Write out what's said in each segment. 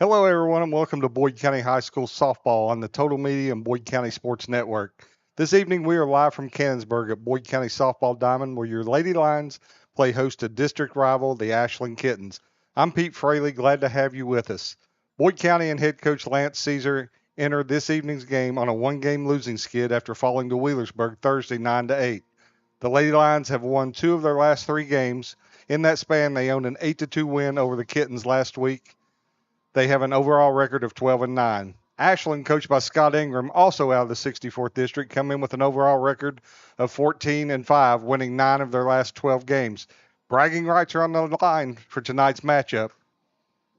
Hello, everyone, and welcome to Boyd County High School softball on the Total Media and Boyd County Sports Network. This evening, we are live from Cannonsburg at Boyd County Softball Diamond, where your Lady Lions play host to district rival, the Ashland Kittens. I'm Pete Fraley, glad to have you with us. Boyd County and head coach Lance Caesar entered this evening's game on a one-game losing skid after falling to Wheelersburg Thursday 9-8. The Lady Lions have won 2 of their last 3 games. In that span, they owned an 8-2 win over the Kittens last week. They have an overall record of 12-9. Ashland, coached by Scott Ingram, also out of the 64th district, come in with an overall record of 14-5, winning 9 of their last 12 games. Bragging rights are on the line for tonight's matchup.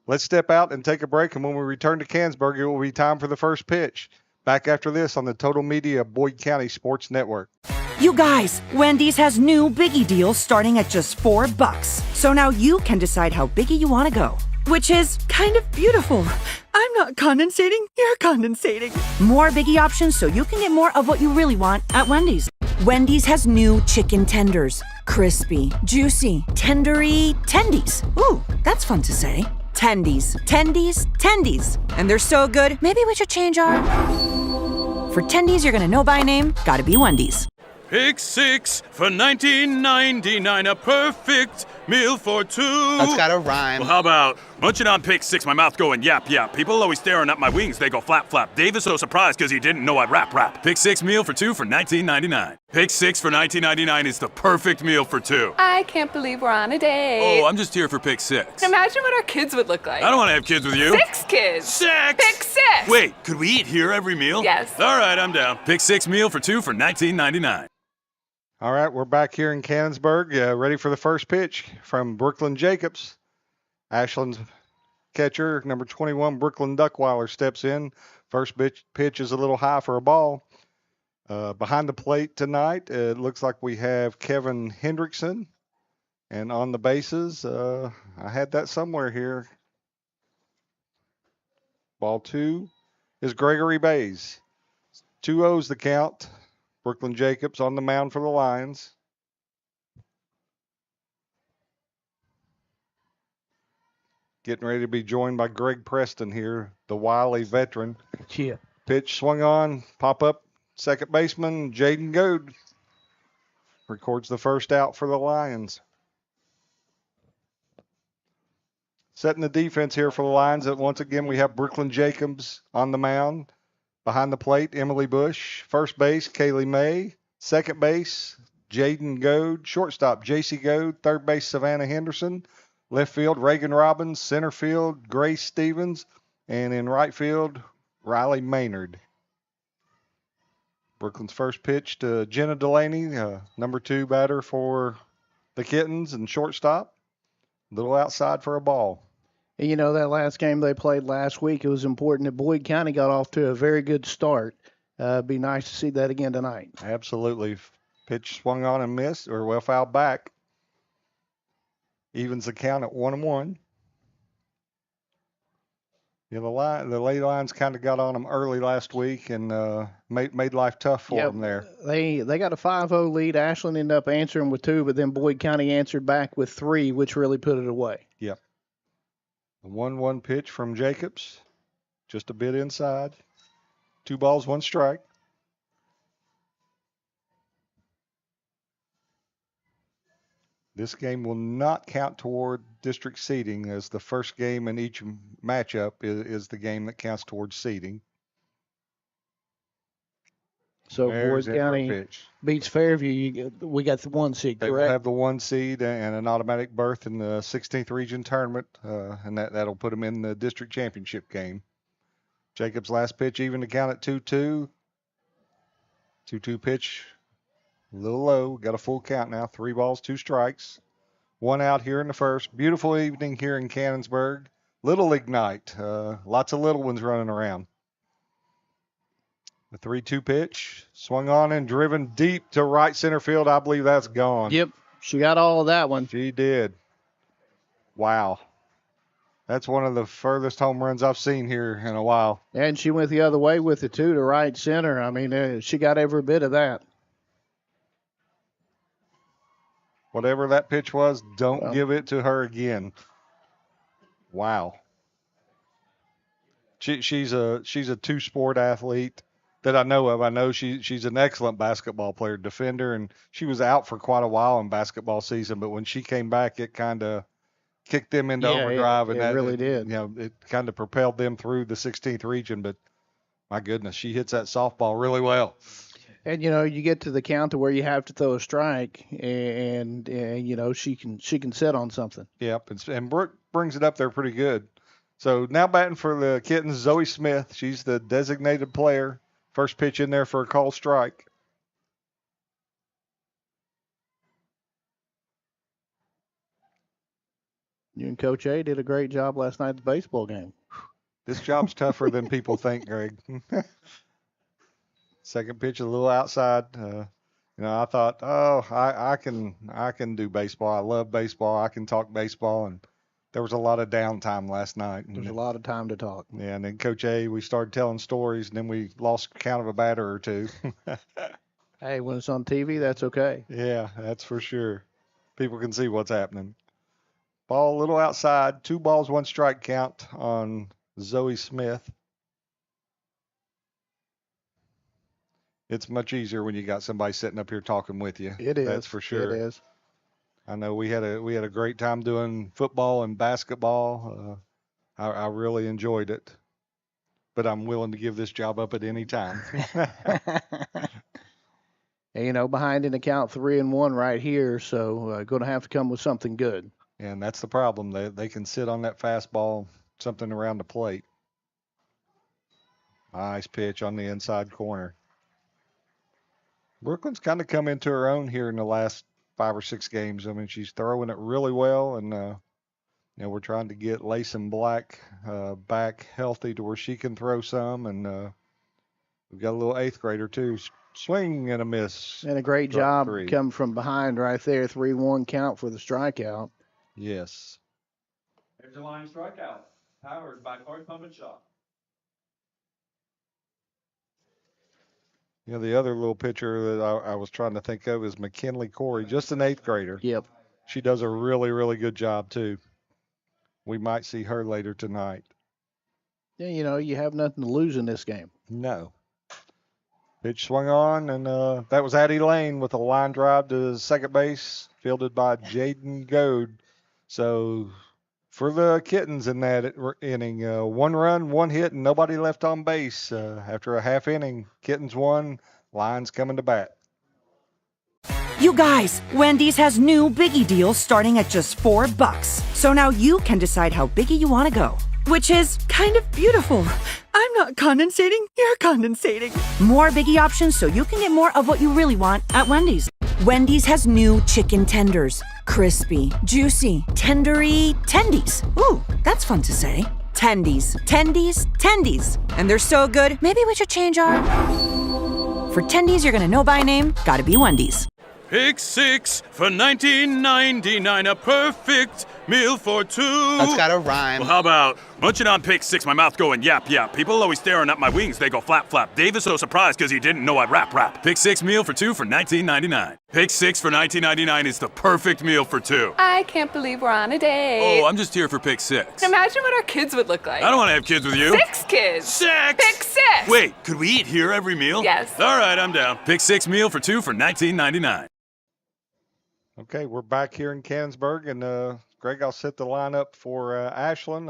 Let's step out and take a break, and when we return to Cannonsburg, it will be time for the first pitch. Back after this on the Total Media Boyd County Sports Network. You guys, Wendy's has new Biggie deals starting at just $4. So now you can decide how biggie you want to go. Which is kind of beautiful. I'm not condensating, you're condensating. More Biggie options so you can get more of what you really want at Wendy's. Wendy's has new chicken tenders. Crispy, juicy, tendery, tendies. Ooh, that's fun to say. Tendies, tendies, tendies. And they're so good, maybe we should change our... For tendies you're gonna know by name, gotta be Wendy's. Pick 6 for $19.99, a perfect meal for 2. That's gotta rhyme. Well, how about munching on Pick 6, my mouth going yap yap. People always staring at my wings, they go flap flap. Dave is so surprised because he didn't know I'd rap. Pick 6 meal for 2 for $19.99. Pick 6 for $19.99 is the perfect meal for 2. I can't believe we're on a date. Oh, I'm just here for Pick 6. Imagine what our kids would look like. I don't want to have kids with you. 6 kids. 6! Pick 6! Wait, could we eat here every meal? Yes. All right, I'm down. Pick 6 meal for 2 for $19.99. All right, we're back here in Cannonsburg, ready for the first pitch from Brooklyn Jacobs. Ashland's catcher, number 21, Brooklyn Duckweiler, steps in. First pitch is a little high for a ball. Behind the plate tonight, it looks like we have Kevin Hendrickson. And on the bases, I had that somewhere here. Ball 2 is Gregory Bays. 2-0's the count. Brooklyn Jacobs on the mound for the Lions. Getting ready to be joined by Greg Preston here, the wily veteran. Yeah. Pitch swung on, pop up, second baseman Jaden Goad records the first out for the Lions. Setting the defense here for the Lions. Once again, we have Brooklyn Jacobs on the mound. Behind the plate, Emily Bush. First base, Kaylee May. Second base, Jaden Goad. Shortstop, JC Goad. Third base, Savannah Henderson. Left field, Reagan Robbins. Center field, Grace Stevens. And in right field, Riley Maynard. Brooklyn's first pitch to Jenna Delaney, number 2 batter for the Kittens, and shortstop. A little outside for a ball. You know, that last game they played last week, it was important that Boyd County got off to a very good start. It'd be nice to see that again tonight. Absolutely. Pitch swung on and missed, or fouled back. Evens the count at 1-1. Yeah, the Lady Lions kind of got on them early last week and made life tough for them there. They got a 5-0 lead. Ashland ended up answering with 2, but then Boyd County answered back with 3, which really put it away. Yep. The 1-1 pitch from Jacobs, just a bit inside. 2 balls, 1 strike. This game will not count toward district seeding, as the first game in each matchup is the game that counts towards seeding. So Boyd County beats Fairview. We got the 1 seed, correct? They will have the 1 seed and an automatic berth in the 16th region tournament, and that'll put them in the district championship game. Jacobs' last pitch even to count at 2-2. 2-2 pitch, a little low. Got a full count now. 3 balls, 2 strikes. 1 out here in the first. Beautiful evening here in Cannonsburg. Little League night. Lots of little ones running around. The 3-2 pitch, swung on and driven deep to right center field. I believe that's gone. Yep, she got all of that one. She did. Wow. That's one of the furthest home runs I've seen here in a while. And she went the other way with it, too, to right center. I mean, she got every bit of that. Whatever that pitch was, don't give it to her again. Wow. She's a two-sport athlete that I know of. I know she's an excellent basketball player, defender, and she was out for quite a while in basketball season. But when she came back, it kind of kicked them into Yeah, overdrive, it and that really did. it kind of propelled them through the 16th region. But my goodness, she hits that softball really well. And you get to the count to where you have to throw a strike, and she can set on something. Yep, and Brooke brings it up there pretty good. So now batting for the Kittens, Zoe Smith. She's the designated player. First pitch in there for a called strike. You and Coach A did a great job last night at the baseball game. This job's tougher than people think, Greg. Second pitch a little outside. I thought, I can do baseball. I love baseball. I can talk baseball, and there was a lot of downtime last night. There's a lot of time to talk. Yeah, and then Coach A, we started telling stories, and then we lost count of a batter or two. Hey, when it's on TV, that's okay. Yeah, that's for sure. People can see what's happening. Ball a little outside. 2 balls, 1 strike count on Zoe Smith. It's much easier when you got somebody sitting up here talking with you. It is. That's for sure. It is. I know we had a great time doing football and basketball. I really enjoyed it, but I'm willing to give this job up at any time. And, behind in the count 3-1 right here, so going to have to come with something good. And that's the problem. They can sit on that fastball, something around the plate. Nice pitch on the inside corner. Brooklyn's kind of come into her own here in the last 5 or 6 games. I mean, she's throwing it really well, and we're trying to get Layson Black back healthy to where she can throw some, and we've got a little 8th grader too. Swing and a miss. And a great job 3. coming from behind right there. 3-1 count for the strikeout. Yes. There's a line strikeout, powered by Ford Pump and Shop. The other little pitcher that I was trying to think of is McKinley Corey, just an 8th grader. Yep. She does a really, really good job too. We might see her later tonight. Yeah, you have nothing to lose in this game. No. Pitch swung on, and that was Addie Lane with a line drive to second base, fielded by Jaden Goad. So for the Kittens in that inning, 1 run, 1 hit, and nobody left on base. After a half inning, Kittens won. Lions coming to bat. You guys, Wendy's has new Biggie deals starting at just $4. So now you can decide how biggie you want to go, which is kind of beautiful. I'm not condensating, you're condensating. More Biggie options so you can get more of what you really want at Wendy's. Wendy's has new chicken tenders. Crispy, juicy, tendery, tendies. Ooh, that's fun to say. Tendies, tendies, tendies. And they're so good, maybe we should change our... For tendies you're gonna know by name, gotta be Wendy's. Pick 6 for $19.99, a perfect meal for 2. That's got a rhyme. Well, how about munching on Pick 6, my mouth going yap yap. People always staring at my wings, they go flap flap. Dave is so surprised because he didn't know I'd rap. Pick 6 meal for 2 for $19.99. Pick 6 for $19.99 is the perfect meal for 2. I can't believe we're on a date. Oh, I'm just here for Pick 6. Imagine what our kids would look like. I don't want to have kids with you. 6 kids. 6! Pick 6! Wait, could we eat here every meal? Yes. All right, I'm down. Pick 6 meal for 2 for $19.99. Okay, we're back here in Canonsburg, and Greg, I'll set the lineup for Ashland.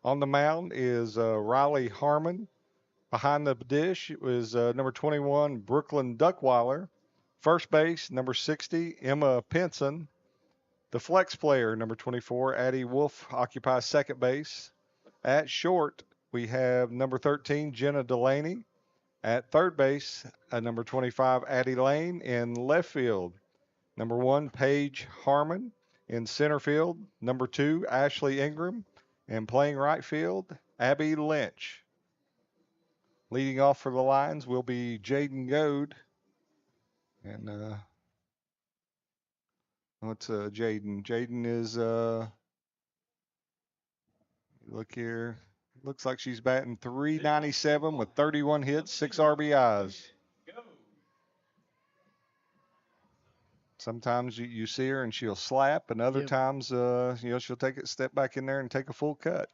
On the mound is Riley Harmon. Behind the dish was number 21, Brooklyn Duckweiler. First base, number 60, Emma Pinson. The flex player, number 24, Addie Wolf, occupies second base. At short, we have number 13, Jenna Delaney. At third base, number 25, Addie Lane. In left field, number 1, Paige Harmon. In center field, number 2, Ashley Ingram. And playing right field, Abby Lynch. Leading off for the Lions will be Jaden Goad. And what's Jaden? Jaden is, look here. Looks like she's batting .397 with 31 hits, 6 RBIs. Sometimes you see her and she'll slap, and other times, she'll take it, step back in there and take a full cut.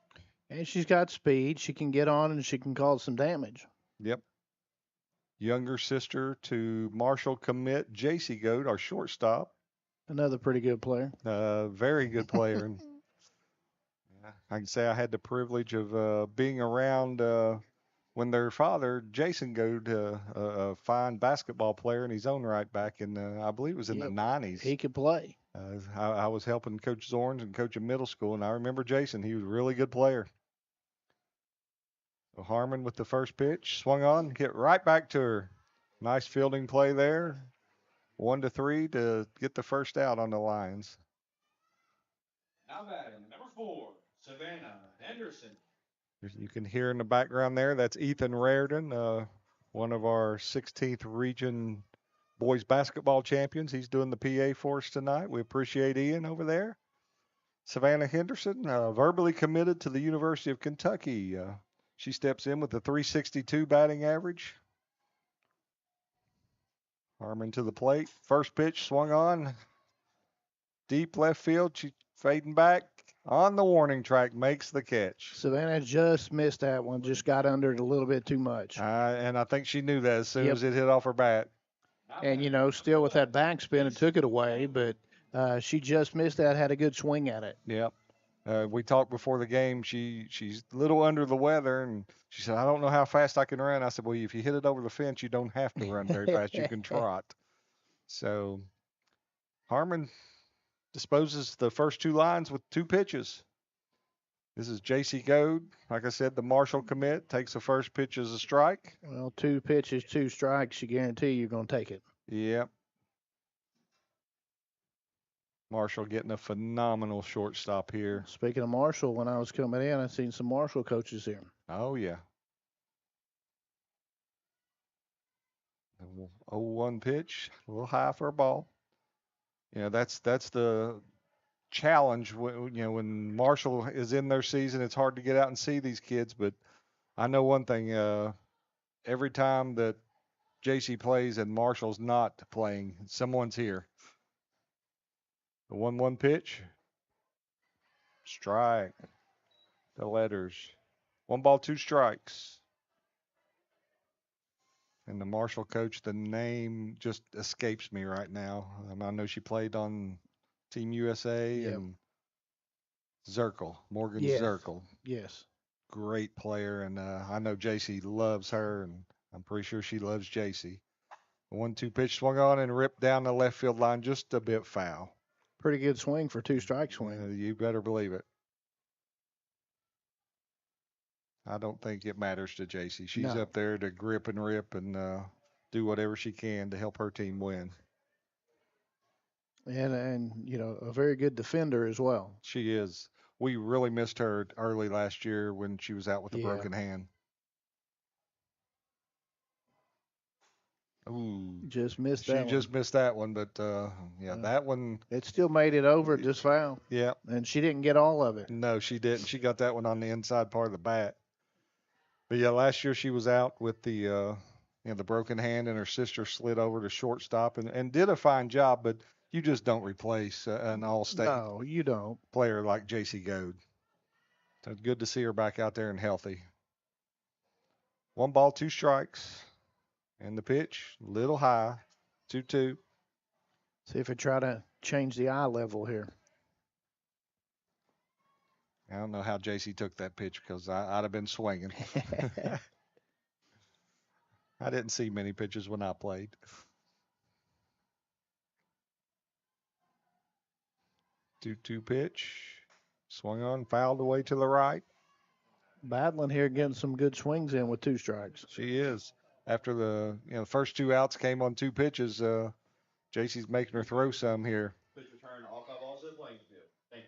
And she's got speed. She can get on and she can cause some damage. Yep. Younger sister to Marshall commit JC Goat, our shortstop. Another pretty good player. Very good player. And I can say I had the privilege of being around when their father, Jason Goad, a fine basketball player in his own right back in, I believe it was in the 90s. He could play. I was helping Coach Zorns and coach in middle school, and I remember Jason. He was a really good player. So Harmon with the first pitch, swung on, get right back to her. Nice fielding play there. 1-3 to get the first out on the Lions. Now batting, number 4, Savannah Henderson. You can hear in the background there, that's Ethan Raridan, one of our 16th region boys basketball champions. He's doing the PA for us tonight. We appreciate Ian over there. Savannah Henderson, verbally committed to the University of Kentucky. She steps in with a 362 batting average. Harmon to the plate. First pitch swung on. Deep left field. She fading back on the warning track, makes the catch. Savannah just missed that one. Just got under it a little bit too much. And I think she knew that as soon as it hit off her bat. And, still with that backspin, it took it away, but she just missed that, had a good swing at it. Yep. We talked before the game. She's a little under the weather, and she said, I don't know how fast I can run. I said, well, if you hit it over the fence, you don't have to run very fast. You can trot. So Harmon disposes the first 2 lines with 2 pitches. This is J.C. Goad. Like I said, the Marshall commit takes the first pitch as a strike. Well, 2 pitches, 2 strikes. You guarantee you're going to take it. Yep. Marshall getting a phenomenal shortstop here. Speaking of Marshall, when I was coming in, I seen some Marshall coaches here. Oh, yeah. 0-1 pitch, a little high for a ball. That's the challenge. When Marshall is in their season, it's hard to get out and see these kids. But I know one thing: every time that JC plays and Marshall's not playing, someone's here. The 1-1 pitch, strike. The letters, 1 ball, 2 strikes. And the Marshall coach, the name just escapes me right now. I know she played on Team USA and Zirkle, Morgan Zirkle. Yes. Great player, and I know JC loves her, and I'm pretty sure she loves JC. 1-2 pitch swung on and ripped down the left field line just a bit foul. Pretty good swing for 2-strike swing. You better believe it. I don't think it matters to JC. She's up there to grip and rip and do whatever she can to help her team win. And a very good defender as well. She is. We really missed her early last year when she was out with a broken hand. Ooh. Just missed that one. She just missed that one, but that one. It still made it over, just foul. Yeah. And she didn't get all of it. No, she didn't. She got that one on the inside part of the bat. But yeah, last year she was out with the broken hand, and her sister slid over to shortstop and did a fine job. But you just don't replace an all-state No, you don't. player like J.C. Goad. So it's good to see her back out there and healthy. 1 ball, 2 strikes. And the pitch, little high, 2-2. See if I try to change the eye level here. I don't know how JC took that pitch because I'd have been swinging. I didn't see many pitches when I played. Two two-pitch, swung on, fouled away to the right. Battling here, getting some good swings in with 2 strikes. She is. After the first 2 outs came on 2 pitches, JC's making her throw some here. Please return all 5 balls to the playing field. Thank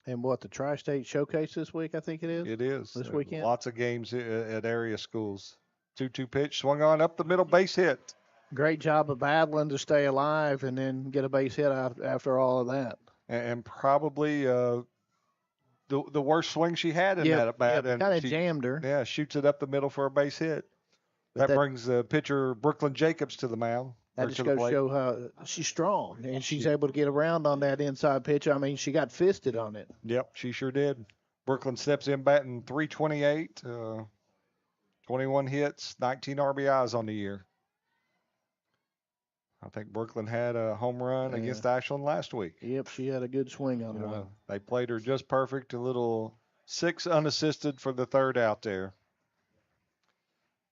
you. And what, the Tri-State Showcase this week, I think it is? It is. This weekend? Lots of games at area schools. 2-2 pitch, swung on, up the middle, base hit. Great job of battling to stay alive and then get a base hit out after all of that. And probably the worst swing she had in that at bat. Kind of jammed her. Yeah, shoots it up the middle for a base hit. That brings pitcher Brooklyn Jacobs to the mound. That just goes to show how she's strong, and she's able to get around on that inside pitch. I mean, she got fisted on it. Yep, she sure did. Brooklyn steps in batting 328, 21 hits, 19 RBIs on the year. I think Brooklyn had a home run against Ashland last week. Yep, she had a good swing on one. They played her just perfect, a little 6 unassisted for the third out there.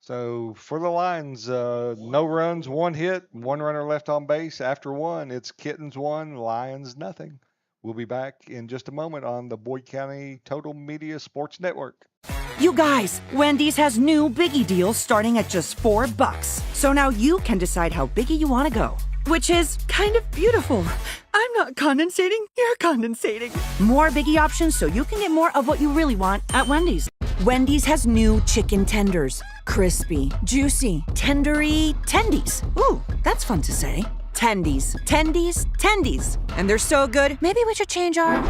So for the Lions, no runs, 1 hit, 1 runner left on base. After 1, it's Kittens 1, Lions nothing. We'll be back in just a moment on the Boyd County Total Media Sports Network. You guys, Wendy's has new Biggie deals starting at just $4. So now you can decide how biggie you want to go, which is kind of beautiful. I'm not condensating, you're condensating. More Biggie options so you can get more of what you really want at Wendy's. Wendy's has new chicken tenders. Crispy, juicy, tendery tendies. Ooh, that's fun to say. Tendies, tendies, tendies. And they're so good, maybe we should change our...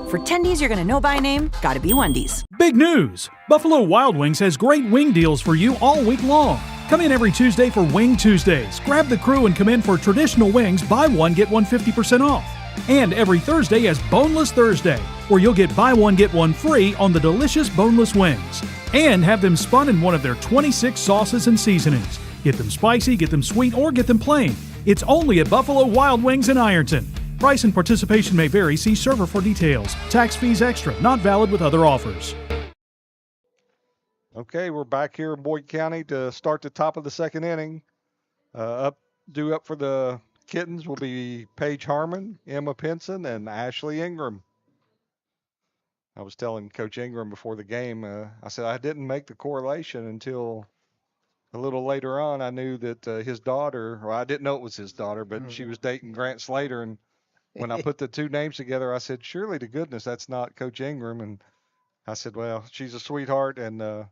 For tendies you're gonna know by name, gotta be Wendy's. Big news! Buffalo Wild Wings has great wing deals for you all week long. Come in every Tuesday for Wing Tuesdays. Grab the crew and come in for traditional wings, buy one, get one 50% off. And every Thursday is Boneless Thursday, where you'll get buy one, get one free on the delicious boneless wings. And have them spun in one of their 26 sauces and seasonings. Get them spicy, get them sweet, or get them plain. It's only at Buffalo Wild Wings in Ironton. Price and participation may vary. See server for details. Tax fees extra. Not valid with other offers. Okay, we're back here in Boyd County to start the top of the second inning. Up for the Kittens will be Paige Harmon, Emma Pinson, and Ashley Ingram. I was telling Coach Ingram before the game, I said I didn't make the correlation until a little later on. I knew that his daughter, or I didn't know it was his daughter, but she was dating Grant Slater. And when I put the two names together, I said, surely to goodness that's not Coach Ingram. And I said, well, she's a sweetheart, and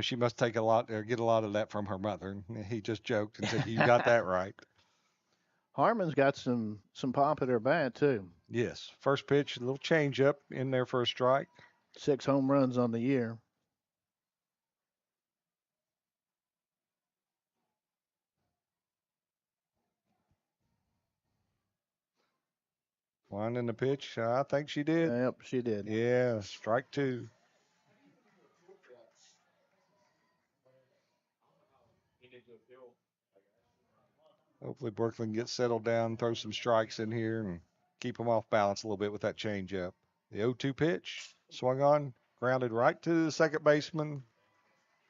she must take get a lot of that from her mother. And he just joked and said, you got that right. Harmon's got some pop at her bat, too. Yes. First pitch, a little change up in there for a strike. 6 home runs on the year. Winding the pitch. I think she did. Yep, she did. Yeah, strike 2. Hopefully Brooklyn gets settled down, throw some strikes in here, and keep them off balance a little bit with that changeup. The 0-2 pitch, swung on, grounded right to the second baseman,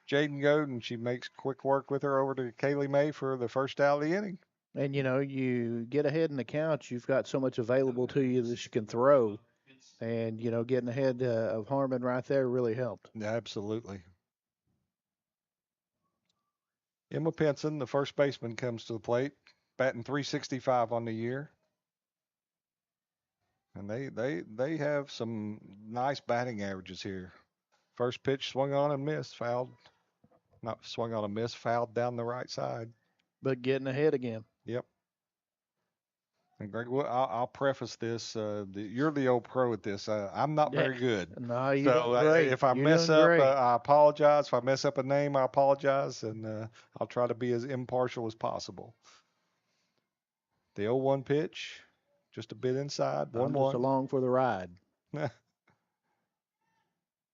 Jaden Goad, and she makes quick work with her over to Kaylee May for the first out of the inning. And, you get ahead in the count, you've got so much available to you that you can throw. And, getting ahead of Harmon right there really helped. Absolutely. Emma Pinson, the first baseman, comes to the plate, batting .365 on the year. And they have some nice batting averages here. First pitch swung on and missed, fouled. Not swung on and missed, fouled down the right side. But getting ahead again. Yep. And Greg, I'll preface this. You're the old pro at this. I'm not very good. No, you're great. If I mess up, I apologize. If I mess up a name, I apologize. And I'll try to be as impartial as possible. The 0-1 pitch, just a bit inside. 1-1. Just along for the ride.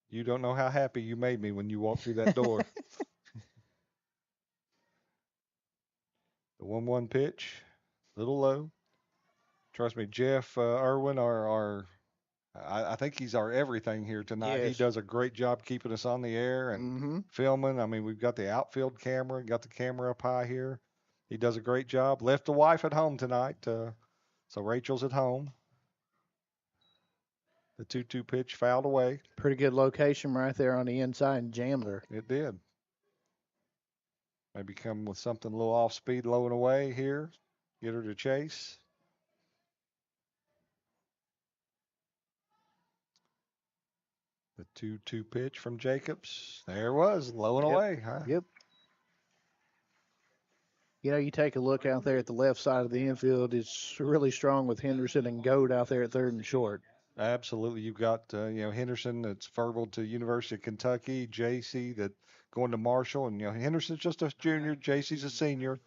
You don't know how happy you made me when you walked through that door. The 1-1 pitch, a little low. Trust me, Jeff Irwin, I think he's our everything here tonight. Yes. He does a great job keeping us on the air and filming. I mean, we've got the outfield camera, got the camera up high here. He does a great job. Left the wife at home tonight, so Rachel's at home. The 2-2 pitch fouled away. Pretty good location right there on the inside and jammed her. It did. Maybe come with something a little off speed, low and away here. Get her to chase. The 2-2 pitch from Jacobs. There it was, low and away. Huh? Yep. You take a look out there at the left side of the infield. It's really strong with Henderson and Goad out there at third and short. Absolutely. You've got, Henderson that's verbal to University of Kentucky, JC that going to Marshall. And, Henderson's just a junior. JC's a senior.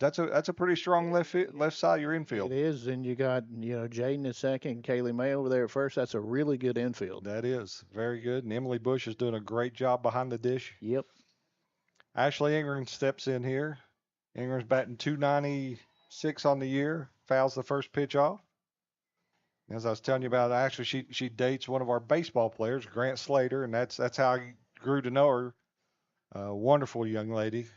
that's a pretty strong left side of your infield. It is, and you got Jaden at second, Kaylee May over there at first. That's a really good infield. That is very good. And Emily Bush is doing a great job behind the dish. Yep. Ashley Ingram steps in here. Ingram's batting .296 on the year. Fouls the first pitch off. As I was telling you about, actually she dates one of our baseball players, Grant Slater, and that's how I grew to know her. Wonderful young lady.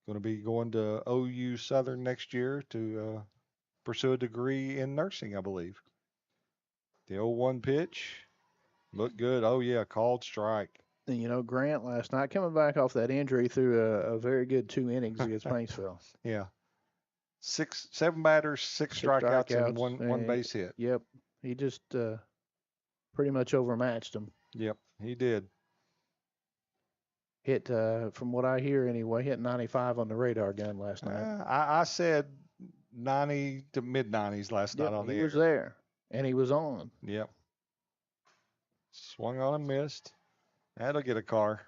Going to be going to OU Southern next year to pursue a degree in nursing, I believe. The 0-1 pitch looked good. Oh yeah, called strike. And Grant last night coming back off that injury through a very good 2 innings against Paintsville. Yeah. 7 batters, 6 strikeouts, and one base hit. Yep. He just pretty much overmatched him. Yep, he did. Hit, from what I hear anyway, hit 95 on the radar gun last night. I said 90 to mid-90s last night on the air. He was there, and he was on. Yep. Swung on and missed. That'll get a car.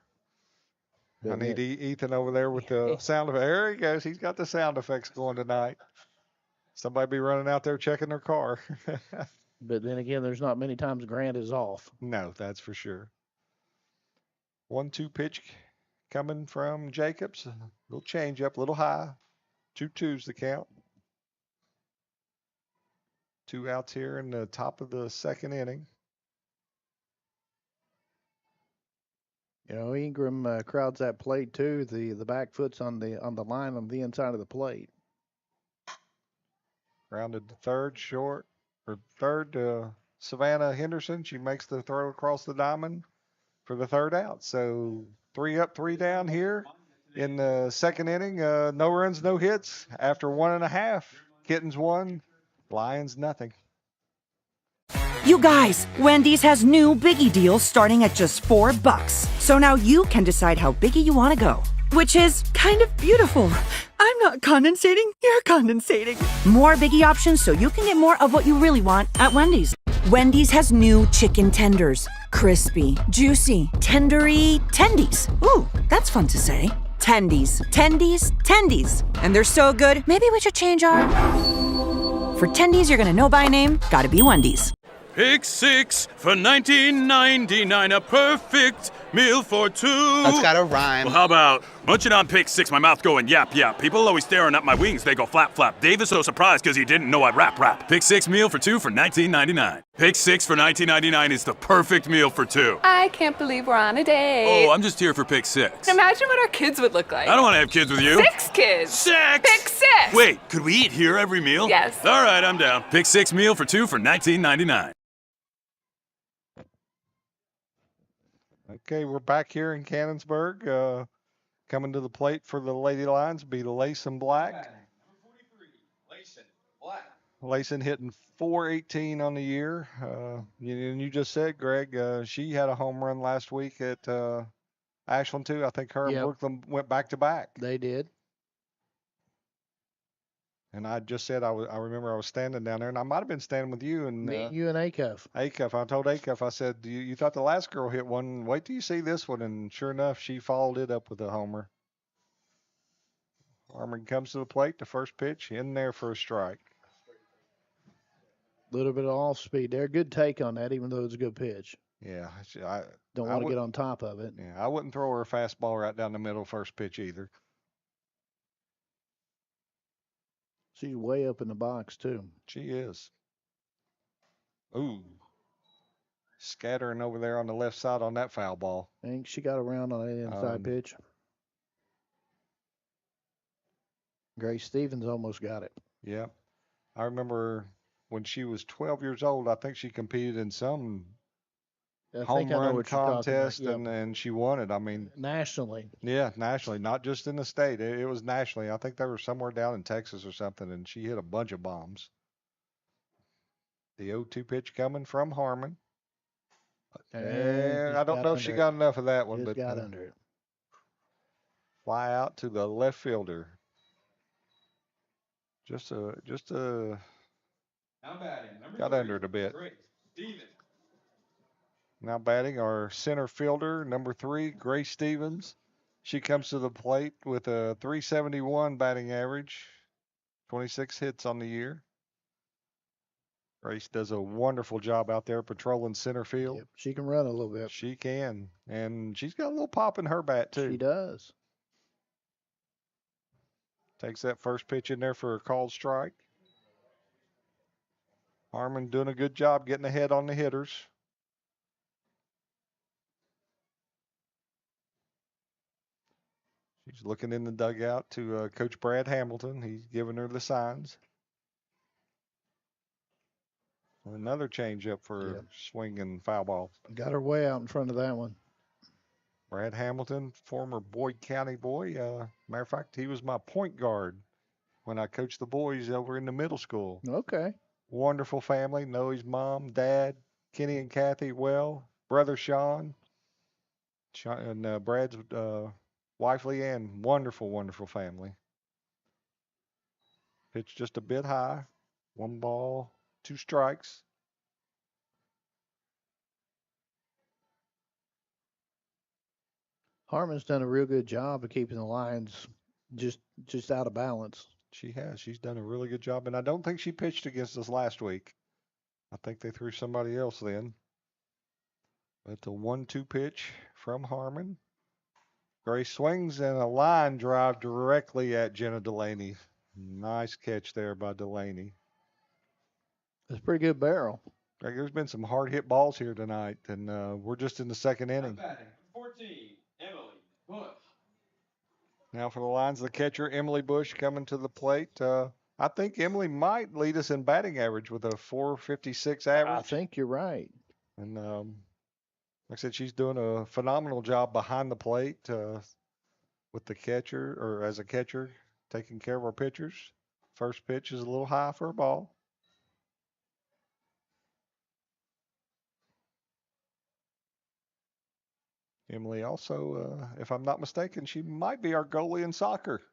I need Ethan over there with the sound effects. There he goes. He's got the sound effects going tonight. Somebody be running out there checking their car. But then again, there's not many times Grant is off. No, that's for sure. 1-2 pitch coming from Jacobs. A little change up, a little high. 2-2's the count. 2 outs here in the top of the second inning. Ingram crowds that plate too. The back foot's on the line on the inside of the plate. Grounded to third, short, or third, Savannah Henderson. She makes the throw across the diamond for the third out. So 3 up, 3 down here in the second inning. No runs, no hits. After 1.5, Kittens 1, Lions nothing. You guys, Wendy's has new Biggie deals starting at just $4. So now you can decide how biggie you want to go. Which is kind of beautiful. I'm not condensating, you're condensating. More Biggie options so you can get more of what you really want at Wendy's. Wendy's has new chicken tenders. Crispy, juicy, tendery tendies. Ooh, that's fun to say. Tendies, tendies, tendies. And they're so good, maybe we should change our... For tendies you're gonna know by name, gotta be Wendy's. Pick 6 for $19.99, a perfect meal for 2. That's gotta rhyme. Well, how about munching on pick 6, my mouth going yap yap. People always staring at my wings, they go flap flap. Dave is so surprised because he didn't know I'd rap. Pick 6 meal for 2 for $19.99. Pick 6 for $19.99 is the perfect meal for 2. I can't believe we're on a date. Oh, I'm just here for pick 6. Imagine what our kids would look like. I don't want to have kids with you. 6 kids. 6! Pick 6! Wait, could we eat here every meal? Yes. All right, I'm down. Pick 6 meal for 2 for $19.99. Okay, we're back here in Cannonsburg. Coming to the plate for the Lady Lions be Layson Black. Number 43, Layson Black. Layson hitting .418 on the year. And you just said, Greg, she had a home run last week at Ashland too. I think her and Brooklyn went back to back. They did. And I just said I remember I was standing down there, and I might have been standing with you and You and Acuff. Acuff. I told Acuff, I said, you thought the last girl hit one. Wait till you see this one. And sure enough, she followed it up with a homer. Harmon comes to the plate, the first pitch, in there for a strike. A little bit of off speed there. Good take on that, even though it's a good pitch. Yeah. I Don't want to get on top of it. Yeah, I wouldn't throw her a fastball right down the middle first pitch either. She's way up in the box, too. She is. Ooh. Scattering over there on the left side on that foul ball. I think she got around on that inside pitch. Grace Stevens almost got it. Yeah. I remember when she was 12 years old, I think she competed in some home run contest and she won it. I mean, nationally. Yeah, nationally, not just in the state. It was nationally. I think they were somewhere down in Texas or something, and she hit a bunch of bombs. The 0-2 pitch coming from Harmon. And I don't know if she got enough of that one, but got under it. Fly out to the left fielder. Just a Now batting. Number got 3, under it a bit. Grace Stevens. Now batting our center fielder, number 3, Grace Stevens. She comes to the plate with a .371 batting average. 26 hits on the year. Grace does a wonderful job out there patrolling center field. Yep, she can run a little bit. She can. And she's got a little pop in her bat, too. She does. Takes that first pitch in there for a called strike. Harmon doing a good job getting ahead on the hitters. She's looking in the dugout to Coach Brad Hamilton. He's giving her the signs. Another changeup for swinging foul ball. Got her way out in front of that one. Brad Hamilton, former Boyd County boy. Matter of fact, he was my point guard when I coached the boys over in the middle school. Okay. Wonderful family. Know his mom, dad, Kenny and Kathy well, brother Sean, and Brad's wife Leanne. Wonderful, wonderful family. Pitch just a bit high. 1 ball, 2 strikes. Harmon's done a real good job of keeping the lines just out of balance. She has. She's done a really good job. And I don't think she pitched against us last week. I think they threw somebody else then. But the 1-2 pitch from Harmon. Grace swings and a line drive directly at Jenna Delaney. Nice catch there by Delaney. It's a pretty good barrel. There's been some hard hit balls here tonight, and we're just in the second inning. 14, Emily Bush. Now for the lines, the catcher, Emily Bush, coming to the plate. I think Emily might lead us in batting average with a .456 average. I think you're right. And like I said, she's doing a phenomenal job behind the plate with the catcher, or as a catcher, taking care of our pitchers. First pitch is a little high for a ball. Emily also, if I'm not mistaken, she might be our goalie in soccer.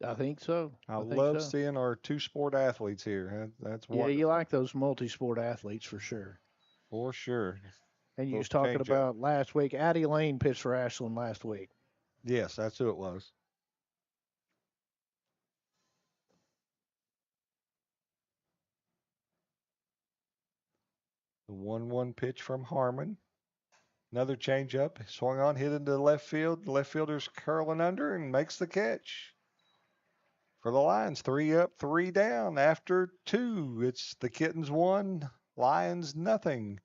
I think so. I love seeing our 2-sport athletes here. That's wonderful. Yeah, you like those multi-sport athletes for sure. For sure. And you was talking about last week, Addie Lane pitched for Ashland last week. Yes, that's who it was. The 1-1 pitch from Harmon. Another changeup, swung on, hit into left field. The left fielder's curling under and makes the catch. For the Lions, 3 up, 3 down after 2. It's the Kittens 1, Lions nothing.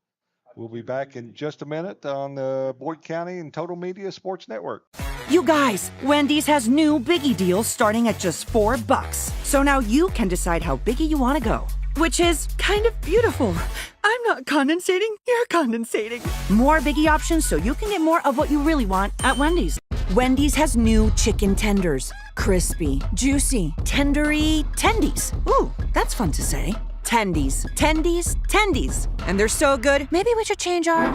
We'll be back in just a minute on the Boyd County and Total Media Sports Network. You guys, Wendy's has new Biggie deals starting at just $4. So now you can decide how biggie you want to go, which is kind of beautiful. I'm not condensating, you're condensating. More Biggie options so you can get more of what you really want at Wendy's. Wendy's has new chicken tenders. Crispy, juicy, tendery tendies. Ooh, that's fun to say. Tendies, tendies, tendies. And they're so good, maybe we should change our...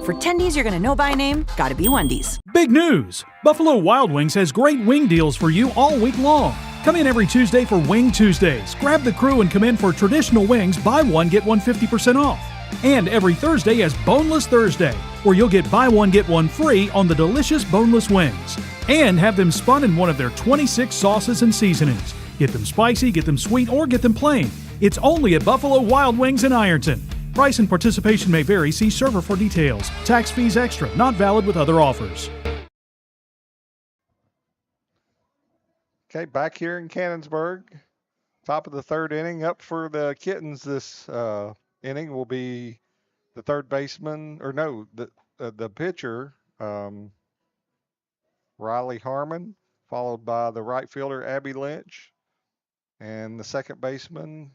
For tendies you're gonna know by name, gotta be Wendy's. Big news! Buffalo Wild Wings has great wing deals for you all week long. Come in every Tuesday for Wing Tuesdays. Grab the crew and come in for traditional wings, buy one, get one 50% off. And every Thursday is Boneless Thursday, where you'll get buy one, get one free on the delicious boneless wings. And have them spun in one of their 26 sauces and seasonings. Get them spicy, get them sweet, or get them plain. It's only at Buffalo Wild Wings in Ironton. Price and participation may vary. See server for details. Tax fees extra. Not valid with other offers. Okay, back here in Cannonsburg. Top of the third inning. Up for the Kittens this inning will be the third baseman, or no, the pitcher, Riley Harmon, followed by the right fielder, Abby Lynch. And the second baseman,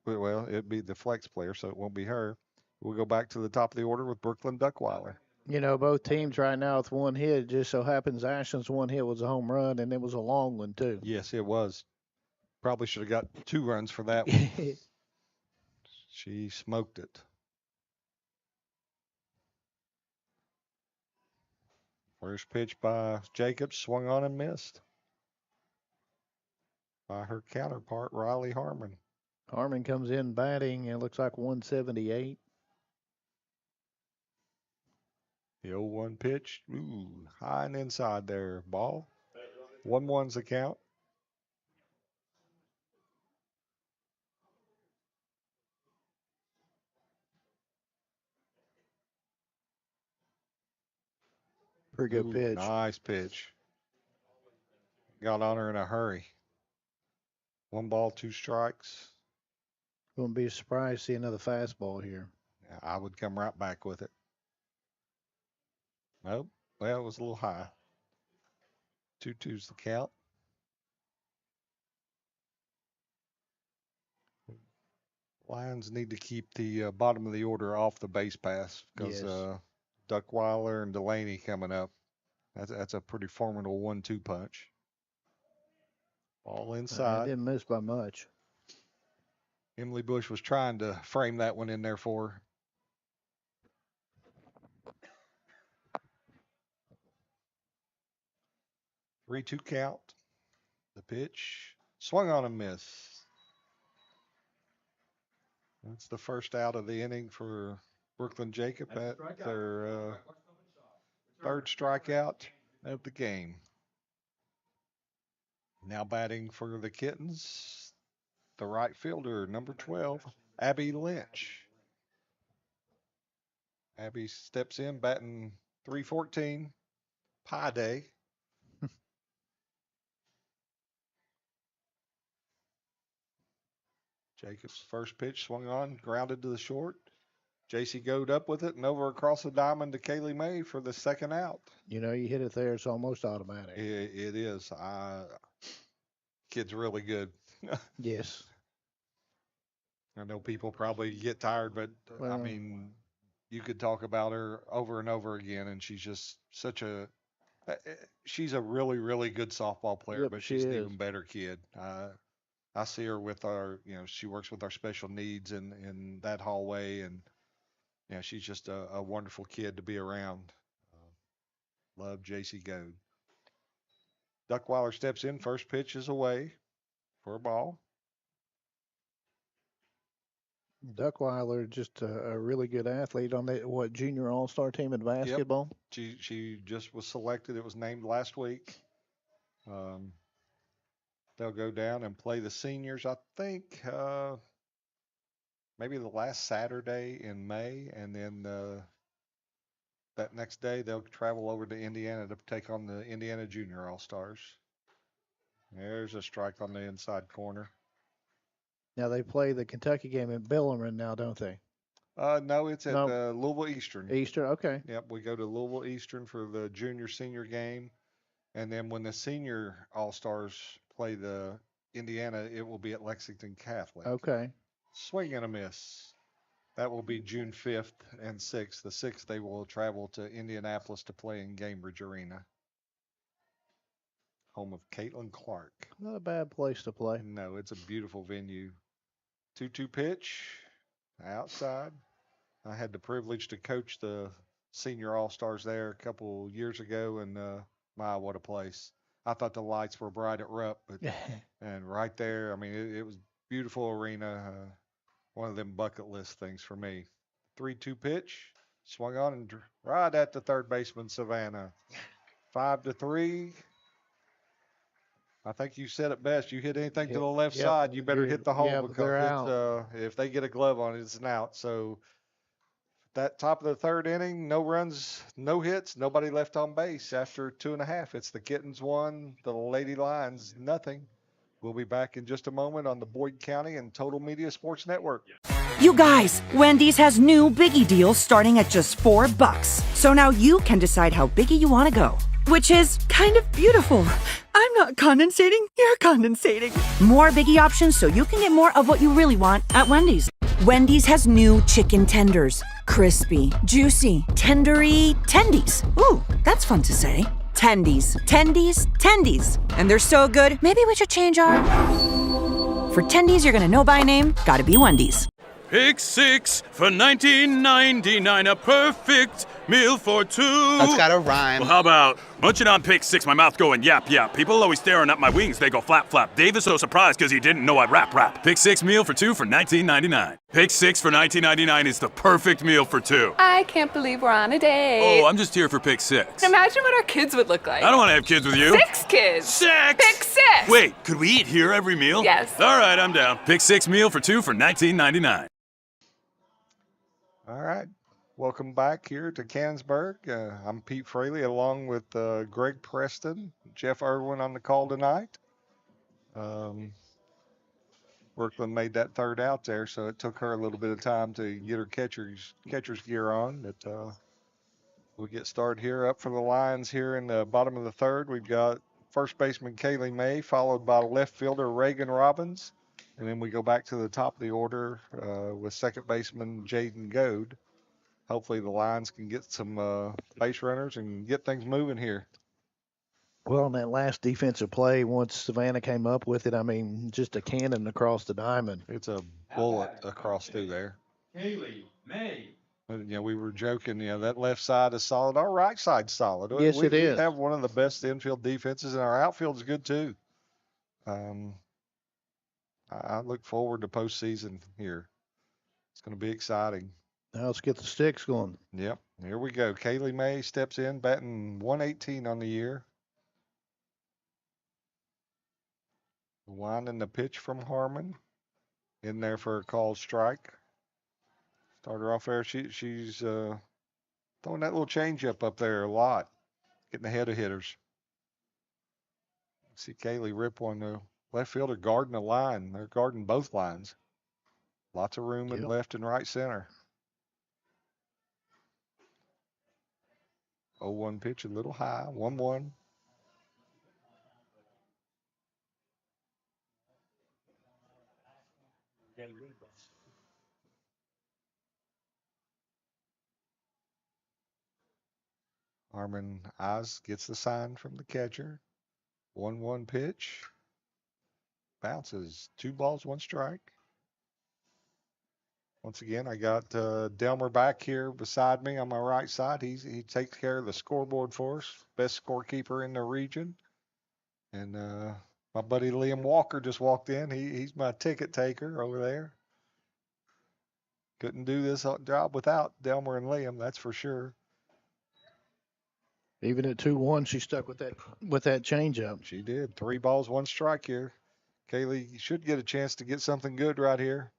well, it'd be the flex player, so it won't be her. We'll go back to the top of the order with Brooklyn Duckweiler. You know, both teams right now with one hit. It just so happens Ashland's one hit was a home run, and it was a long one, too. Yes, it was. Probably should have got 2 runs for that one. She smoked it. First pitch by Jacobs, swung on and missed by her counterpart, Riley Harmon. Harmon comes in batting, and it looks like 178. The 0-1 pitch, high and inside there, ball. 1-1's the count. Pretty good pitch. Nice pitch. Got on her in a hurry. 1 ball, 2 strikes. Wouldn't be surprised to see another fastball here. I would come right back with it. Nope. Well, it was a little high. 2-2's the count. Lions need to keep the bottom of the order off the base pass because Yes. Duckweiler and Delaney coming up. That's a pretty formidable 1-2 punch. Ball I inside. didn't miss by much. Emily Bush was trying to frame that one in there for her. Three-two count. The pitch swung on a miss. That's the first out of the inning for Brooklyn Jacob. That's their third strikeout of the game. Now batting for the Kittens, the right fielder, number 12, Abby Lynch. Abby steps in batting .314, Pie Day. Jacob's first pitch swung on, grounded to the short. JC goed up with it and over across the diamond to Kaylee May for the second out. You know, you hit it there, it's almost automatic. It is. Kid's really good. Yes. I know people probably get tired, but I Well- mean, you could talk about her over and over again, and she's just she's a really, really good softball player, Yep, but she she's an is. even better kid. I see her with she works with our special needs in that hallway, and she's just a wonderful kid to be around. Love JC Goad. Duckweiler steps in, first pitch is away for a ball. Duckweiler, just a really good athlete on that, junior all-star team in basketball? She just was selected. It was named last week. They'll go down and play the seniors, I think, maybe the last Saturday in May, and then that next day they'll travel over to Indiana to take on the Indiana Junior All-Stars. There's a strike on the inside corner. Now they play the Kentucky game in Bellarmine now, don't they? No, it's at No. Louisville Eastern. Easter, okay. Yep, we go to Louisville Eastern for the junior-senior game. And then when the senior All-Stars play the Indiana, it will be at Lexington Catholic. Okay. Swing and a miss. That will be June 5th and 6th. The 6th, they will travel to Indianapolis to play in Cambridge Arena, home of Caitlin Clark. Not a bad place to play. No, it's a beautiful venue. 2-2 pitch, outside. I had the privilege to coach the senior All-Stars there a couple years ago, and my, what a place. I thought the lights were bright at Rupp, but and right there, I mean, it was beautiful arena. One of them bucket list things for me. 3-2 pitch, swung on and right at the third baseman, Savannah. 5-3. I think you said it best. You hit anything to the left side, you better hit the hole because if they get a glove on it, it's an out. So that top of the third inning, no runs, no hits, nobody left on base after 2.5. It's the Kittens 1, the Lady Lions nothing. We'll be back in just a moment on the Boyd County and Total Media Sports Network. You guys, Wendy's has new Biggie deals starting at just $4. So now you can decide how Biggie you want to go, which is kind of beautiful. I'm not condensating, you're condensating. More Biggie options so you can get more of what you really want at Wendy's. Wendy's has new chicken tenders. Crispy, juicy, tendery tendies. Ooh, that's fun to say. Tendies, tendies, tendies. And they're so good, maybe we should change our... For tendies you're gonna know by name, gotta be Wendy's. Pick 6 for $19.99, a perfect meal for two. That's gotta rhyme. Well, how about munching on pick 6, my mouth going yap yap. People always staring at my wings, they go flap flap. Dave is so surprised because he didn't know I'd rap. Pick 6 meal for two for $19.99. Pick 6 for $19.99 is the perfect meal for two. I can't believe we're on a date. Oh, I'm just here for pick 6. Imagine what our kids would look like. I don't want to have kids with you. 6 kids. 6! Pick 6! Wait, could we eat here every meal? Yes. All right, I'm down. Pick 6 meal for two for $19.99. All right. Welcome back here to Canonsburg. I'm Pete Fraley along with Greg Preston, Jeff Irwin on the call tonight. Brooklyn made that third out there, so it took her a little bit of time to get her catcher's gear on. But we'll get started here. Up for the Lions here in the bottom of the third. We've got first baseman Kaylee May, followed by left fielder Reagan Robbins. And then we go back to the top of the order with second baseman Jaden Goad. Hopefully the Lions can get some base runners and get things moving here. Well, on that last defensive play, once Savannah came up with it, I mean, just a cannon across the diamond. It's a bullet across through there. Kaylee May. We were joking, that left side is solid. Our right side's solid. Yes, it is. We have one of the best infield defenses, and our outfield is good too. I look forward to postseason here. It's going to be exciting. Now let's get the sticks going. Yep, here we go. Kaylee May steps in, batting 118 on the year. Winding the pitch from Harmon. In there for a called strike. Start her off there. She's throwing that little changeup up there a lot. Getting ahead of hitters. See Kaylee rip one though. Left fielder guarding the line. They're guarding both lines. Lots of room in left and right center. 0-1 pitch a little high. 1-1. Harmon Eyes gets the sign from the catcher. 1-1 pitch. Bounces. 2 balls, 1 strike. Once again, I got Delmer back here beside me on my right side. He takes care of the scoreboard for us. Best scorekeeper in the region. And my buddy Liam Walker just walked in. He's my ticket taker over there. Couldn't do this job without Delmer and Liam, that's for sure. Even at 2-1, she stuck with that changeup. She did. 3 balls, 1 strike here. Kaylee should get a chance to get something good right here.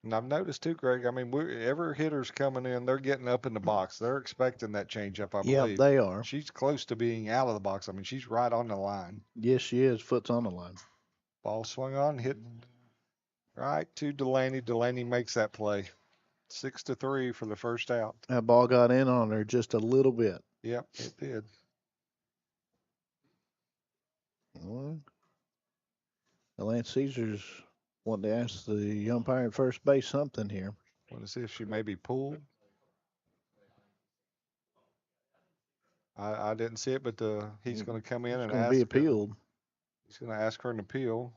And I've noticed too, Greg, I mean, every hitter's coming in, they're getting up in the box. They're expecting that changeup, I believe. Yeah, they are. She's close to being out of the box. I mean, she's right on the line. Yes, she is. Foot's on the line. Ball swung on, hit right to Delaney. Delaney makes that play. 6-3 for the first out. That ball got in on her just a little bit. Yep, it did. Well, Lance Caesar's wanting to ask the umpire at first base something here. Want to see if she may be pulled. I didn't see it, but he's going to come in and ask. Be appealed. He's going to ask her an appeal.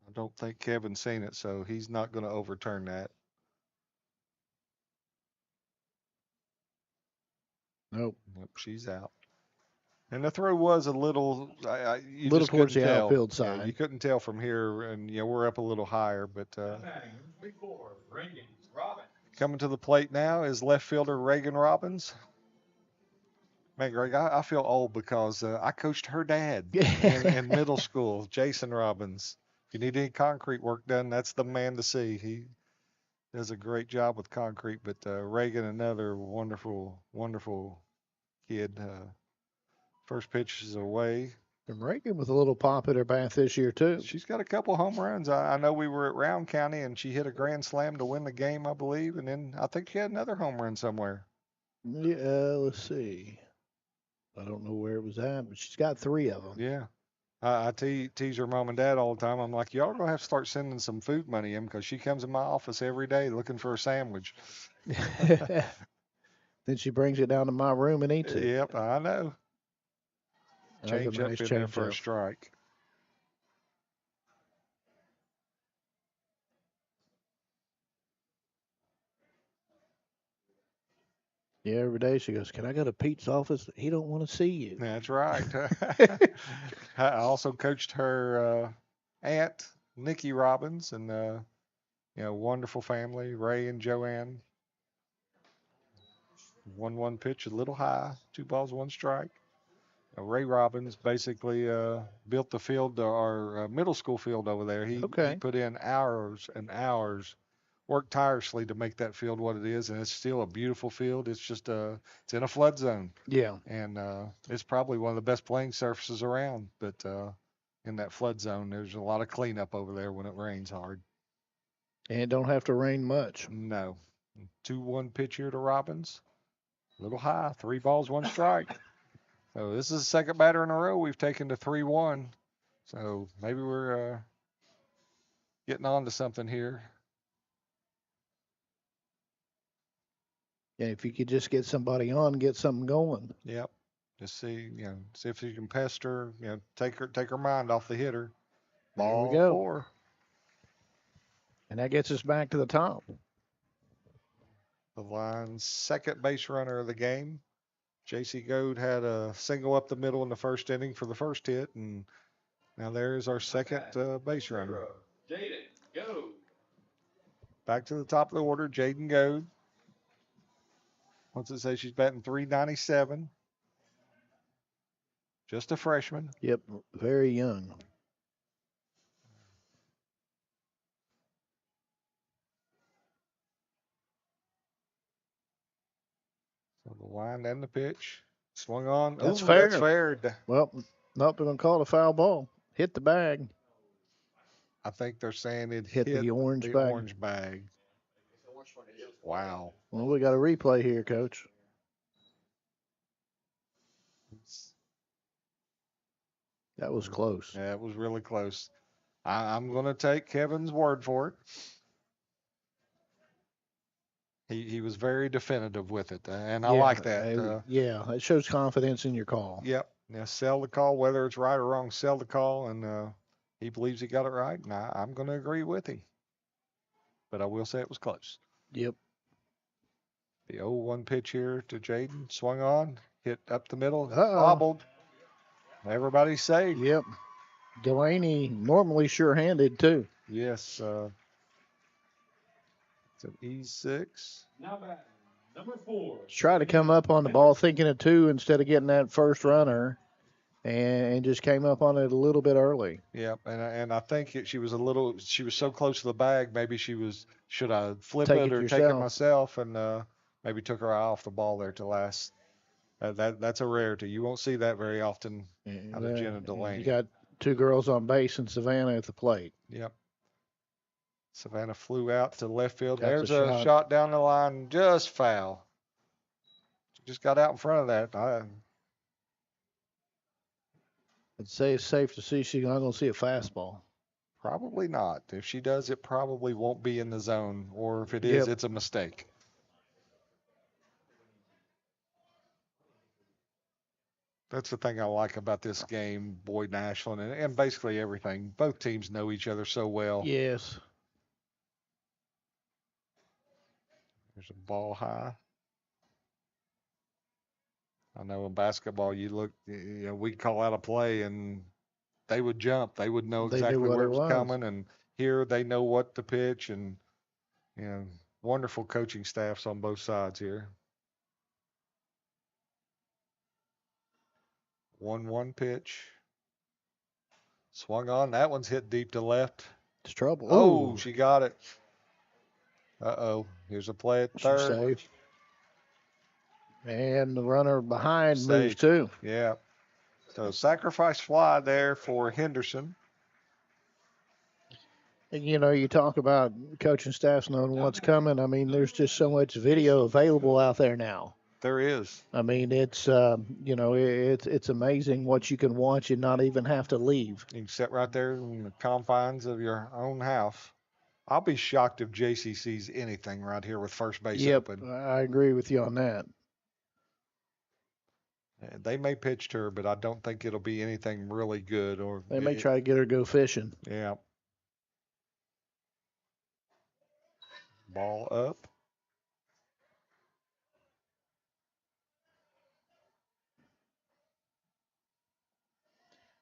I don't think Kevin's seen it, so he's not going to overturn that. Nope. Nope, she's out. And the throw was a little, you little just towards the tell. outfield Yeah, side. you couldn't tell from here, and we're up a little higher, but coming to the plate now is left fielder Reagan Robbins. Man, Greg, I feel old because I coached her dad in middle school, Jason Robbins. If you need any concrete work done, that's the man to see. He does a great job with concrete, but Reagan, another wonderful, wonderful kid. First pitch is away. And Reagan with a little pop at her bat this year, too. She's got a couple home runs. I know we were at Round County, and she hit a grand slam to win the game, I believe. And then I think she had another home run somewhere. Yeah, let's see. I don't know where it was at, but she's got 3 of them. Yeah. I tease her mom and dad all the time. I'm like, y'all going to have to start sending some food money in because she comes in my office every day looking for a sandwich. Then she brings it down to my room and eats it. Yep, I know. Change up nice in there for a strike. Yeah, every day she goes, can I go to Pete's office? He don't want to see you. That's right. I also coached her aunt, Nikki Robbins, and wonderful family, Ray and Joanne. 1-1 pitch, a little high. 2 balls, 1 strike. Ray Robbins basically built the field, our middle school field over there. He put in hours and hours, worked tirelessly to make that field what it is, and it's still a beautiful field. It's just it's in a flood zone. Yeah. And it's probably one of the best playing surfaces around. But in that flood zone, there's a lot of cleanup over there when it rains hard. And it don't have to rain much. No. 2-1 pitch here to Robbins. A little high. 3 balls, 1 strike. So this is the second batter in a row we've taken to 3-1. So maybe we're getting on to something here. Yeah, if you could just get somebody on, get something going. Yep. Just see if you can pester, take her mind off the hitter. Ball There we go. 4. And that gets us back to the top. The line's second base runner of the game. J.C. Goad had a single up the middle in the first inning for the first hit, and now there's our second base runner. Jaden, go. Back to the top of the order, Jaden Goad. What's it say? She's batting .397. Just a freshman. Yep, very young. So the line and the pitch. Swung on. That's Ooh, fair. That's fair. Well, nope, they're going to call it a foul ball. Hit the bag. I think they're saying it Hit the orange the bag. orange bag. Wow. Well, we got a replay here, Coach. That was close. Yeah, it was really close. I'm going to take Kevin's word for it. He was very definitive with it, and I like that. Yeah, it shows confidence in your call. Yep. Yeah, sell the call, whether it's right or wrong, sell the call, and he believes he got it right, and I'm going to agree with him. But I will say it was close. Yep. The 0-1 pitch here to Jaden. Swung on, hit up the middle, Uh-oh. bobbled. Everybody's safe. Yep. Delaney normally sure-handed, too. Yes. It's an E6. Now back, number 4. Try to come up on the ball thinking of 2 instead of getting that first runner, and just came up on it a little bit early. Yep, and I think she was so close to the bag, maybe should I flip Take it it or take it myself, and maybe took her eye off the ball there to last. That's a rarity. You won't see that very often out of Jenna Delaney. You got 2 girls on base and Savannah at the plate. Yep. Savannah flew out to left field. That's There's a a shot down the line, just foul. She just got out in front of that. I'd say it's safe to see she's not going to see a fastball. Probably not. If she does, it probably won't be in the zone, or if it is, it's a mistake. That's the thing I like about this game, Boyd and Ashland, and basically everything. Both teams know each other so well. Yes. There's a ball high. I know in basketball, we'd call out a play and they would jump. They would know exactly where it was coming. And here they know what to pitch, and wonderful coaching staffs on both sides here. 1-1 pitch. Swung on. That one's hit deep to left. It's trouble. Oh, she got it. Uh-oh. Here's a play at third. Safe. And the runner behind moves too. Yeah. So sacrifice fly there for Henderson. And, you talk about coaching staffs knowing what's coming. I mean, there's just so much video available out there now. There is. I mean, it's it's amazing what you can watch and not even have to leave. You can sit right there in the confines of your own house. I'll be shocked if JC sees anything right here with first base open. I agree with you on that. They may pitch to her, but I don't think it'll be anything really good. Or they may try to get her to go fishing. Yeah. Ball up.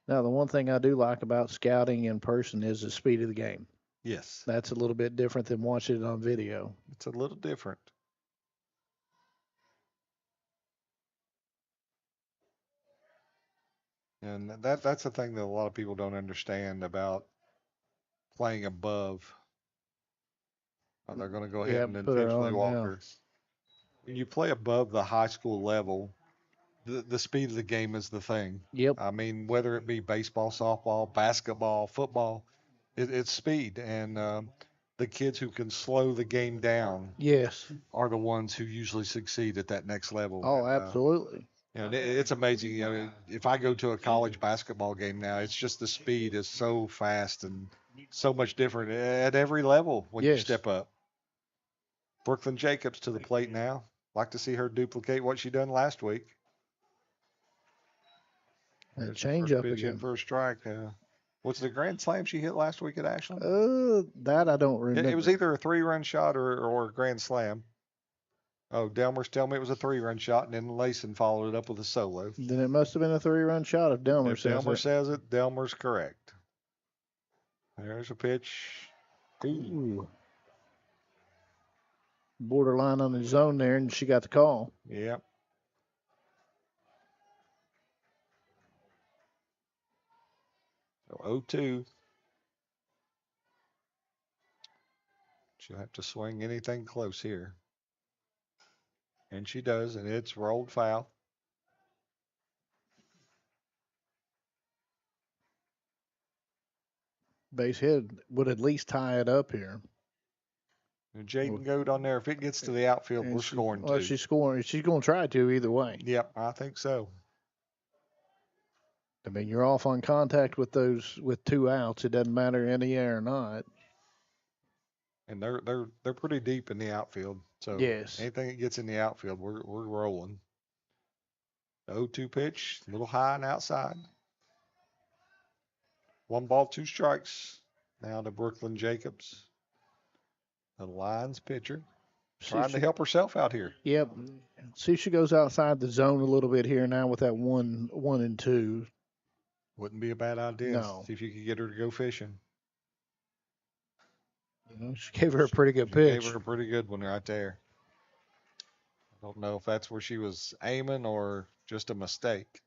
Now, the one thing I do like about scouting in person is the speed of the game. Yes. That's a little bit different than watching it on video. It's a little different. And that's the thing that a lot of people don't understand about playing above. They're going to go ahead and put her intentionally on walk now. her. When you play above the high school level, the speed of the game is the thing. Yep. I mean, whether it be baseball, softball, basketball, football, it's speed. And the kids who can slow the game down Yes. are the ones who usually succeed at that next level. Oh, And, absolutely. it's amazing. If I go to a college basketball game now, it's just the speed is so fast and so much different at every level when you Yes. step up. Brooklyn Jacobs to the plate now. Like to see her duplicate what she done last week. That There's the change first up pitch in again. for a strike. What's the grand slam she hit last week at Ashland? That I don't remember. It was either a 3-run shot or a grand slam. Oh, Delmer's telling me it was a 3-run shot, and then Layson followed it up with a solo. Then it must have been a 3-run shot if Delmer If says Delmer it. says it, Delmer's correct. There's a pitch. Ooh. Borderline on the zone there, and she got the call. Yep. So 0-2. She'll have to swing anything close here. And she does, and it's rolled foul. Base hit would at least tie it up here. And Jaden Goat on there. If it gets to the outfield, And we're scoring well, two. she's scoring. She's going to try to either way. Yep, I think so. I mean, you're off on contact with 2 outs. It doesn't matter in the air or not. And they're pretty deep in the outfield. So Yes. anything that gets in the outfield, we're rolling. The 0-2 pitch, a little high and outside. 1 ball, 2 strikes. Now to Brooklyn Jacobs. The Lions pitcher. Trying to help herself out here. Yep. See if she goes outside the zone a little bit here now with that 1 and 2. Wouldn't be a bad idea. No. See if you could get her to go fishing. She gave her a pretty good pitch. Gave her a pretty good one right there. I don't know if that's where she was aiming or just a mistake.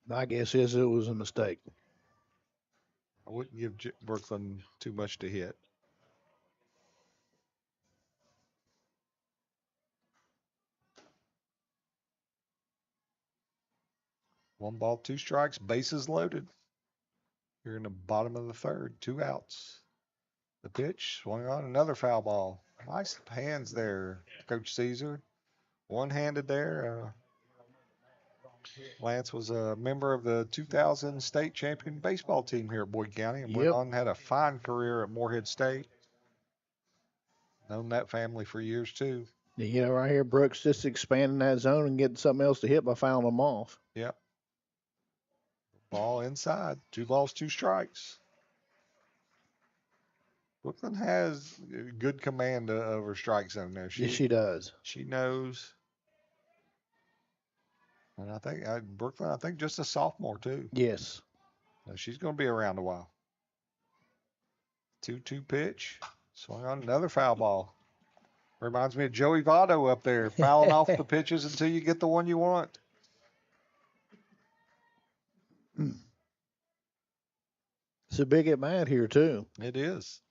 My guess is it was a mistake. I wouldn't give Brooklyn too much to hit. One ball, 2 strikes, bases loaded. Here in the bottom of the third, 2 outs. The pitch, swung on another foul ball. Nice hands there, Coach Caesar. One-handed there. Lance was a member of the 2000 state champion baseball team here at Boyd County and went on and had a fine career at Morehead State. Known that family for years too. Right here, Brooks just expanding that zone and getting something else to hit by fouling them off. Yep. Ball inside. 2 balls, 2 strikes. Brooklyn has good command of her strike zone there. Yes, she does. She knows. And I think Brooklyn, just a sophomore too. Yes. She's going to be around a while. 2-2 pitch. Swung on another foul ball. Reminds me of Joey Votto up there, fouling off the pitches until you get the one you want. It's a big at bat here too. It is.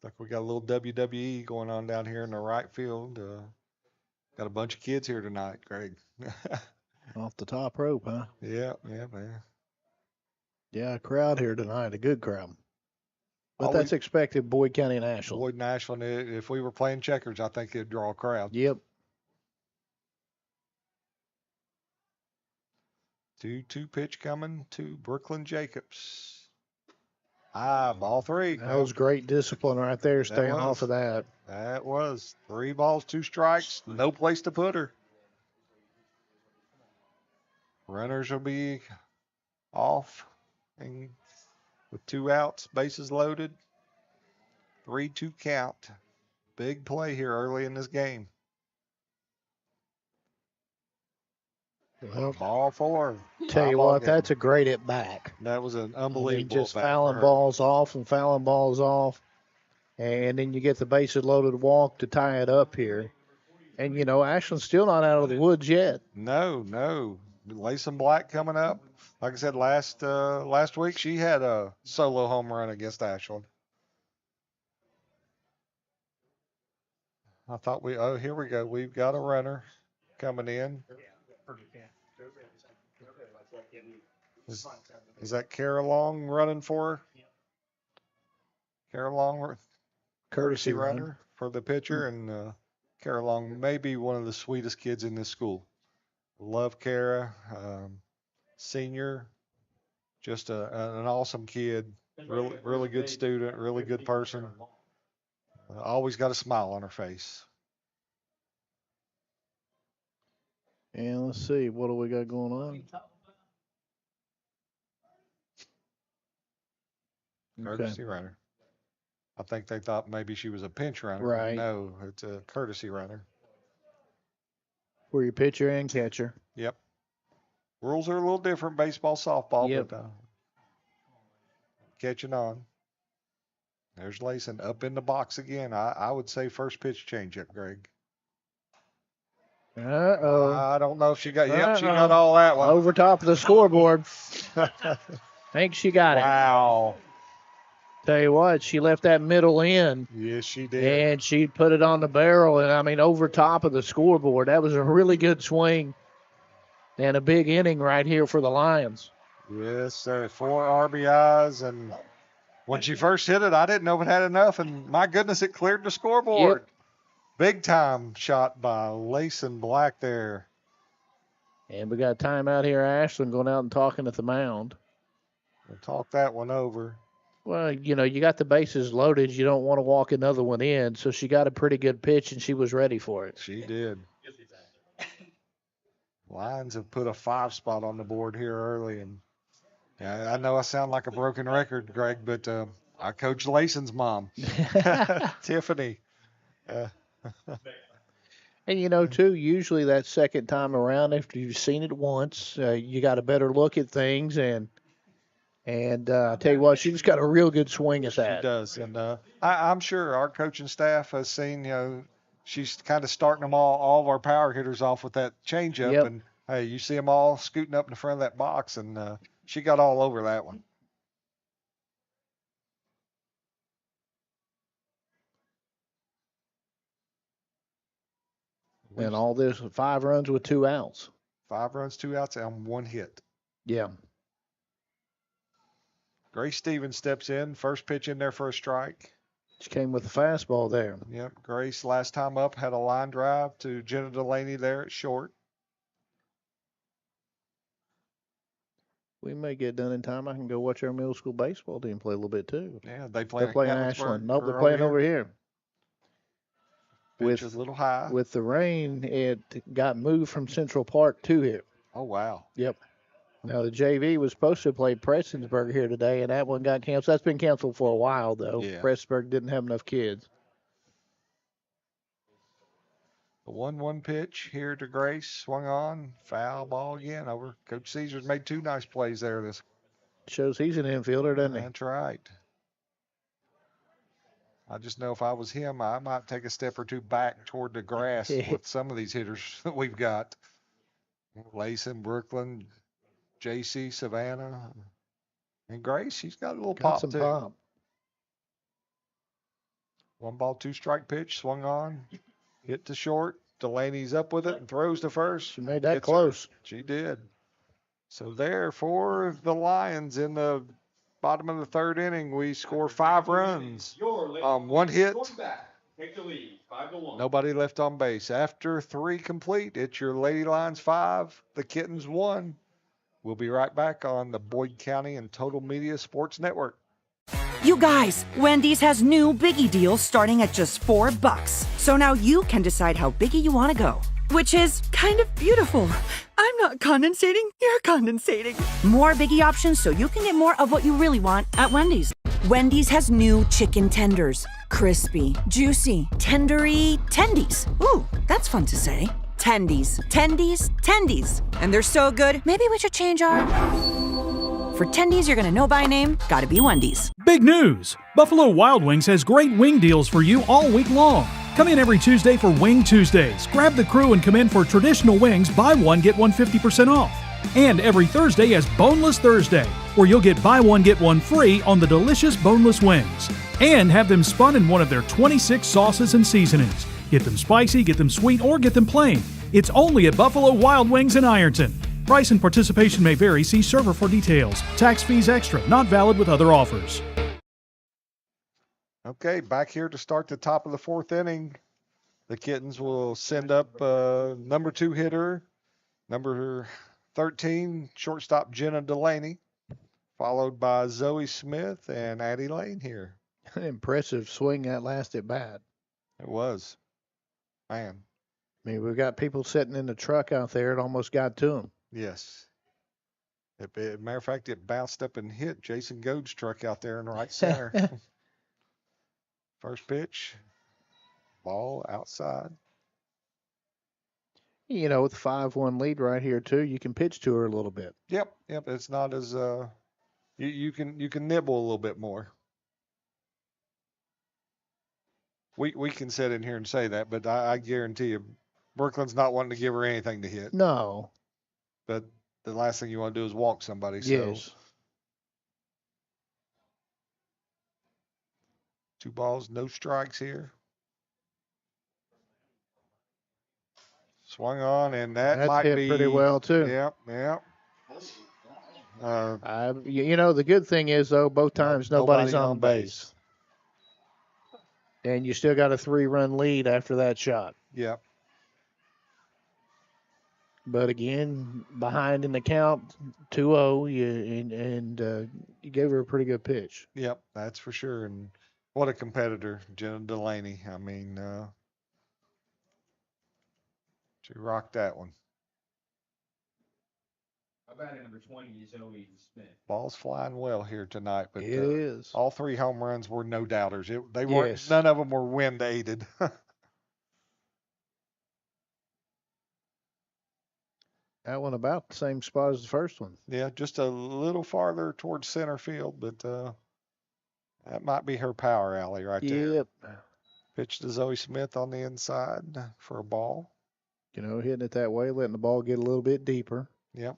Looks like we got a little WWE going on down here in the right field. Got a bunch of kids here tonight, Greg. Off the top rope, huh? Yeah, man. Yeah, a crowd here tonight, a good crowd. But that's expected, Boyd County and Ashland. Boyd and Ashland, if we were playing checkers, I think it'd draw a crowd. Yep. 2-2 pitch coming to Brooklyn Jacobs. Ball 3. That was great discipline right there, staying off of that. That was 3 balls, 2 strikes, no place to put her. Runners will be off and with 2 outs, bases loaded. 3-2 count. Big play here early in this game. Well, ball 4. Tell you what, that's a great at bat. That was an unbelievable. Just fouling balls off and fouling balls off. And then you get the bases loaded walk to tie it up here. And, Ashland's still not out of the woods yet. No. Layson Black coming up. Like I said last week, she had a solo home run against Ashland. I thought here we go. We've got a runner coming in. Is that Kara Long running for her? Kara Long, courtesy runner for the pitcher, and Kara Long may be one of the sweetest kids in this school. Love Kara, senior, just an awesome kid, really good student, really good person. Always got a smile on her face. And let's see, what do we got going on? Courtesy runner. I think they thought maybe she was a pinch runner. Right. No, it's a courtesy runner. For your pitcher and catcher. Yep. Rules are a little different, baseball, softball, Yep. but catching on. There's Layson up in the box again. I would say first pitch changeup, Greg. Uh-oh. I don't know if she got, she got all that one. Over top of the scoreboard. Think she got it. Wow. Tell you what, she left that middle in. Yes, she did. And she put it on the barrel, and over top of the scoreboard. That was a really good swing and a big inning right here for the Lions. Yes, sir. 4 RBIs, and when she first hit it, I didn't know if it had enough, and my goodness, it cleared the scoreboard. Yep. Big time shot by Layson Black there. And we got a timeout here. Ashland going out and talking at the mound. We'll talk that one over. Well, you got the bases loaded. You don't want to walk another one in. So she got a pretty good pitch, and she was ready for it. She did. Lions have put a 5 spot on the board here early. And I know I sound like a broken record, Greg, but I coach Layson's mom, Tiffany. And, too, usually that second time around, after you've seen it once, you got a better look at things. And I tell you what, she's got a real good swing at that. She does. And I'm sure our coaching staff has seen, she's kind of starting them all of our power hitters off with that changeup. Yep. And, hey, you see them all scooting up in front of that box, and she got all over that one. And all this, 5 runs with 2 outs. 5 runs, 2 outs, and 1 hit. Yeah. Grace Stevens steps in, first pitch in there for a strike. She came with a fastball there. Yep, Grace last time up had a line drive to Jenna Delaney there at short. We may get done in time. I can go watch our middle school baseball team play a little bit too. Yeah, they play. They're playing Ashland. Nope, they're playing over here. Pitch is a little high. With the rain, it got moved from Central Park to here. Oh, wow. Yep. Now, the JV was supposed to play Prestonsburg here today, and that one got canceled. That's been canceled for a while, though. Yeah. Prestonsburg didn't have enough kids. The 1-1 pitch here to Grace, swung on, foul ball again over. Coach Caesar's made 2 nice plays there. This shows he's an infielder, doesn't he? That's right. I just know if I was him, I might take a step or 2 back toward the grass with some of these hitters that we've got. Layson, Brooklyn, JC, Savannah, and Grace. She's got a little pop some too. pop. 1 ball, 2 strike pitch, swung on, hit to short. Delaney's up with it and throws to first. She made that close. She did. So there for the Lions in the bottom of the 3rd inning, we score 5 runs. 1 hit. Take the lead, 5-1. Nobody left on base. After 3 complete, it's your Lady Lions 5, the Kittens 1. We'll be right back on the Boyd County and Total Media Sports Network. You guys, Wendy's has new Biggie deals starting at just $4. So now you can decide how biggie you want to go, which is kind of beautiful. I'm not condensating, you're condensating. More Biggie options so you can get more of what you really want at Wendy's. Wendy's has new chicken tenders. Crispy, juicy, tendery tendies. Ooh, that's fun to say. Tendies, tendies, tendies. And they're so good, maybe we should change our... For tendies you're gonna know by name, gotta be Wendy's. Big news! Buffalo Wild Wings has great wing deals for you all week long. Come in every Tuesday for Wing Tuesdays. Grab the crew and come in for traditional wings, buy one, get one 50% off. And every Thursday is Boneless Thursday, where you'll get buy one, get one free on the delicious boneless wings. And have them spun in one of their 26 sauces and seasonings. Get them spicy, get them sweet, or get them plain. It's only at Buffalo Wild Wings in Ironton. Price and participation may vary. See server for details. Tax fees extra. Not valid with other offers. Okay, back here to start the top of the fourth inning. The Kittens will send up number 2 hitter, number 13, shortstop Jenna Delaney, followed by Zoe Smith and Addie Lane here. Impressive swing that last at bat. It was. Man. I mean, we've got people sitting in the truck out there. It almost got to them. Yes. Matter of fact, it bounced up and hit Jason Goad's truck out there in right center. First pitch, ball outside. You know, with the 5-1 lead right here too, you can pitch to her a little bit. Yep. It's not as you can nibble a little bit more. We can sit in here and say that, but I guarantee you, Brooklyn's not wanting to give her anything to hit. No. But the last thing you want to do is walk somebody. So. Yes. 2 balls, no strikes here. Swung on, and that might hit be pretty well too. Yep. You know, the good thing is though, both times nobody's on base. And you still got a 3-run lead after that shot. Yep. But again, behind in the count, 2-0, and you gave her a pretty good pitch. Yep, that's for sure. And what a competitor, Jenna Delaney. I mean, she rocked that one. How about number 20, Zoe Smith? Ball's flying well here tonight, but it is. All 3 home runs were no doubters. They weren't. Yes. None of them were wind aided. That one about the same spot as the first one. Yeah, just a little farther towards center field, but that might be her power alley right there. Yep. Pitch to Zoe Smith on the inside for a ball. You know, hitting it that way, letting the ball get a little bit deeper. Yep.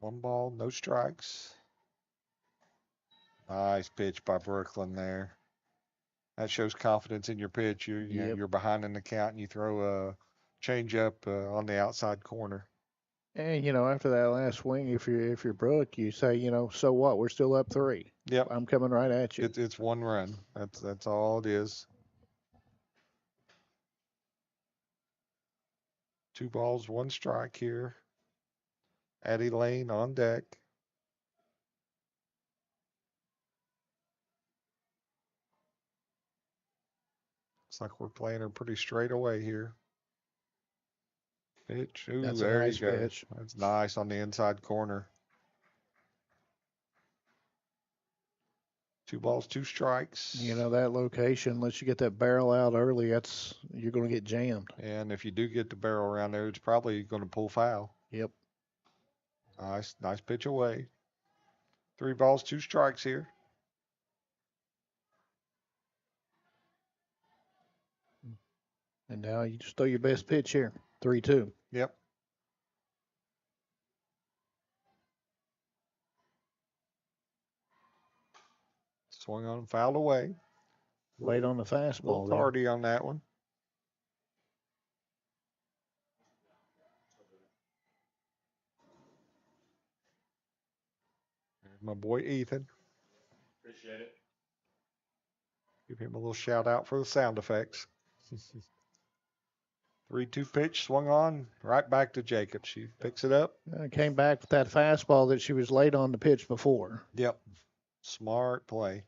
One ball, no strikes. Nice pitch by Brooklyn there. That shows confidence in your pitch. You're behind in the count, and you throw a change-up on the outside corner. And you know, after that last swing, if you're Brooke, you say, you know, so what? We're still up 3. Yep. I'm coming right at you. It's 1 run. That's all it is. 2 balls, 1 strike here. Addie Lane on deck. Looks like we're playing her pretty straight away here. Pitch. Ooh, That's there a nice you go. pitch. That's nice on the inside corner. 2 balls, 2 strikes. You know, that location, unless you get that barrel out early, you're going to get jammed. And if you do get the barrel around there, it's probably going to pull foul. Yep. Nice pitch away. 3 balls, 2 strikes here. And now you just throw your best pitch here. 3-2. Yep. Swung on, fouled away. Late on the A little fastball. tardy on that one. There's my boy Ethan. Appreciate it. Give him a little shout out for the sound effects. 3-2 pitch, swung on, right back to Jacob. She picks it up. Came back with that fastball that she was late on the pitch before. Yep. Smart play.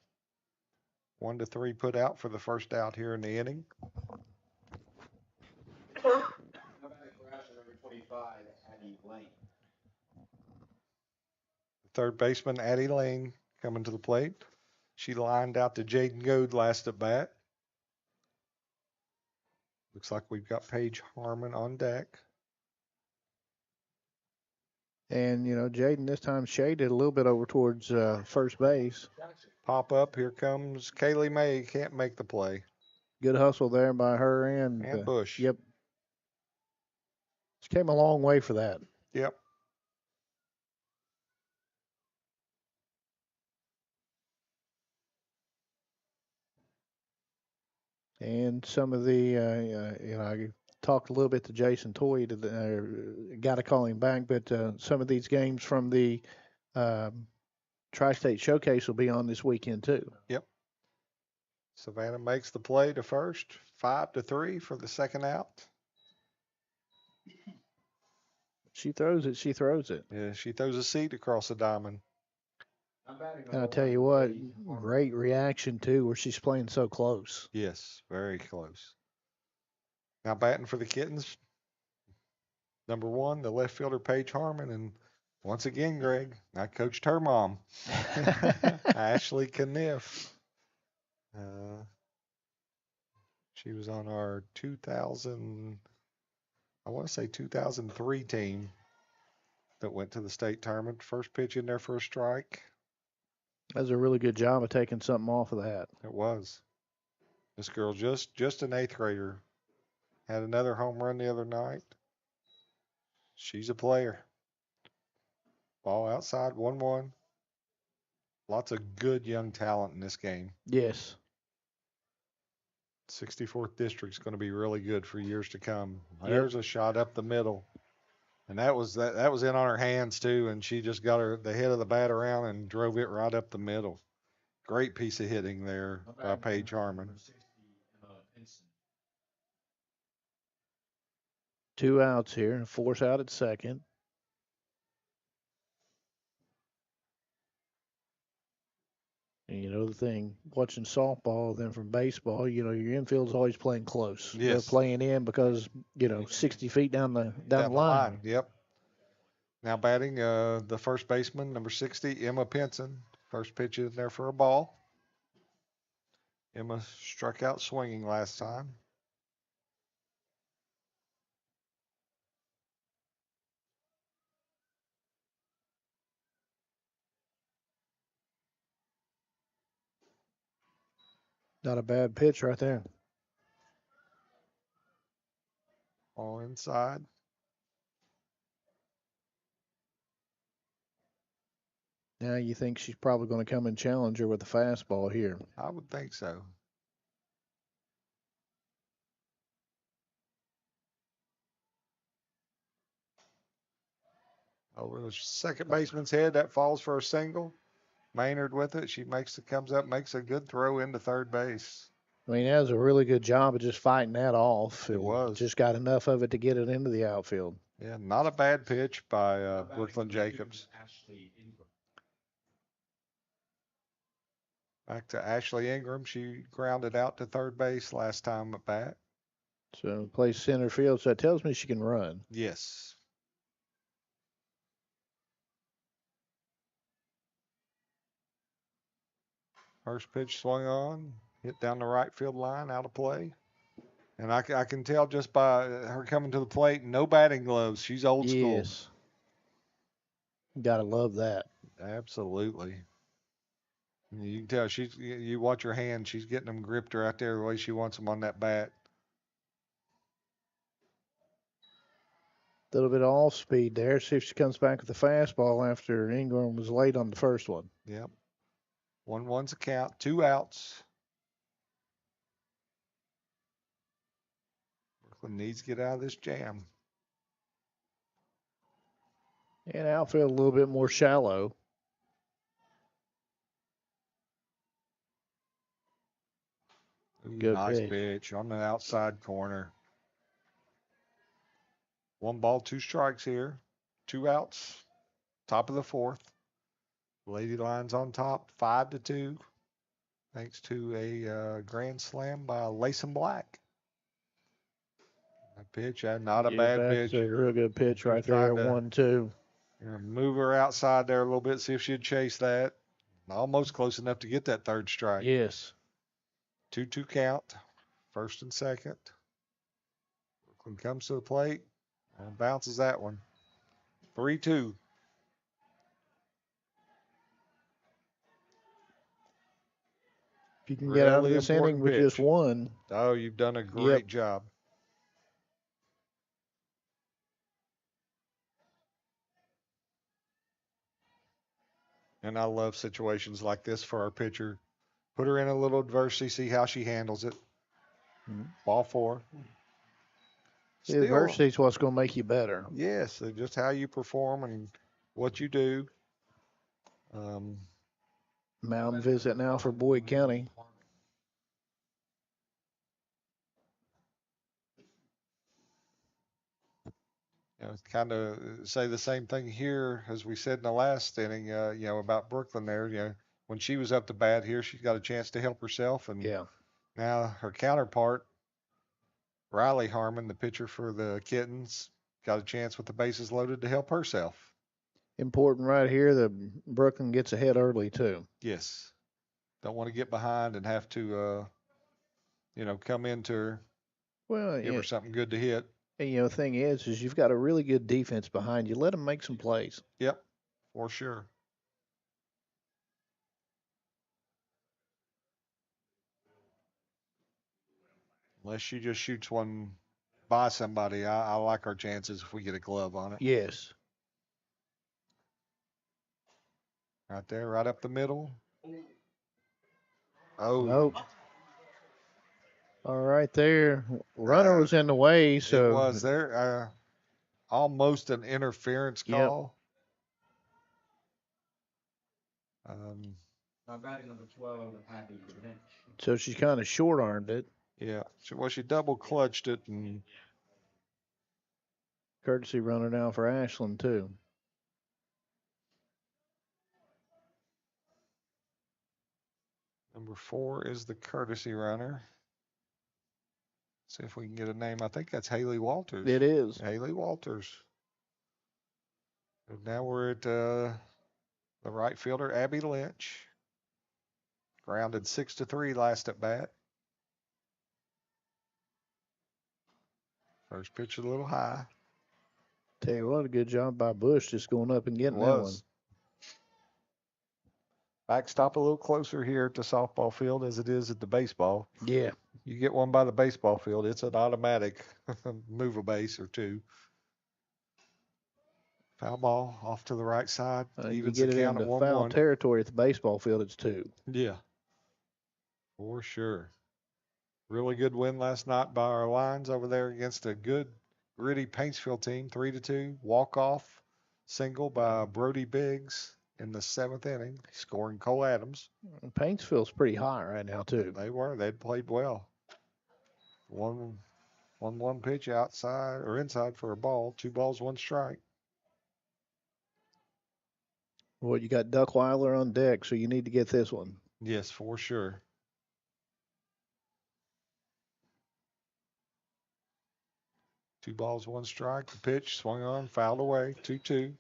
1-3 put out for the first out here in the inning. Third baseman Addie Lane coming to the plate. She lined out to Jaden Goad last at bat. Looks like we've got Paige Harmon on deck. And, Jaden this time shaded a little bit over towards first base. Pop up. Here comes Kaylee May. Can't make the play. Good hustle there by her And Bush. Yep. She came a long way for that. Yep. And some of the, I talked a little bit to Jason Toy, got to call him back, but some of these games from the Tri-State Showcase will be on this weekend too. Yep. Savannah makes the play to first, 5-3 for the second out. She throws it. She throws it. Yeah, she throws a seed across the diamond. And I'll tell you what, great reaction too, where she's playing so close. Yes, very close. Now batting for the Kittens, number 1, the left fielder Paige Harmon, and once again, Greg, I coached her mom, Ashley Kniff. She was on our 2003 team that went to the state tournament. First pitch in there for a strike. That was a really good job of taking something off of that. It was. This girl just an 8th grader. Had another home run the other night. She's a player. Ball outside, 1-1. Lots of good young talent in this game. Yes. 64th district's going to be really good for years to come. There's a shot up the middle. And that was in on her hands too, and she just got the head of the bat around and drove it right up the middle. Great piece of hitting there by Paige Harmon. 2 outs here, force out at second. And the thing, watching softball, then from baseball, your infield's always playing close. Yes. They're playing in because, 60 feet down the line. Yep. Now batting, the first baseman, number 60, Emma Pinson. First pitch in there for a ball. Emma struck out swinging last time. Not a bad pitch right there. All inside. Now you think she's probably going to come and challenge her with a fastball here. I would think so. Over the second baseman's head, that falls for a single. Maynard with it. She comes up, makes a good throw into third base. I mean, that was a really good job of just fighting that off. It was. Just got enough of it to get it into the outfield. Yeah, not a bad pitch by Brooklyn Jacobs. Back to Ashley Ingram. She grounded out to third base last time at bat. So plays center field. So that tells me she can run. Yes. First pitch swung on, hit down the right field line, out of play. And I can tell just by her coming to the plate, no batting gloves. She's old school. Yes. Gotta love that. Absolutely. You can tell you watch her hand, she's getting them gripped right there the way she wants them on that bat. A little bit of off speed there. See if she comes back with a fastball after Ingram was late on the first one. Yep. 1-1's a count, 2 outs. Brooklyn needs to get out of this jam. And outfield a little bit more shallow. Good nice pitch on the outside corner. 1 ball, 2 strikes here. 2 outs. Top of the 4th. Lady Lions on top, 5-2. Thanks to a grand slam by Layson Black. That pitch, not a bad pitch. That's a real good pitch right there, 1-2. Move her outside there a little bit, see if she'd chase that. Almost close enough to get that 3rd strike. Yes. 2-2 count, 1st and 2nd. Brooklyn comes to the plate and bounces that one. 3-2. you can get out of Really this inning important with pitch. just one. Oh, you've done a great job. And I love situations like this for our pitcher. Put her in a little adversity, see how she handles it. Ball 4. The adversity is what's going to make you better. Yes, just how you perform and what you do. Mound visit now for Boyd County. Kind of say the same thing here as we said in the last inning, about Brooklyn there. When she was up to bat here, she got a chance to help herself. And now her counterpart, Riley Harmon, the pitcher for the Kittens, got a chance with the bases loaded to help herself. Important right here that Brooklyn gets ahead early, too. Yes. Don't want to get behind and have to, come into her, give her something good to hit. And, the thing is you've got a really good defense behind you. Let them make some plays. Yep, for sure. Unless she just shoots one by somebody, I like our chances if we get a glove on it. Yes. Right there, right up the middle. Oh. Nope. All right there. Runner was in the way, so. It was there. Almost an interference call. So she kind of short-armed it. Yeah. She double clutched it. And courtesy runner now for Ashland, too. Number 4 is the courtesy runner. See if we can get a name. I think that's Haley Walters. It is. Haley Walters. And now we're at the right fielder, Abby Lynch. Grounded 6-3 last at bat. First pitch a little high. Tell you what, a good job by Bush just going up and getting that one. Backstop a little closer here at the softball field as it is at the baseball. Yeah. You get one by the baseball field, it's an automatic move a base or two. Foul ball off to the right side. You get it into foul territory at the baseball field, it's 2. Yeah, for sure. Really good win last night by our Lions over there against a good, gritty Paintsville team, 3-2. Walk-off single by Brody Biggs in the 7th inning, scoring Cole Adams. Paintsville's pretty high right now, too. They were. They'd played well. One pitch outside or inside for a ball. 2 balls, 1 strike. Well, you got Duckweiler on deck, so you need to get this one. Yes, for sure. Two balls, 1 strike. The pitch swung on, fouled away. 2-2.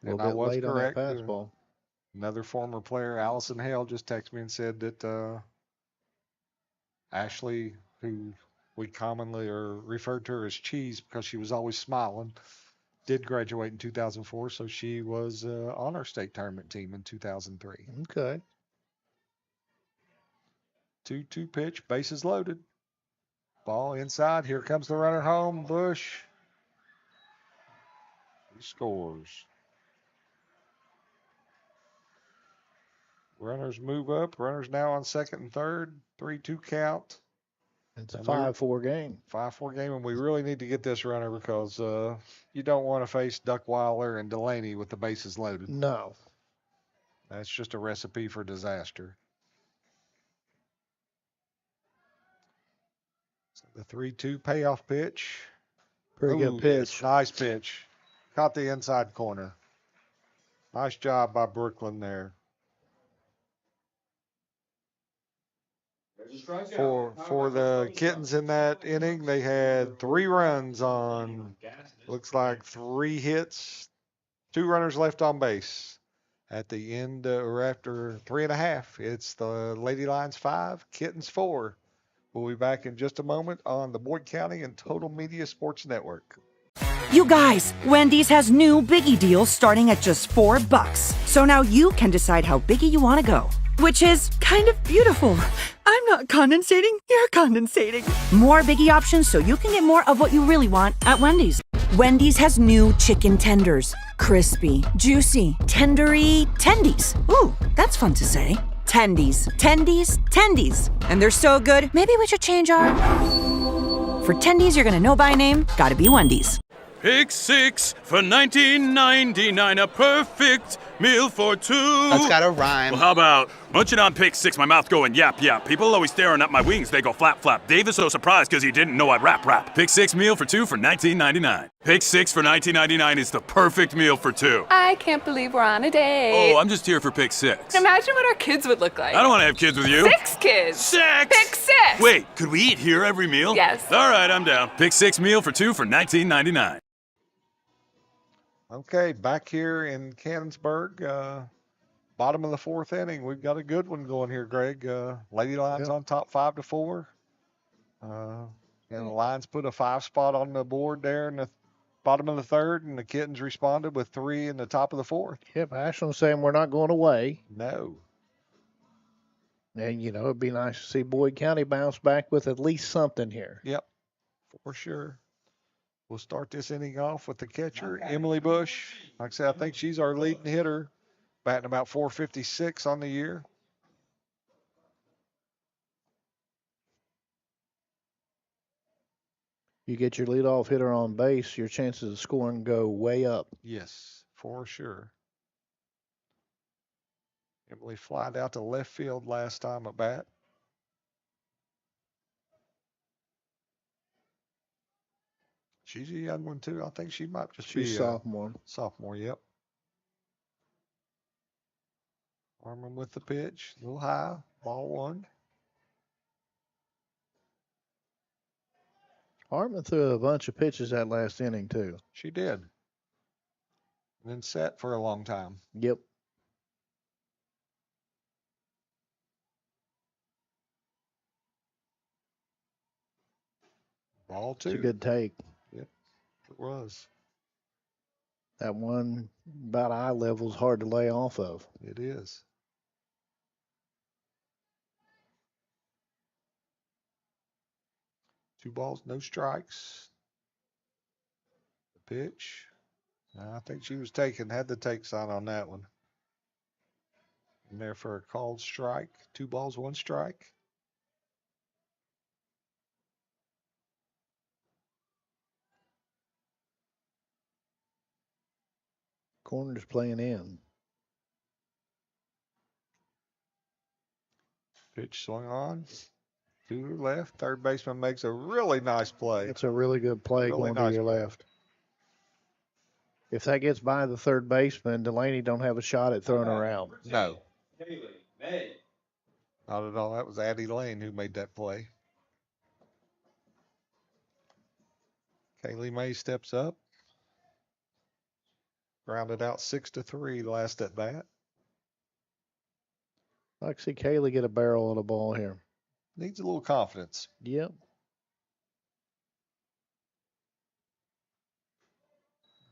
And I was correct. On that fastball. Another former player, Allison Hale, just texted me and said that Ashley, who we commonly referred to her as Cheese because she was always smiling, did graduate in 2004, so she was on our state tournament team in 2003. Okay. 2-2 pitch, bases loaded. Ball inside. Here comes the runner home. Bush. He scores. Runners move up. Runners now on second and third. 3-2 count. It's a 5-4 game. 5-4 game, and we really need to get this runner because you don't want to face Duckweiler and Delaney with the bases loaded. No. That's just a recipe for disaster. So the 3-2 payoff pitch. Pretty good pitch. Nice pitch. Caught the inside corner. Nice job by Brooklyn there. For the Kittens in that inning, they had 3 runs on, looks like 3 hits, 2 runners left on base. At the end, or after 3.5, it's the Lady Lions 5, Kittens 4. We'll be back in just a moment on the Boyd County and Total Media Sports Network. You guys, Wendy's has new Biggie deals starting at just $4. So now you can decide how biggie you want to go. which is kind of beautiful. I'm not condensating, you're condensating. More Biggie options so you can get more of what you really want at Wendy's. Wendy's has new chicken tenders. Crispy, juicy, tendery tendies. Ooh, that's fun to say. Tendies, tendies, tendies. And they're so good, maybe we should change our... For tendies you're gonna know by name, gotta be Wendy's. Pick six for $19.99, a perfect meal for two. That's got a rhyme. Well, how about munching on pick six, my mouth going yap yap. People always staring at my wings, they go flap flap. Dave is so surprised because he didn't know I'd rap. Pick six meal for two for $19.99. Pick six for $19.99 is the perfect meal for two. I can't believe we're on a date. Oh, I'm just here for pick six. Imagine what our kids would look like. I don't want to have kids with you. 6 kids. Six! Pick 6! Wait, could we eat here every meal? Yes. All right, I'm down. Pick six meal for two for $19.99. Okay, back here in Cannonsburg, bottom of the fourth inning. We've got a good one going here, Greg. Lady Lions on top 5-4. And the Lions put a 5 spot on the board there in the bottom of the third, and the Kittens responded with 3 in the top of the fourth. Yep, Ashland saying we're not going away. No. And, you know, it'd be nice to see Boyd County bounce back with at least something here. Yep, for sure. We'll start this inning off with the catcher, Emily Bush. Like I said, I think she's our leading hitter, batting about .456 on the year. You get your leadoff hitter on base, your chances of scoring go way up. Yes, for sure. Emily flied out to left field last time at bat. She's a young one, too. I think she might just be She's sophomore. Sophomore, yep. Harmon with the pitch. A little high. Ball 1. Hartman threw a bunch of pitches that last inning, too. She did. And then sat for a long time. Yep. Ball 2. It's a good take. Yep, it was. That one about eye level is hard to lay off of. It is. Two balls, no strikes. The pitch. I think she was had the take sign on that one. And there for a called strike. 2 balls, 1 strike. Corner's playing in. Pitch swung on. To the left. Third baseman makes a really nice play. It's a really good play Really going nice to your play. left. If that gets by the third baseman, Delaney don't have a shot at throwing her out. No, Haley May. not at all. That was Addie Lane who made that play. Kaylee May steps up. Grounded out 6-3 last at bat. I like to see Kaylee get a barrel on the ball here. Needs a little confidence. Yep.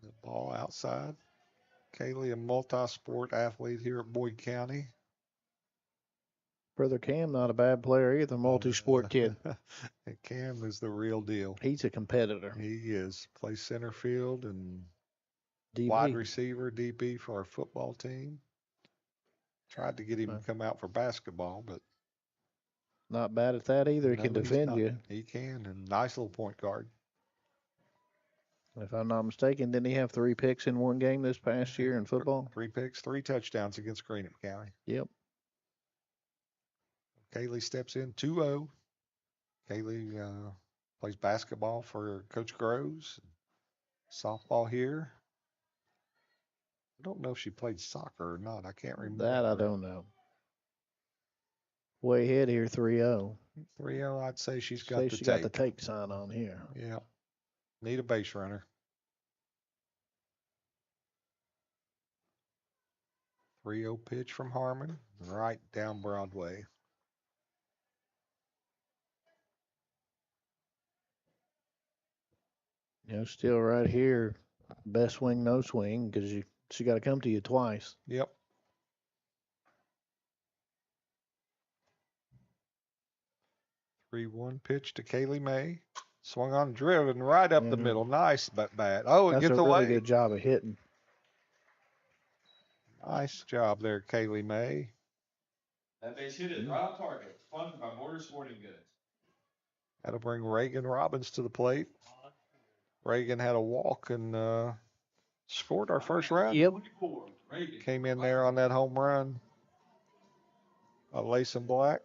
The ball outside. Kaylee, a multi-sport athlete here at Boyd County. Brother Cam, not a bad player either, multi-sport kid. And Cam is the real deal. He's a competitor. He is. Plays center field and DB. wide receiver, DB for our football team. Tried to get him to come out for basketball, but Not bad at that either. He no, can he's defend not. you. He can, and nice little point guard. If I'm not mistaken, didn't he have 3 picks in one game this past year in football? 3 picks, 3 touchdowns against Greenup County. Yep. Kaylee steps in 2-0. Kaylee plays basketball for Coach Groves. Softball here. I don't know if she played soccer or not. I can't remember. That I don't know. Way ahead here, 3-0. 3-0, I'd say she's got Say the she take. got the take sign on here. Yeah. Need a base runner. 3-0 pitch from Harmon, right down Broadway. You know, still right here, best swing, no swing, because she got to come to you twice. Yep. 3-1 pitch to Kaylee May. Swung on, driven right up the middle. Nice bat. Oh, it That's gets a away. really good job of hitting. Nice job there, Kaylee May. That base hit is right on target. Funded by Mortar Sporting Goods. That'll bring Reagan Robbins to the plate. Reagan had a walk and scored our first run. Yep. Came in there on that home run. Lason Black.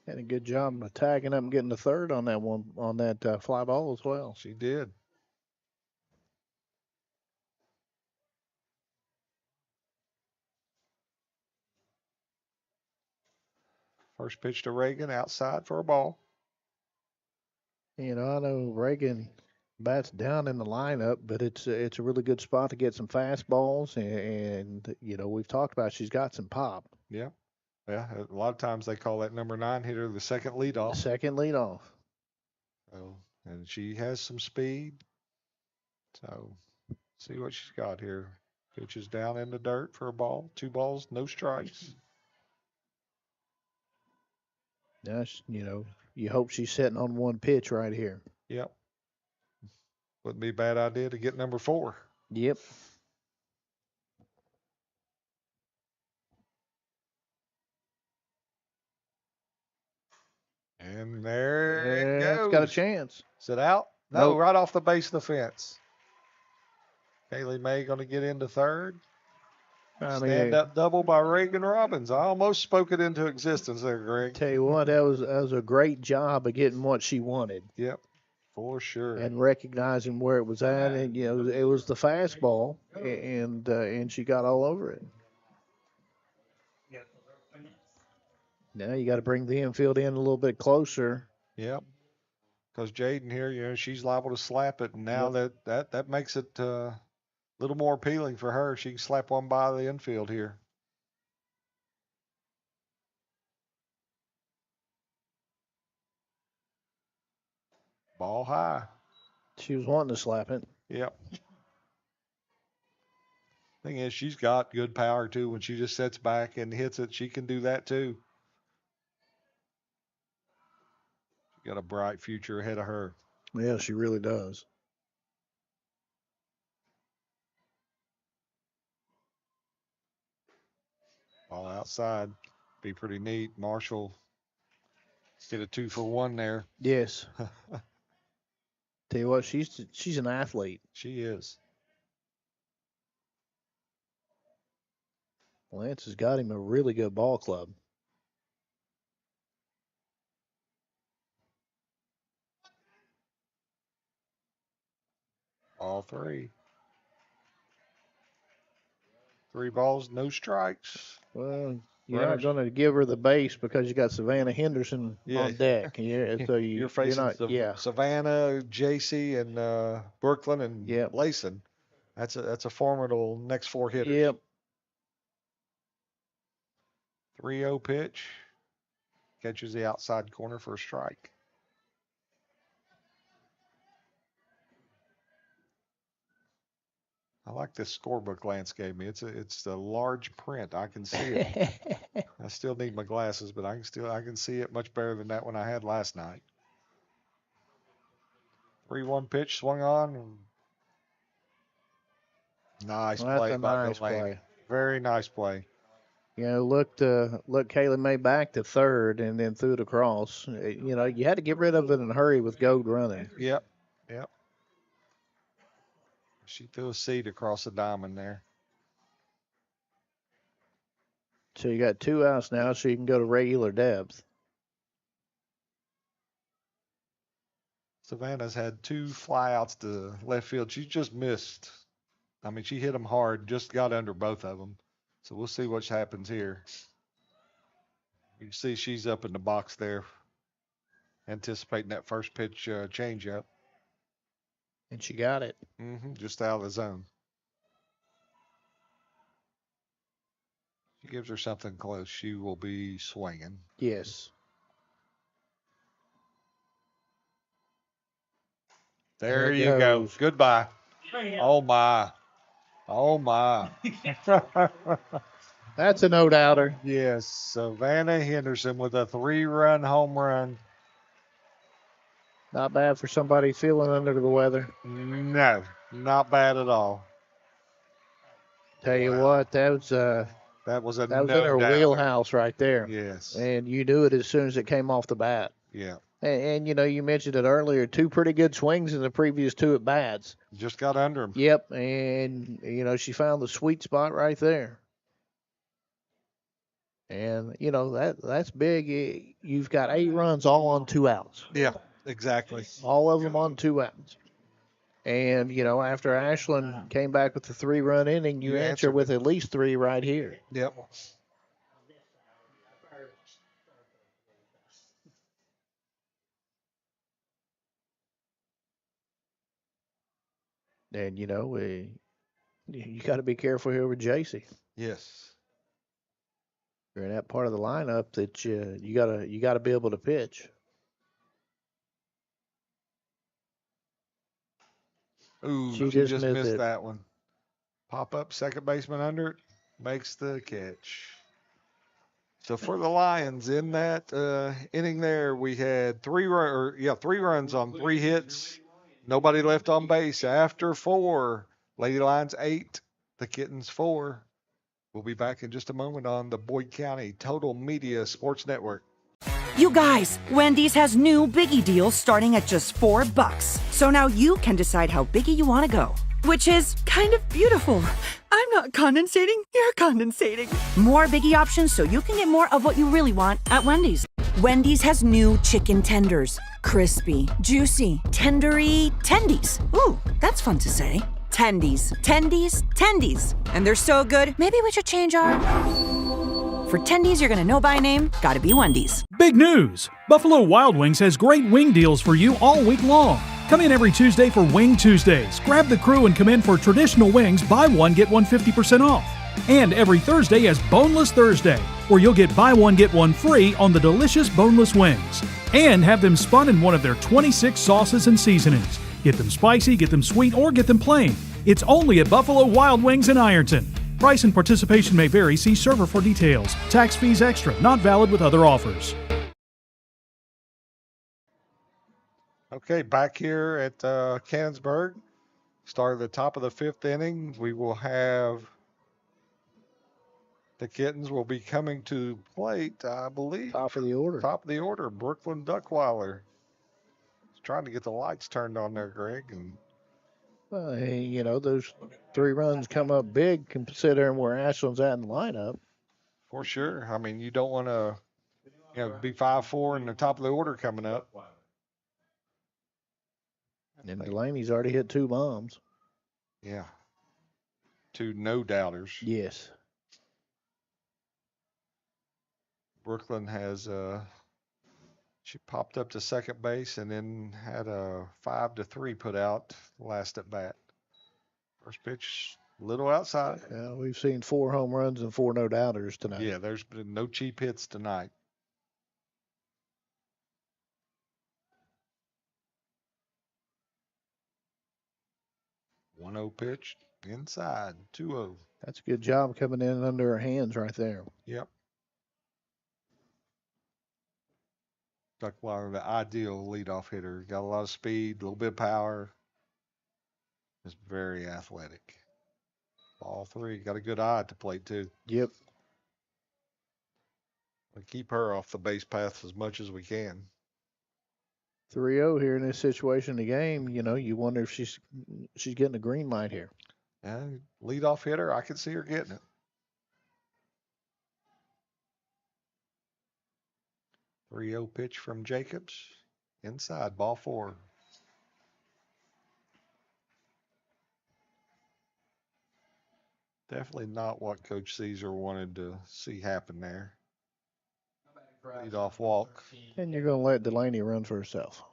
Had a good job of tagging up and getting the third on that one, on that fly ball as well. She did. First pitch to Reagan, outside for a ball. You know, I know Reagan bats down in the lineup, but it's a really good spot to get some fastballs, and you know, we've talked about she's got some pop. Yeah. Yeah, a lot of times they call that number 9 hitter the second leadoff. Second leadoff. So, and she has some speed. So, see what she's got here. Pitches down in the dirt for a ball. 2 balls, no strikes. Now, you know, you hope she's sitting on one pitch right here. Yep. Wouldn't be a bad idea to get number 4. Yep. And there it goes. It's got a chance. Is it out? No, Nope. right off the base of the fence. Kaylee May going to get into third. Stand up double by Reagan Robbins. I almost spoke it into existence there, Greg. Tell you what, that was a great job of getting what she wanted. Yep, for sure. And recognizing where it was at, and you know, it was the fastball, and she got all over it. Now you got to bring the infield in a little bit closer. Yep. Because Jaden here, you know, she's liable to slap it, and now that makes it a little more appealing for her. She can slap one by the infield here. Ball high. She was wanting to slap it. Yep. Thing is, she's got good power too. When she just sits back and hits it, she can do that too. She got a bright future ahead of her. Yeah, she really does. Ball outside. Be pretty neat. Marshall get a 2-for-1 there. Yes. Tell you what, she's an athlete. She is. Lance has got him a really good ball club. All 3. 3 balls, no strikes. Well, you're not going to give her the base because you got Savannah Henderson on deck. Yeah, so You're facing Savannah, JC, and Brooklyn and Layson. That's a formidable next 4 hitters. Yep. 3-0 pitch. Catches the outside corner for a strike. I like this scorebook Lance gave me. It's a large print. I can see it. I still need my glasses, but I can see it much better than that one I had last night. 3-1 pitch swung on. Nice play by nice play. Very nice play. You know, look Kaylee May back to third and then threw it across. You know, you had to get rid of it in a hurry with Gold running. Yep. She threw a seed across the diamond there. So you got 2 outs now, so you can go to regular depth. Savannah's had 2 flyouts to left field. She just missed. I mean, she hit them hard, just got under both of them. So we'll see what happens here. You can see she's up in the box there, anticipating that first pitch changeup. And she got it. Just out of the zone. She gives her something close. She will be swinging. Yes. There you go. Goodbye. Oh, my. That's a no-doubter. Yes, Savannah Henderson with a 3-run home run Not bad for somebody feeling under the weather. No, not bad at all. Tell you what, that was That was a in no her doubt. wheelhouse right there. Yes. And you knew it as soon as it came off the bat. Yeah. And you mentioned it earlier, 2 pretty good swings in the previous 2 at bats. Just got under him. Yep, and she found the sweet spot right there. And that's big. You've got 8 runs all on 2 outs. Yeah, exactly. All of them on 2 outs. And after Ashland came back with the 3-run inning, you answer with at least 3 right here. Yep. And you got to be careful here with JC. Yes. You're in that part of the lineup that you gotta be able to pitch. Ooh, she just missed that one. Pop up, second baseman under it, makes the catch. So for the Lions in that inning there, we had 3 runs on 3 hits. Nobody left on base after 4. Lady Lions 8, the Kittens 4. We'll be back in just a moment on the Boyd County Total Media Sports Network. You guys, Wendy's has new Biggie deals starting at just $4. So now you can decide how biggie you want to go. Which is kind of beautiful. I'm not condensating, you're condensating. More Biggie options so you can get more of what you really want at Wendy's. Wendy's has new chicken tenders. Crispy, juicy, tendery tendies. Ooh, that's fun to say. Tendies, tendies, tendies. And they're so good, maybe we should change our... For tendies you're gonna know by name, gotta be Wendy's. Big news! Buffalo Wild Wings has great wing deals for you all week long. Come in every Tuesday for Wing Tuesdays. Grab the crew and come in for traditional wings, buy one, get one 50% off. And every Thursday is Boneless Thursday, where you'll get buy one, get one free on the delicious boneless wings. And have them spun in one of their 26 sauces and seasonings. Get them spicy, get them sweet, or get them plain. It's only at Buffalo Wild Wings in Ironton. Price and participation may vary. See server for details. Tax fees extra. Not valid with other offers. Okay, back here at Cannonsburg. Start at the top of the 5th inning. We will have the Kittens will be coming to plate, I believe. Top of the order. Top of the order, Brooklyn Duckweiler. He's trying to get the lights turned on there, Greg. And those 3 runs come up big considering where Ashland's at in the lineup. For sure. I mean, you don't want to be 5-4 in the top of the order coming up. And Delaney's already hit 2 bombs. Yeah. 2 no-doubters. Yes. Brooklyn has she popped up to second base and then had a 5-3 put out last at bat. First pitch, a little outside. We've seen 4 home runs and 4 no-doubters tonight. Yeah, there's been no cheap hits tonight. One-0 pitch inside, 2-0. That's a good job coming in under her hands right there. Yep. Duckweiler, the ideal leadoff hitter. Got a lot of speed, a little bit of power. Is very athletic. Ball 3. Got a good eye at the plate, too. Yep. We keep her off the base path as much as we can. 3-0 here in this situation in the game. You wonder if she's getting a green light here. And leadoff hitter, I can see her getting it. 3-0 pitch from Jacobs. Inside, ball 4. Definitely not what Coach Caesar wanted to see happen there. Leadoff walk. And you're going to let Delaney run for herself.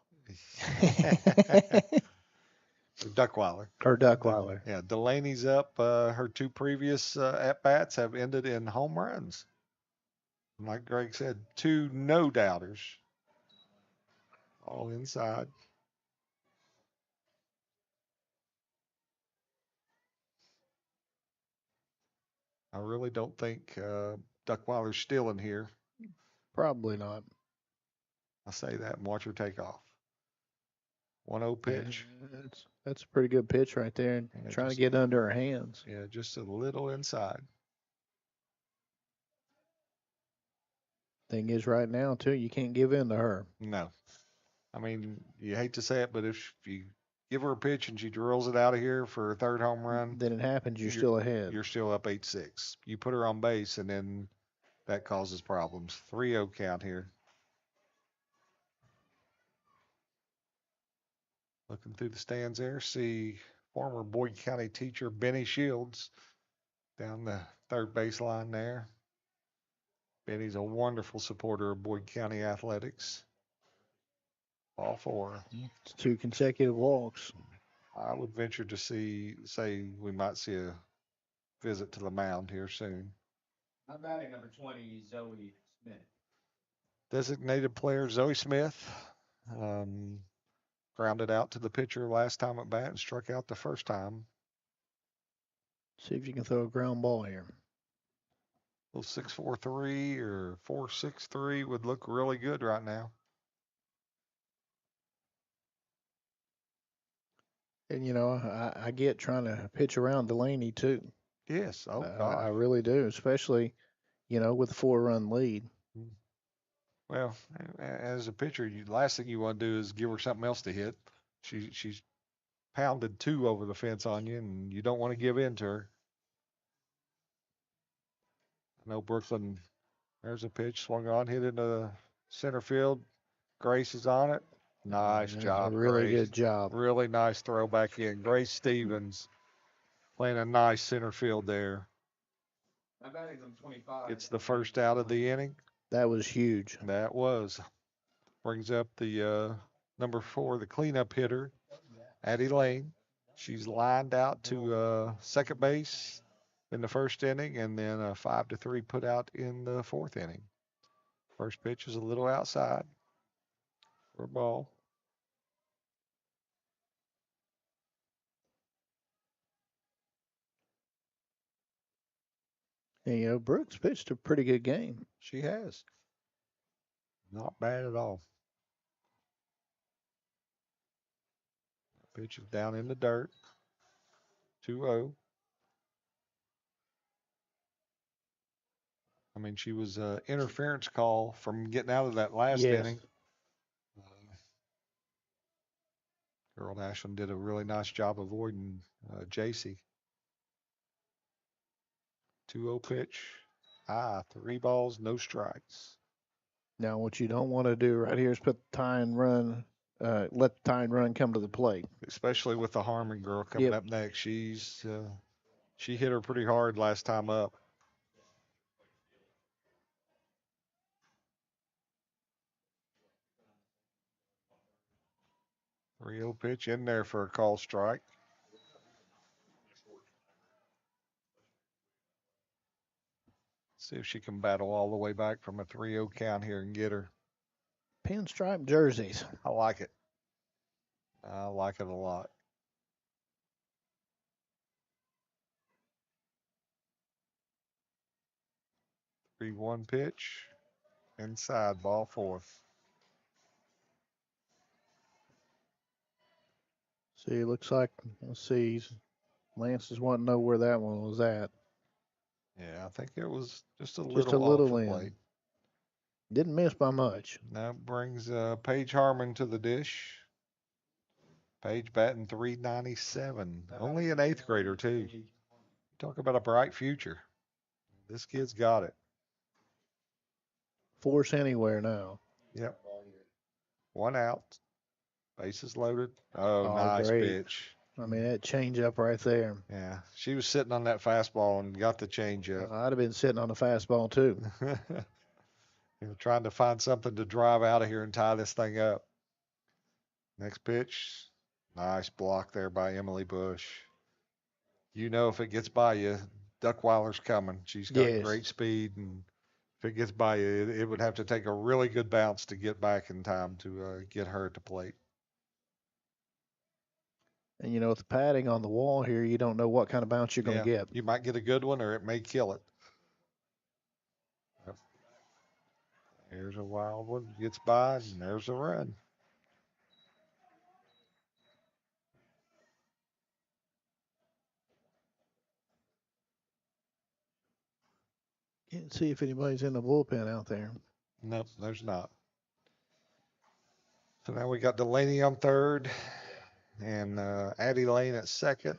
Duckweiler. Or Duckweiler. Yeah, Delaney's up. Her 2 previous at-bats have ended in home runs. Like Greg said, 2 no-doubters. All inside. I really don't think Duckweiler's still in here. Probably not. I say that and watch her take off. 1-0 pitch. That's a pretty good pitch right there, and Yeah, trying to just- get under her hands. Yeah, just a little inside. Thing is, right now too, you can't give in to her. No. I mean, you hate to say it, but if you give her a pitch and she drills it out of here for a third home run, Then it happens. You're You're- still ahead. you're still up 8-6. You put her on base, and then that causes problems. 3-0 count here. Looking through the stands there, see former Boyd County teacher Benny Shields down the third baseline there. Benny's a wonderful supporter of Boyd County athletics. Ball 4. It's 2 consecutive walks. I would venture to say we might see a visit to the mound here soon. I'm batting number 20, Zoe Smith. Designated player Zoe Smith grounded out to the pitcher last time at bat and struck out the first time. See if you can throw a ground ball here. Little 6-4-3 or 4-6-3 would look really good right now. And I get trying to pitch around Delaney too. Yes. Oh, I God. really do, especially with a 4-run lead. Well, as a pitcher, last thing you want to do is give her something else to hit. She's pounded 2 over the fence on you, and you don't want to give in to her. I know Brooklyn, there's a pitch, swung on, hit into center field. Grace is on it. Nice job, Really Grace. good job. Really nice throw back in. Grace Stevens playing a nice center field there. I'm batting number 25. It's the first out of the inning. That was huge. That was. Brings up the number 4, the cleanup hitter, Addie Lane. She's lined out to second base in the first inning, and then a 5-3 put out in the 4th inning. First pitch is a little outside for a ball. And, Brooks pitched a pretty good game. She has. Not bad at all. Pitch is down in the dirt. 2-0. I mean, she was an interference call from getting out of that last Yes. inning. Girl at Ashland did a really nice job avoiding JC. 2-0 pitch. 3 balls, no strikes. Now, what you don't want to do right here is put the tie and run, let the tie and run come to the plate. Especially with the Harmon girl coming Yep. up next. She hit her pretty hard last time up. Three-0 pitch in there for a call strike. See if she can battle all the way back from a 3-0 count here and get her. Pinstripe jerseys. I like it. I like it a lot. 3-1 pitch. Inside, ball 4. See, it looks like, let's see, Lance is wanting to know where that one was at. Yeah, I think it was just a Just little a little off the in. plate. Didn't miss by much. That brings Paige Harmon to the dish. Paige batting .397. Only an 8th grader, too. Talk about a bright future. This kid's got it. Force anywhere now. Yep. 1 out. Bases loaded. Oh, nice great. pitch. I mean, that change up right there. Yeah, she was sitting on that fastball and got the change up. I'd have been sitting on the fastball too. Trying to find something to drive out of here and tie this thing up. Next pitch. Nice block there by Emily Bush. If it gets by you, Duckweiler's coming. She's got Yes. great speed, and if it gets by you, it would have to take a really good bounce to get back in time to get her at the plate. And with the padding on the wall here, you don't know what kind of bounce you're going to get. You might get a good one, or it may kill it. Yep. Here's a wild one. Gets by, and there's a run. Can't see if anybody's in the bullpen out there. Nope, there's not. So now we got Delaney on third and Addie Lane at second.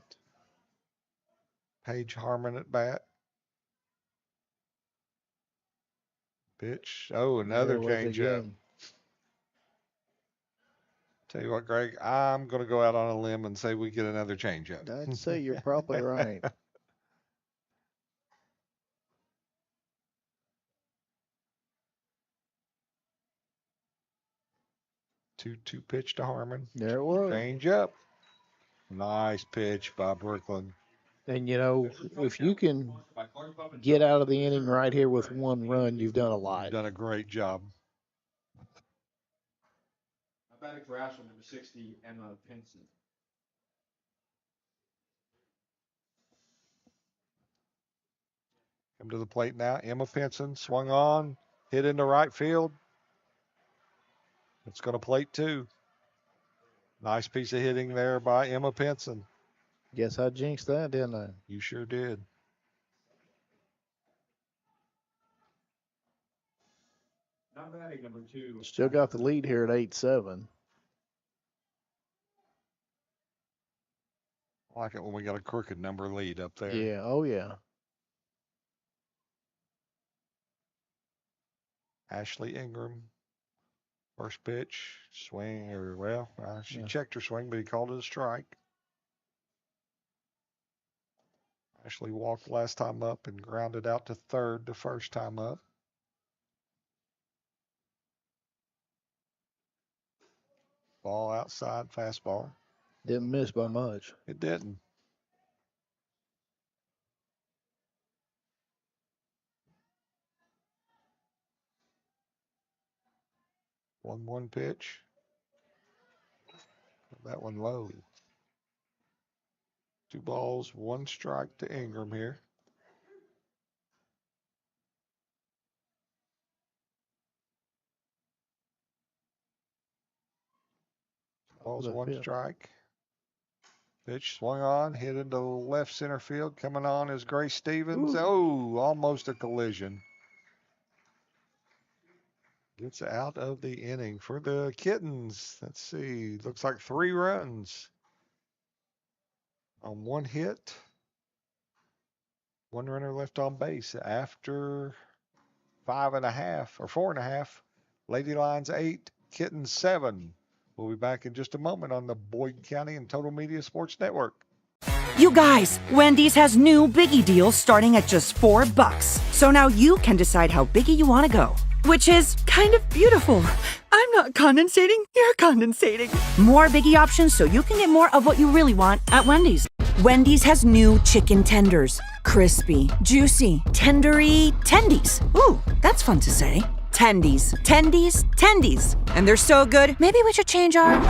Paige Harmon at bat. Pitch. Oh, another There was change up. again. Tell you what, Greg, I'm going to go out on a limb and say we get another change up. I'd say you're probably right. 2-2 pitch to Harmon. There it was. Change up. Nice pitch by Brooklyn. And, you know, if you can get out of the inning right here with one run, you've done a lot. You've done a great job. I'm batting for Ashland, number 60, Emma Pinson. Come to the plate now. Emma Pinson swung on, hit into right field. It's going to plate two. Nice piece of hitting there by Emma Pinson. Guess I jinxed that, didn't I? You sure did. Not batting, number 2. Still got the lead here at 8-7. I like it when we got a crooked number lead up there. Yeah, oh yeah. Ashley Ingram. First pitch, swing, she Yeah. checked her swing, but he called it a strike. Ashley walked last time up and grounded out to third the first time up. Ball outside, fastball. Didn't miss by much. It didn't. One pitch. That one low. 2 balls, 1 strike to Ingram here. Balls, 1 strike. Pitch swung on, hit into left center field. Coming on is Grace Stevens. Ooh. Oh, almost a collision. Gets out of the inning for the Kittens. Let's see. Looks like 3 runs on 1 hit. 1 runner left on base after 5.5 or 4.5. Lady Lions 8, Kittens 7. We'll be back in just a moment on the Boyd County and Total Media Sports Network. You guys, Wendy's has new Biggie deals starting at just $4. So now you can decide how biggie you want to go, which is kind of beautiful. I'm not condensating, you're condensating. More Biggie options so you can get more of what you really want at Wendy's. Wendy's has new chicken tenders. Crispy, juicy, tendery tendies. Ooh, that's fun to say. Tendies, tendies, tendies. And they're so good, maybe we should change our...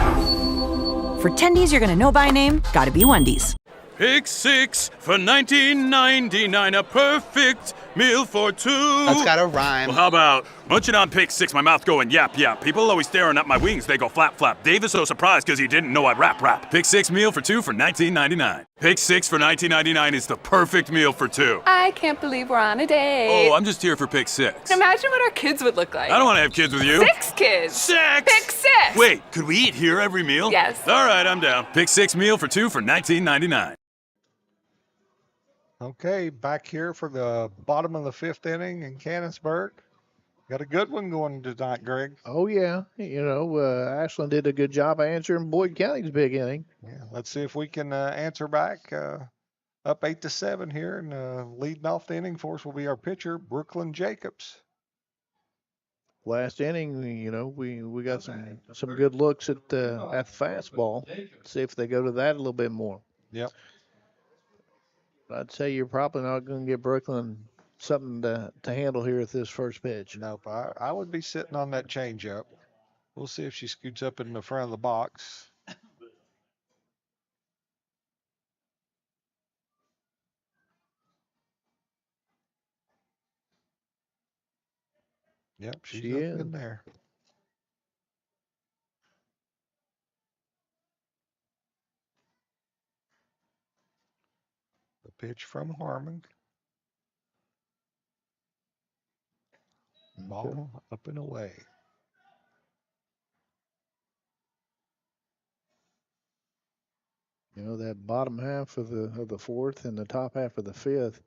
For tendies you're gonna know by name, gotta be Wendy's. Pick 6 for $19.99, a perfect meal for 2. That's gotta rhyme. Well, how about munching on pick 6, my mouth going yap yap. People always staring at my wings, they go flap flap. Dave is so surprised because he didn't know I'd rap. Pick 6 meal for 2 for $19.99. Pick 6 for $19.99 is the perfect meal for 2. I can't believe we're on a date. Oh, I'm just here for pick 6. Imagine what our kids would look like. I don't want to have kids with you. 6 kids. 6! Pick 6! Wait, could we eat here every meal? Yes. All right, I'm down. Pick 6 meal for 2 for $19.99. Okay, back here for the bottom of the 5th inning in Cannonsburg. Got a good one going tonight, Greg. Oh, yeah. You know, Ashland did a good job of answering Boyd County's big inning. Yeah, let's see if we can answer back. Up 8-7 here, and leading off the inning for us will be our pitcher, Brooklyn Jacobs. Last inning, you know, we got some good looks at the fastball. See if they go to that a little bit more. Yep. I'd say you're probably not going to get Brooklyn something to handle here at this first pitch. Nope, I would be sitting on that changeup. We'll see if she scoots up in the front of the box. Yep, she's She up is. in there. The pitch from Harmon. Ball up and away. You know, that bottom half of the fourth and the top half of the fifth,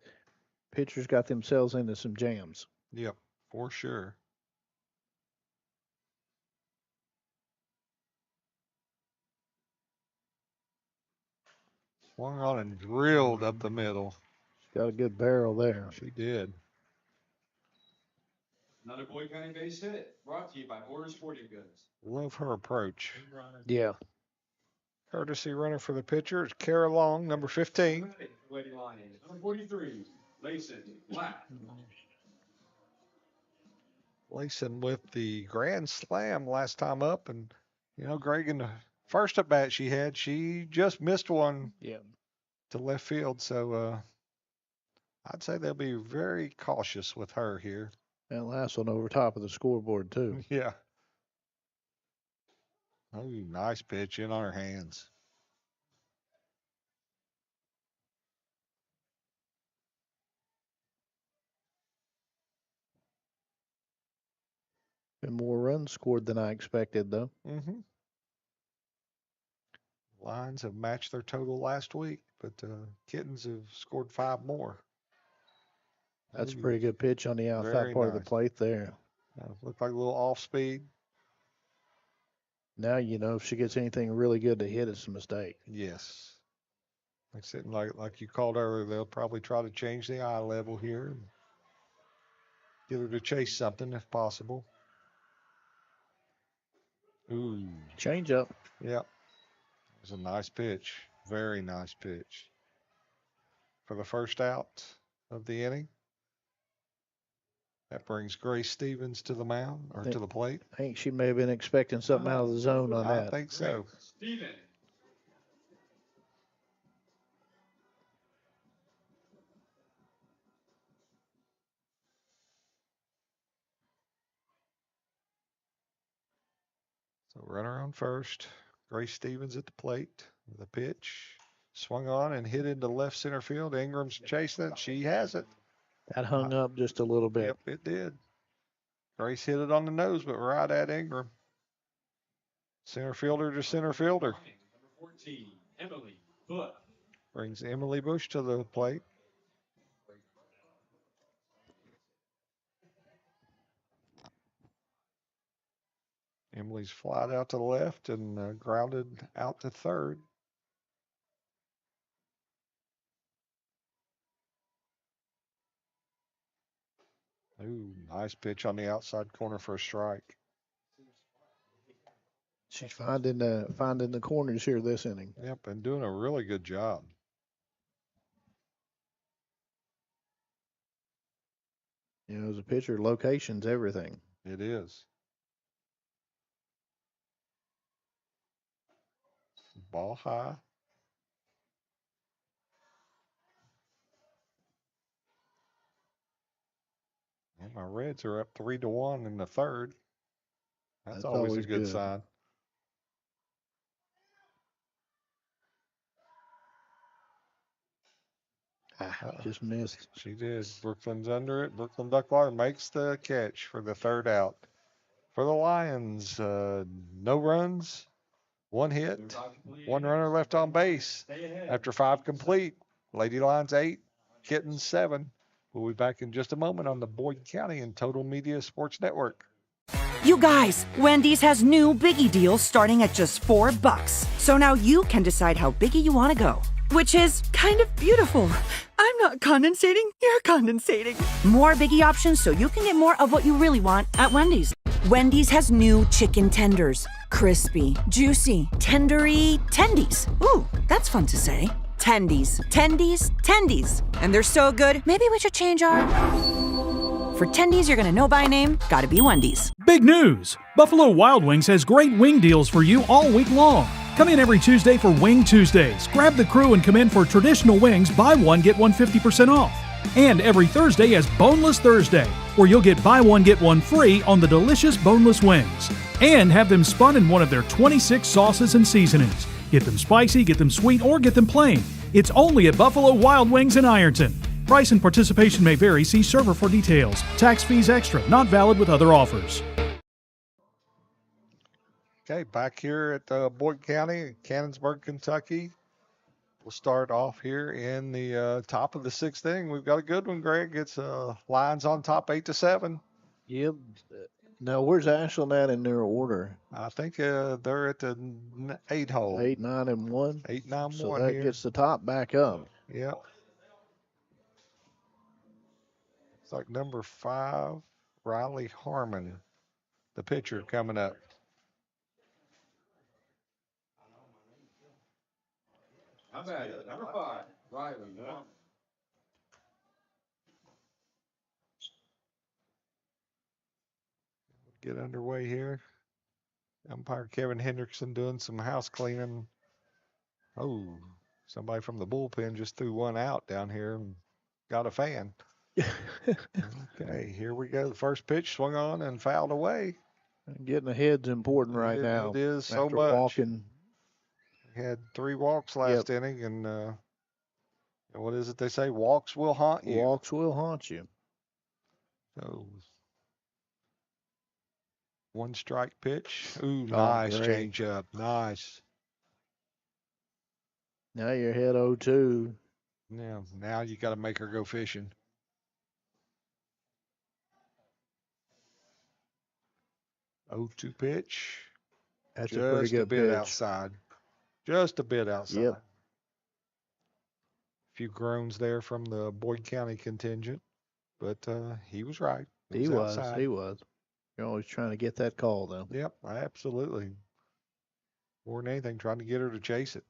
pitchers got themselves into some jams. Yep, for sure. Swung on and drilled up the middle. She's got a good barrel there. She did. Another Boyd County base hit, brought to you by Order Sporting Goods. Love her approach. Yeah. Courtesy runner for the pitcher is Kara Long, number 15. Lady Lions, number 43, Layson Black. Layson with the grand slam last time up. And, you know, Greg, in the first at bat she just missed one to left field. So I'd say they'll be very cautious with her here. That last one over top of the scoreboard, too. Yeah. Oh, nice pitch in on her hands. Been more runs scored than I expected, though. Mm-hmm. Lions have matched their total last week, but Kittens have scored 5 more. That's a pretty good pitch on the outside part of the plate there. Looked like a little off speed. Now you know if she gets anything really good to hit, it's a mistake. Yes. Like you called earlier, they'll probably try to change the eye level here and get her to chase something if possible. Ooh. Change up. Yep. It was a nice pitch. Very nice pitch. For the first out of the inning. That brings Grace Stevens to the mound, or to the plate. I think she may have been expecting something out of the zone on that. I think so. Steven. So runner on first. Grace Stevens at the plate with a pitch. Swung on and hit into left center field. Ingram's chasing it. She has it. That hung up just a little bit. Yep, it did. Grace hit it on the nose, but right at Ingram. Center fielder to center fielder. Number 14, Emily Bush. Brings Emily Bush to the plate. Emily's flied out to the left and grounded out to third. Ooh, nice pitch on the outside corner for a strike. She's finding the corners here this inning. Yep, and doing a really good job. You know, as a pitcher, location's everything. It is. Ball high. And my Reds are up 3-1 in the third. That's always a good sign. Just missed. She did. Brooklyn's under it. Brooklyn Duckwater makes the catch for the third out. For the Lions, no runs, 1 hit, 1 runner left on base. After 5 complete, Lady Lions 8, Kittens 7. We'll be back in just a moment on the Boyd County and Total Media Sports Network. You guys, Wendy's has new Biggie deals starting at just $4. So now you can decide how biggie you want to go. Which is kind of beautiful. I'm not condensating, you're condensating. More Biggie options so you can get more of what you really want at Wendy's. Wendy's has new chicken tenders. Crispy, juicy, tendery, tendies. Ooh, that's fun to say. Tendies, tendies, tendies. And they're so good, maybe we should change our... For tendies you're gonna know by name, gotta be Wendy's. Big news! Buffalo Wild Wings has great wing deals for you all week long. Come in every Tuesday for Wing Tuesdays. Grab the crew and come in for traditional wings, buy one, get one 50% off. And every Thursday is Boneless Thursday, where you'll get buy one, get one free on the delicious boneless wings. And have them spun in one of their 26 sauces and seasonings. Get them spicy, get them sweet, or get them plain. It's only at Buffalo Wild Wings in Ironton. Price and participation may vary. See server for details. Tax fees extra. Not valid with other offers. Okay, back here at Boyd County, Cannonsburg, Kentucky. We'll start off here in the top of the sixth inning. We've got a good one, Greg. It's Lions on top 8-7. Yep. Now, where's Ashland at in their order? I think they're at the 8 hole. 8, 9, and 1. 8, 9, So 1 that here. gets the top back up. Yep. It's like number 5, Riley Harmon, the pitcher coming up. How about it? Number 5, Riley. Get underway here. Umpire Kevin Hendrickson doing some house cleaning. Oh, somebody from the bullpen just threw one out down here and got a fan. Okay, here we go. The first pitch swung on and fouled away. Getting ahead's important right now. It is so after much. Walking. We had 3 walks last inning, and what is it they say? Walks will haunt you. Walks will haunt you. So, 1 strike pitch. Ooh, nice change up. Nice. Now you're ahead 0-2. Yeah, now you got to make her go fishing. Oh, 2 pitch. That's just a pretty good a bit pitch. outside. Just a bit outside. Yep. A few groans there from the Boyd County contingent, but he was right. He was. Outside. He was. You're always trying to get that call, though. Yep, absolutely. More than anything, trying to get her to chase it.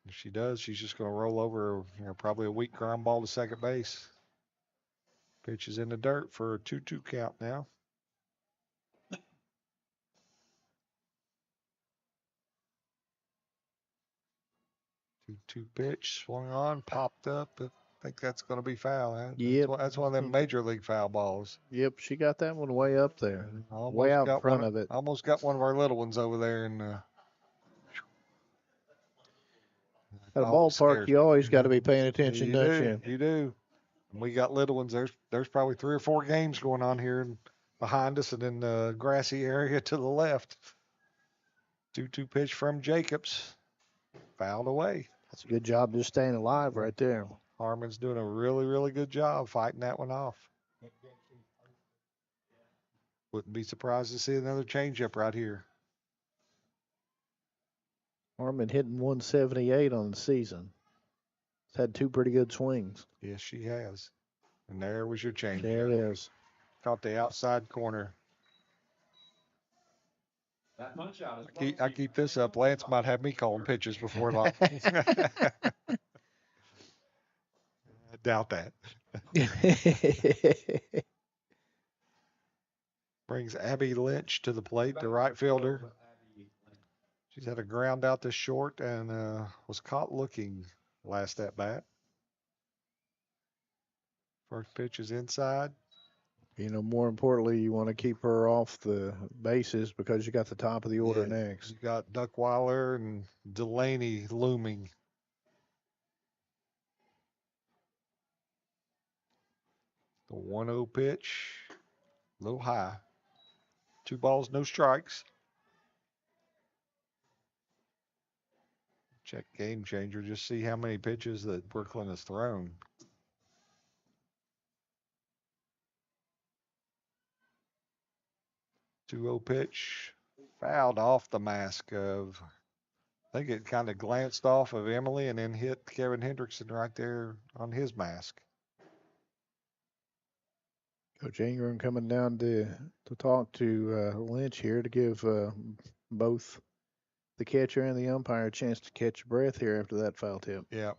If she does, she's just going to roll over, probably a weak ground ball to second base. Pitch is in the dirt for a 2-2 count now. 2-2 pitch, swung on, popped up. I think that's going to be foul. Huh? Yep. That's one of them major league foul balls. Yep, she got that one way up there. Almost way out in got front one, of it. Almost got one of our little ones over there. And at a ballpark, you always got to be paying attention, don't you? You do. And we got little ones. There's probably 3 or 4 games going on here behind us and in the grassy area to the left. 2-2 pitch from Jacobs. Fouled away. That's a good job just staying alive right there. Harmon's doing a really, really good job fighting that one off. Wouldn't be surprised to see another changeup right here. Harmon hitting 178 on the season. He's had 2 pretty good swings. Yes, she has. And there was your change. There it is. Caught the outside corner. That punch out is I keep this up. Lance might have me calling pitches before long. I doubt that. Brings Abby Lynch to the plate, the right fielder. She's had a ground out to short and was caught looking last at bat. First pitch is inside. More importantly, you want to keep her off the bases because you got the top of the order next. You got Duckweiler and Delaney looming. The 1-0 pitch, a little high. 2 balls, no strikes. Check game changer, just see how many pitches that Brooklyn has thrown. Two-0 pitch, fouled off the mask of, I think it kind of glanced off of Emily and then hit Kevin Hendrickson right there on his mask. Coach Ingram coming down to talk to Lynch here to give both the catcher and the umpire a chance to catch breath here after that foul tip. Yeah.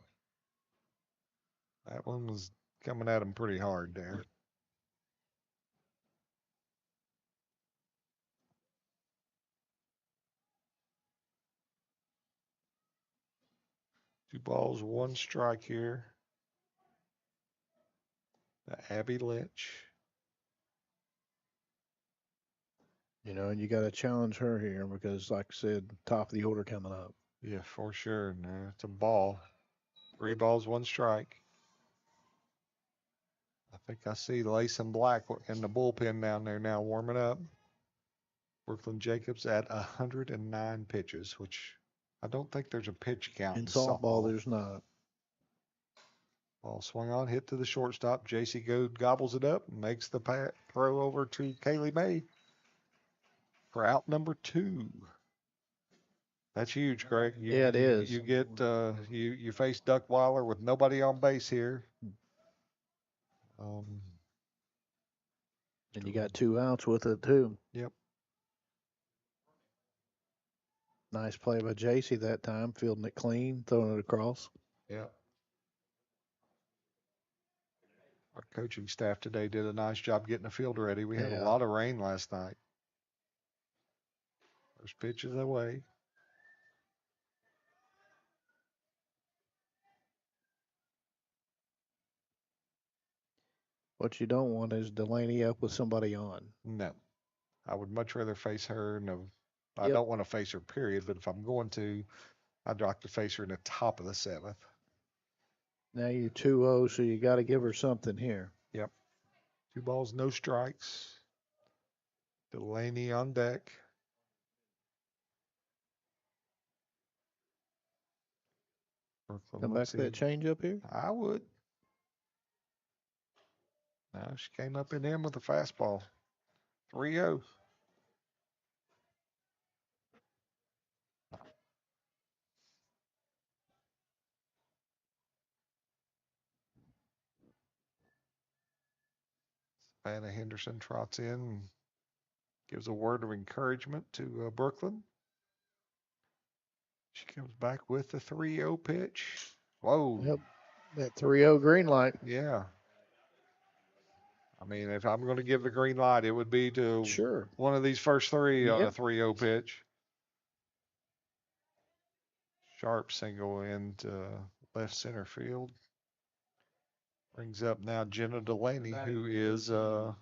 That one was coming at him pretty hard there. Two balls, 1 strike here. The Abby Lynch. And you got to challenge her here because, like I said, top of the order coming up. Yeah, for sure. No, it's a ball. 3 balls, 1 strike. think I see Layson Black in the bullpen down there now warming up. Brooklyn Jacobs at 109 pitches, which I don't think there's a pitch count In softball, there's not. Ball swung on, hit to the shortstop. J.C. Goode gobbles it up and makes the throw over to Kaylee May for out number 2. That's huge, Greg. Yeah, it is. You get you face Duckweiler with nobody on base here. And you got 2 outs with it too. Yep. Nice play by JC that time, fielding it clean, throwing it across. Yep. Our coaching staff today did a nice job getting the field ready. We had a lot of rain last night. First pitch is away. What you don't want is Delaney up with somebody on. No. I would much rather face her. No, I don't want to face her, period. But if I'm going to, I'd like to face her in the top of the 7th. Now you're 2-0, so you got to give her something here. Yep. 2 balls, no strikes. Delaney on deck. Come back to that change up here? I would. No, she came up in him with a fastball. 3-0. Savannah Henderson trots in and gives a word of encouragement to Brooklyn. She comes back with the 3-0 pitch. Whoa. Yep. That 3-0 green light. Yeah. I mean, if I'm going to give the green light, it would be to one of these first 3 on a 3-0 pitch. Sharp single into left center field. Brings up now Jenna Delaney, who is 2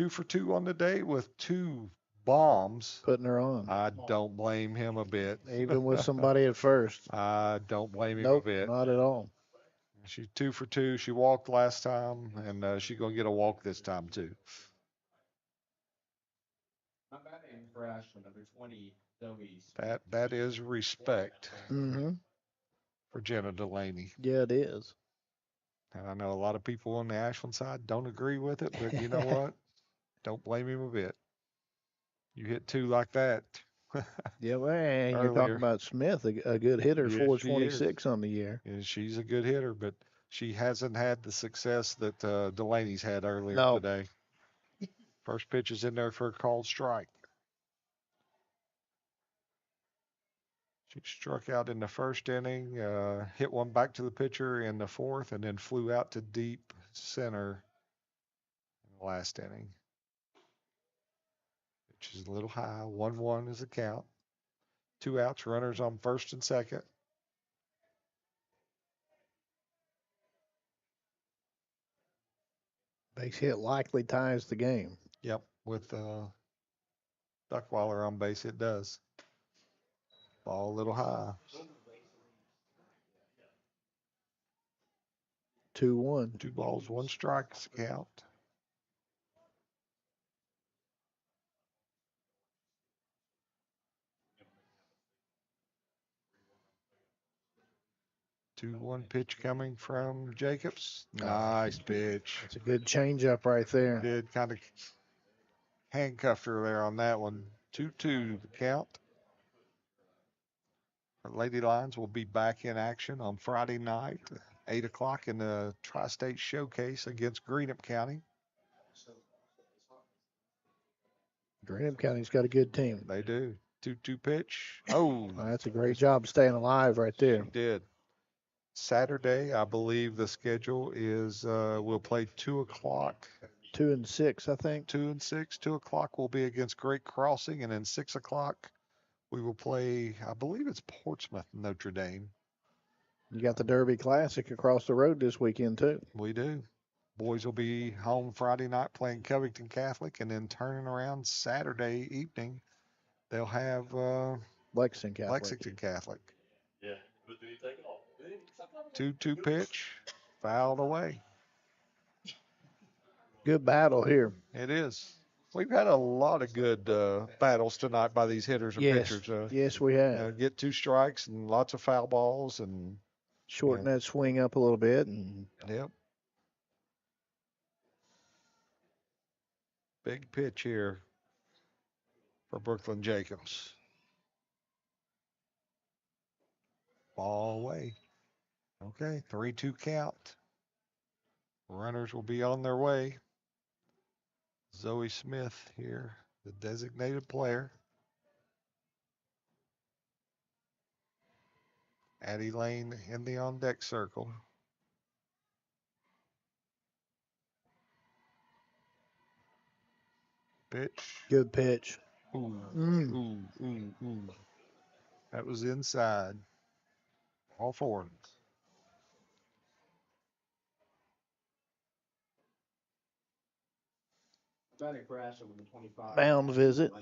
for 2 on the day with 2 bombs. Putting her on. I don't blame him a bit. Even with somebody at first. I don't blame him a bit. Not at all. She's 2 for 2. She walked last time, and she's going to get a walk this time, too. For Ashland, number 20, That is respect for Jenna Delaney. Yeah, it is. And I know a lot of people on the Ashland side don't agree with it, but you know what? Don't blame him a bit. You hit 2 like that. Yeah, man, you're talking about Smith, a good hitter, Yes, 426 on the year. Yeah, she's a good hitter, but she hasn't had the success that Delaney's had earlier today. First pitch is in there for a called strike. She struck out in the first inning, hit one back to the pitcher in the 4th, and then flew out to deep center in the last inning. Which is a little high. 1-1 is the count. 2 outs, runners on first and second. Base hit likely ties the game. Yep, with Duckweiler on base, it does. Ball a little high. 2-1. 2 balls, 1 strike is the count. Two one pitch coming from Jacobs. Nice pitch. It's a good changeup right there. Did kind of handcuffed her there on that one. 2-2 the count. Our Lady Lions will be back in action on Friday night, 8 o'clock in the Tri-State Showcase against Greenup County. Greenup County's got a good team. They do. 2-2 pitch. Oh, that's a great job staying alive right there. She did. Saturday, I believe the schedule is we'll play 2 o'clock. 2 and 6, I think. 2 and 6. 2 o'clock will be against Great Crossing, and then 6 o'clock we will play, I believe it's Portsmouth, Notre Dame. You got the Derby Classic across the road this weekend, too. We do. Boys will be home Friday night playing Covington Catholic, and then turning around Saturday evening, they'll have Lexington Catholic. Yeah. 2-2 pitch, fouled away. Good battle here. It is. We've had a lot of good battles tonight by these hitters and Yes. pitchers. Yes, we have. Get 2 strikes and lots of foul balls and Shorten that swing up a little bit. And yep. Big pitch here for Brooklyn Jacobs. Ball away. Okay, 3-2 count. Runners will be on their way. Zoe Smith here, the designated player. Addie Lane in the on-deck circle. Pitch. good pitch. Ooh. That was inside. All four. Bound visit.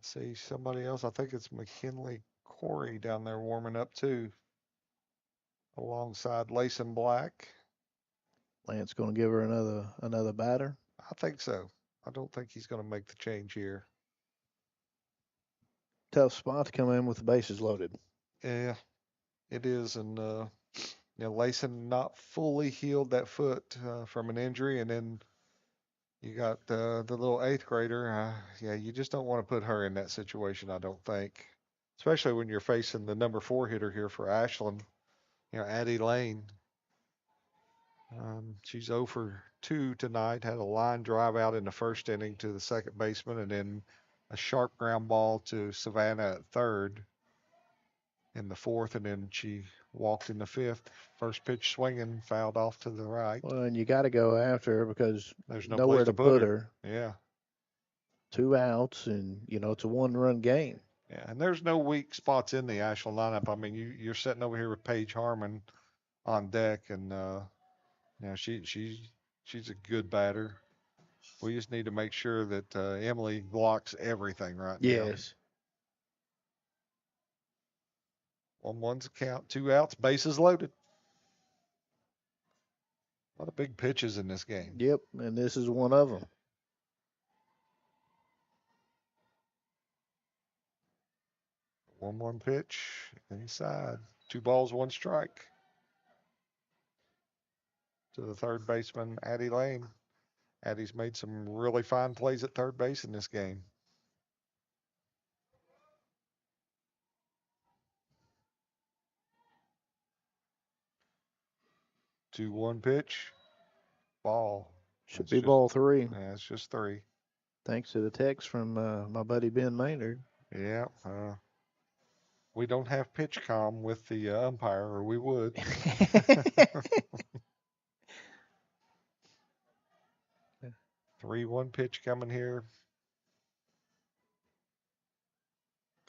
See somebody else. I think it's McKinley Corey down there warming up too. Alongside Layson Black. Lance going to give her another batter. I think so. I don't think he's going to make the change here. Tough spot to come in with the bases loaded. Yeah, it is. And, Layson not fully healed that foot from an injury. And then you got the little 8th grader. You just don't want to put her in that situation, I don't think. Especially when you're facing the number 4 hitter here for Ashland, Addie Lane. She's 0 for 2 tonight. Had a line drive out in the first inning to the second baseman, and then a sharp ground ball to Savannah at third in the fourth, and then she walked in the fifth. First pitch swinging, fouled off to the right. Well, and you got to go after her because There's no nowhere place to put her. Yeah. 2 outs, and it's a 1-run game. Yeah, and there's no weak spots in the Ashland lineup. I mean, you're sitting over here with Paige Harmon on deck, and she's a good batter. We just need to make sure that Emily blocks everything right now. Yes. 1-1's a count, 2 outs, bases loaded. A lot of big pitches in this game. Yep, and this is one of them. One pitch inside. 2 balls, 1 strike. To the third baseman, Addie Lane. Addie's made some really fine plays at third base in this game. Two 1 pitch. Ball. Should be ball 3. Yeah, it's just 3. Thanks to the text from my buddy Ben Maynard. Yeah. We don't have pitch comm with the umpire, or we would. 3-1 pitch coming here.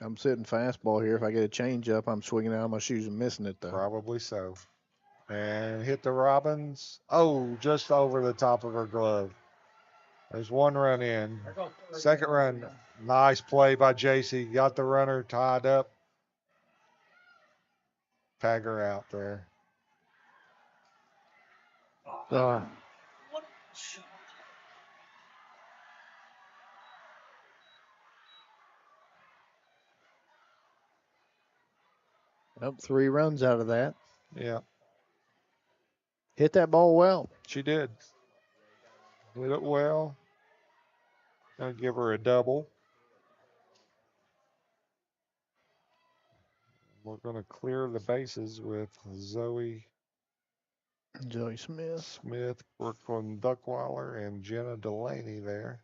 I'm sitting fastball here. If I get a change up, I'm swinging out of my shoes and missing it, though. Probably so. And hit the Robbins. Oh, just over the top of her glove. There's 1 run in. Second run. Nice play by JC. Got the runner tied up. Tag her out there. Up 3 runs out of that. Yeah. Hit that ball well. She did. Hit it well. Gonna give her a double. We're gonna clear the bases with Zoe Smith, Brooklyn Duckweiler, and Jenna Delaney there.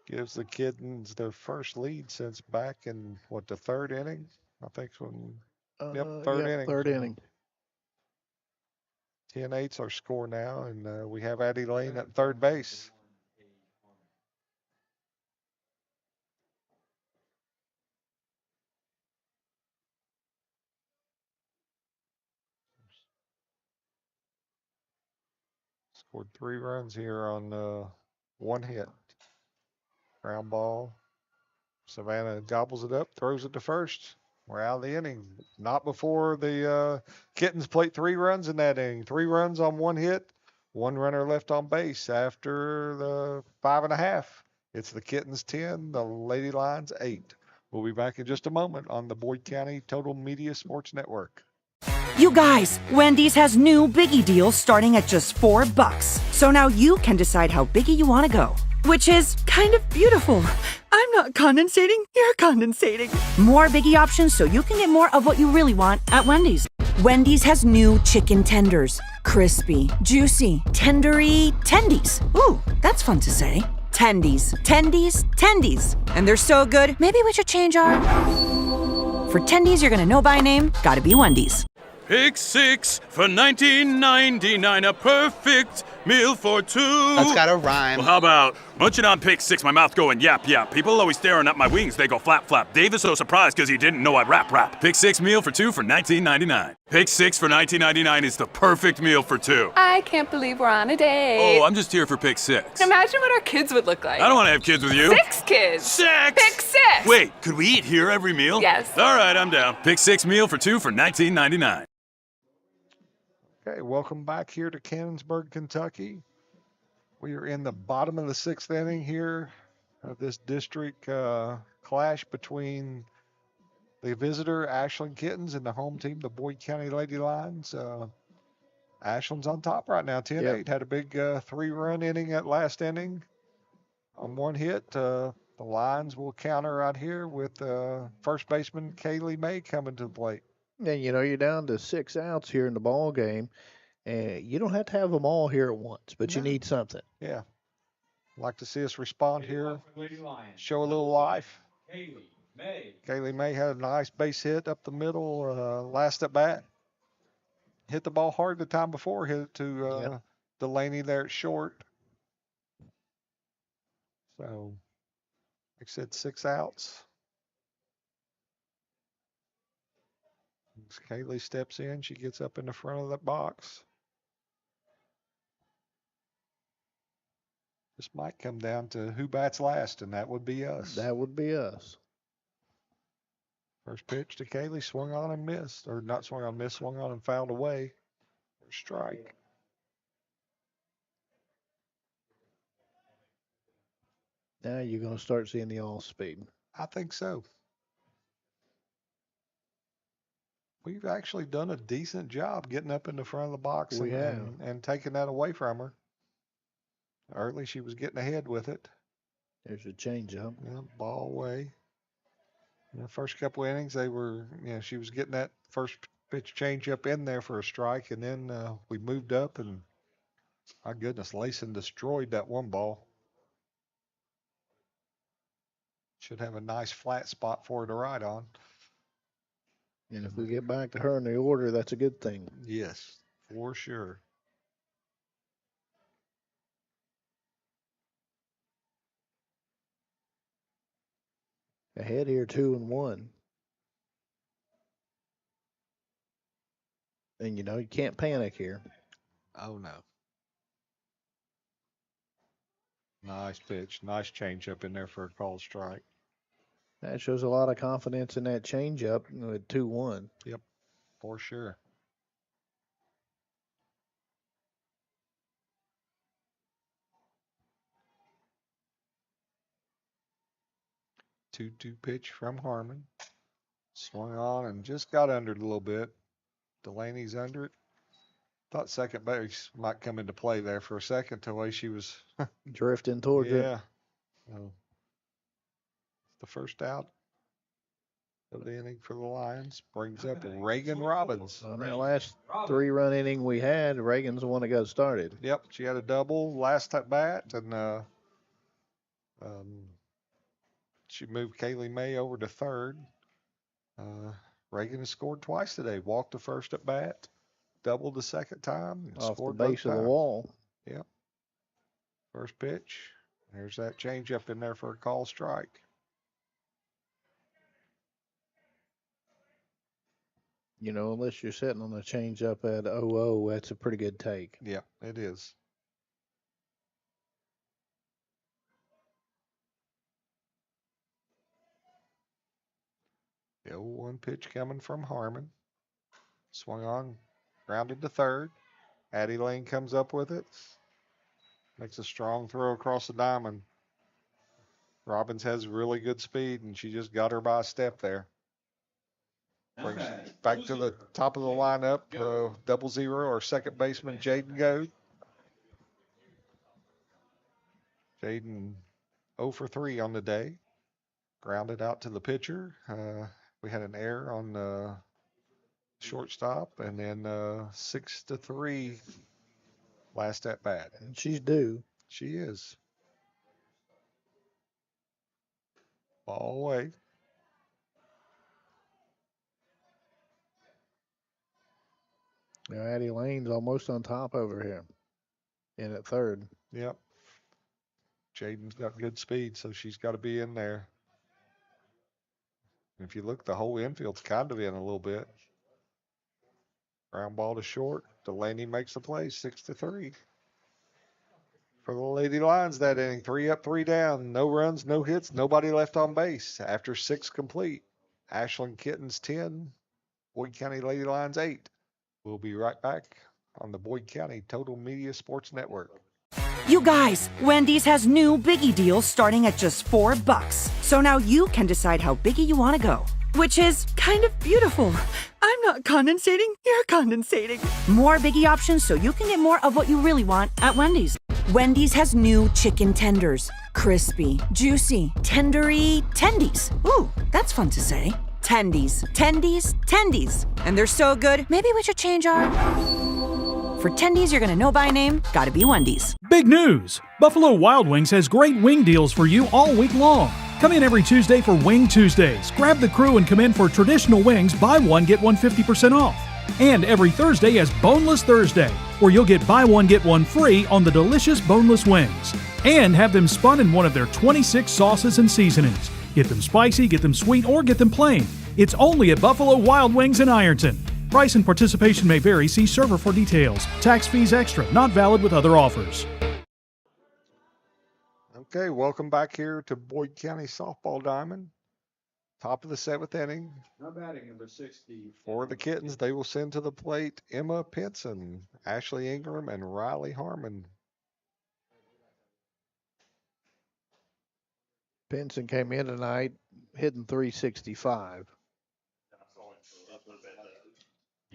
Gives the Kittens their first lead since back in the 3rd inning? I think when third inning. 3rd inning. 10-8's our score now, and we have Addie Lane at third base. Scored 3 runs here on 1 hit. Ground ball. Savannah gobbles it up, throws it to first. We're out of the inning. Not before the Kittens plate 3 runs in that inning. 3 runs on 1 hit, 1 runner left on base after the 5.5. It's the Kittens 10, the Lady Lions 8. We'll be back in just a moment on the Boyd County Total Media Sports Network. You guys, Wendy's has new Biggie deals starting at just $4. So now you can decide how biggie you want to go, which is kind of beautiful. I'm not condensating, you're condensating. More Biggie options so you can get more of what you really want at Wendy's. Wendy's has new chicken tenders. Crispy, juicy, tendery tendies. Ooh, that's fun to say. Tendies, tendies, tendies. And they're so good, maybe we should change our... For tendies you're gonna know by name, gotta be Wendy's. Pick 6 for $19.99, a perfect meal for 2. That's gotta rhyme. Well, how about munching on pick 6, my mouth going yap yap. People always staring at my wings, they go flap flap. Dave is so surprised because he didn't know I'd rap. Pick 6 meal for 2 for $19.99. Pick 6 for $19.99 is the perfect meal for 2. I can't believe we're on a date. Oh, I'm just here for pick 6. Imagine what our kids would look like. I don't want to have kids with you. 6 kids. 6! Pick 6. Wait, could we eat here every meal? Yes. All right, I'm down. Pick 6 meal for 2 for $19.99. Okay, welcome back here to Cannonsburg, Kentucky. We are in the bottom of the 6th inning here of this district clash between the visitor Ashland Kittens and the home team, the Boyd County Lady Lions. Ashland's on top right now, 10-8. Yep. Had a big 3-run inning at last inning on 1 hit. The Lions will counter right here with first baseman Kaylee May coming to the plate. And you're down to 6 outs here in the ball game, and you don't have to have them all here at once, but you need something. Yeah. Like to see us respond here, Lady Lions. show a little life. Haley, May. Kaylee May had a nice base hit up the middle last at bat. Hit the ball hard the time before, hit it to Delaney there at short. So, like I said, 6 outs. As Kaylee steps in, she gets up in the front of the box. This might come down to who bats last, and that would be us. That would be us. First pitch to Kaylee, swung on and missed. Or not swung on, missed, swung on and fouled away. For strike. Now you're going to start seeing the all-speed. I think so. We've actually done a decent job getting up in the front of the box We have. and taking that away from her. Early, she was getting ahead with it. There's a changeup. Yeah, ball away. The first couple innings, they were, she was getting that first pitch change up in there for a strike, and then we moved up, and my goodness, Layson destroyed that one ball. Should have a nice flat spot for her to ride on. And if we get back to her in the order, that's a good thing. Yes, for sure. Ahead here, 2-1. And you can't panic here. Oh, no. Nice pitch. Nice change up in there for a called strike. That shows a lot of confidence in that changeup with 2-1. Yep, for sure. Two-two pitch from Harmon. Swung on and just got under it a little bit. Delaney's under it. Thought second base might come into play there for a second, the way she was Drifting towards it. yeah. So, the first out of the inning for the Lions brings up Reagan Robbins. On that last 3-run inning we had, Reagan's the one that got started. Yep, she had a double last at bat, and she moved Kaylee May over to third. Reagan has scored twice today. Walked the first at bat, doubled the second time, and Off the scored base both of the times. wall. Yep. First pitch. There's that changeup in there for a call strike. Unless you're sitting on the changeup at 0-0, that's a pretty good take. Yeah, it is. The 0-1 pitch coming from Harmon. Swung on, grounded to third. Addie Lane comes up with it. Makes a strong throw across the diamond. Robbins has really good speed, and she just got her by a step there. Brings back to the top of the lineup. 0-0, our second baseman, Jaden Goad. Jaden 0 for 3 on the day. Grounded out to the pitcher. We had an error on the shortstop, and then 6-3 last at bat. And she's due. She is. Ball away. Addie Lane's almost on top over here. In at third. Yep. Jaden's got good speed, so she's got to be in there. And if you look, the whole infield's kind of in a little bit. Ground ball to short. Delaney makes the play, 6-3. For the Lady Lions that inning, 3 up, 3 down. No runs, no hits, nobody left on base. After 6 complete, Ashland Kittens 10, Boyd County Lady Lions 8. We'll be right back on the Boyd County Total Media Sports Network. You guys, Wendy's has new Biggie deals starting at just $4. So now you can decide how biggie you want to go, which is kind of beautiful. I'm not condensating, you're condensating. More Biggie options so you can get more of what you really want at Wendy's. Wendy's has new chicken tenders. Crispy, juicy, tendery tendies. Ooh, that's fun to say. Tendies, tendies, tendies. And they're so good, maybe we should change our... For tendies you're gonna know by name, gotta be Wendy's. Big news! Buffalo Wild Wings has great wing deals for you all week long. Come in every Tuesday for Wing Tuesdays. Grab the crew and come in for traditional wings, buy one, get one 50% off. And every Thursday is Boneless Thursday, where you'll get buy one, get one free on the delicious boneless wings. And have them spun in one of their 26 sauces and seasonings. Get them spicy, get them sweet, or get them plain. It's only at Buffalo Wild Wings in Ironton. Price and participation may vary. See server for details. Tax fees extra. Not valid with other offers. Okay, welcome back here to Boyd County Softball Diamond. Top of the 7th inning. Now batting number 60. For the Kittens, they will send to the plate Emma Pinson, Ashley Ingram, and Riley Harmon. Pinson came in tonight hitting 365.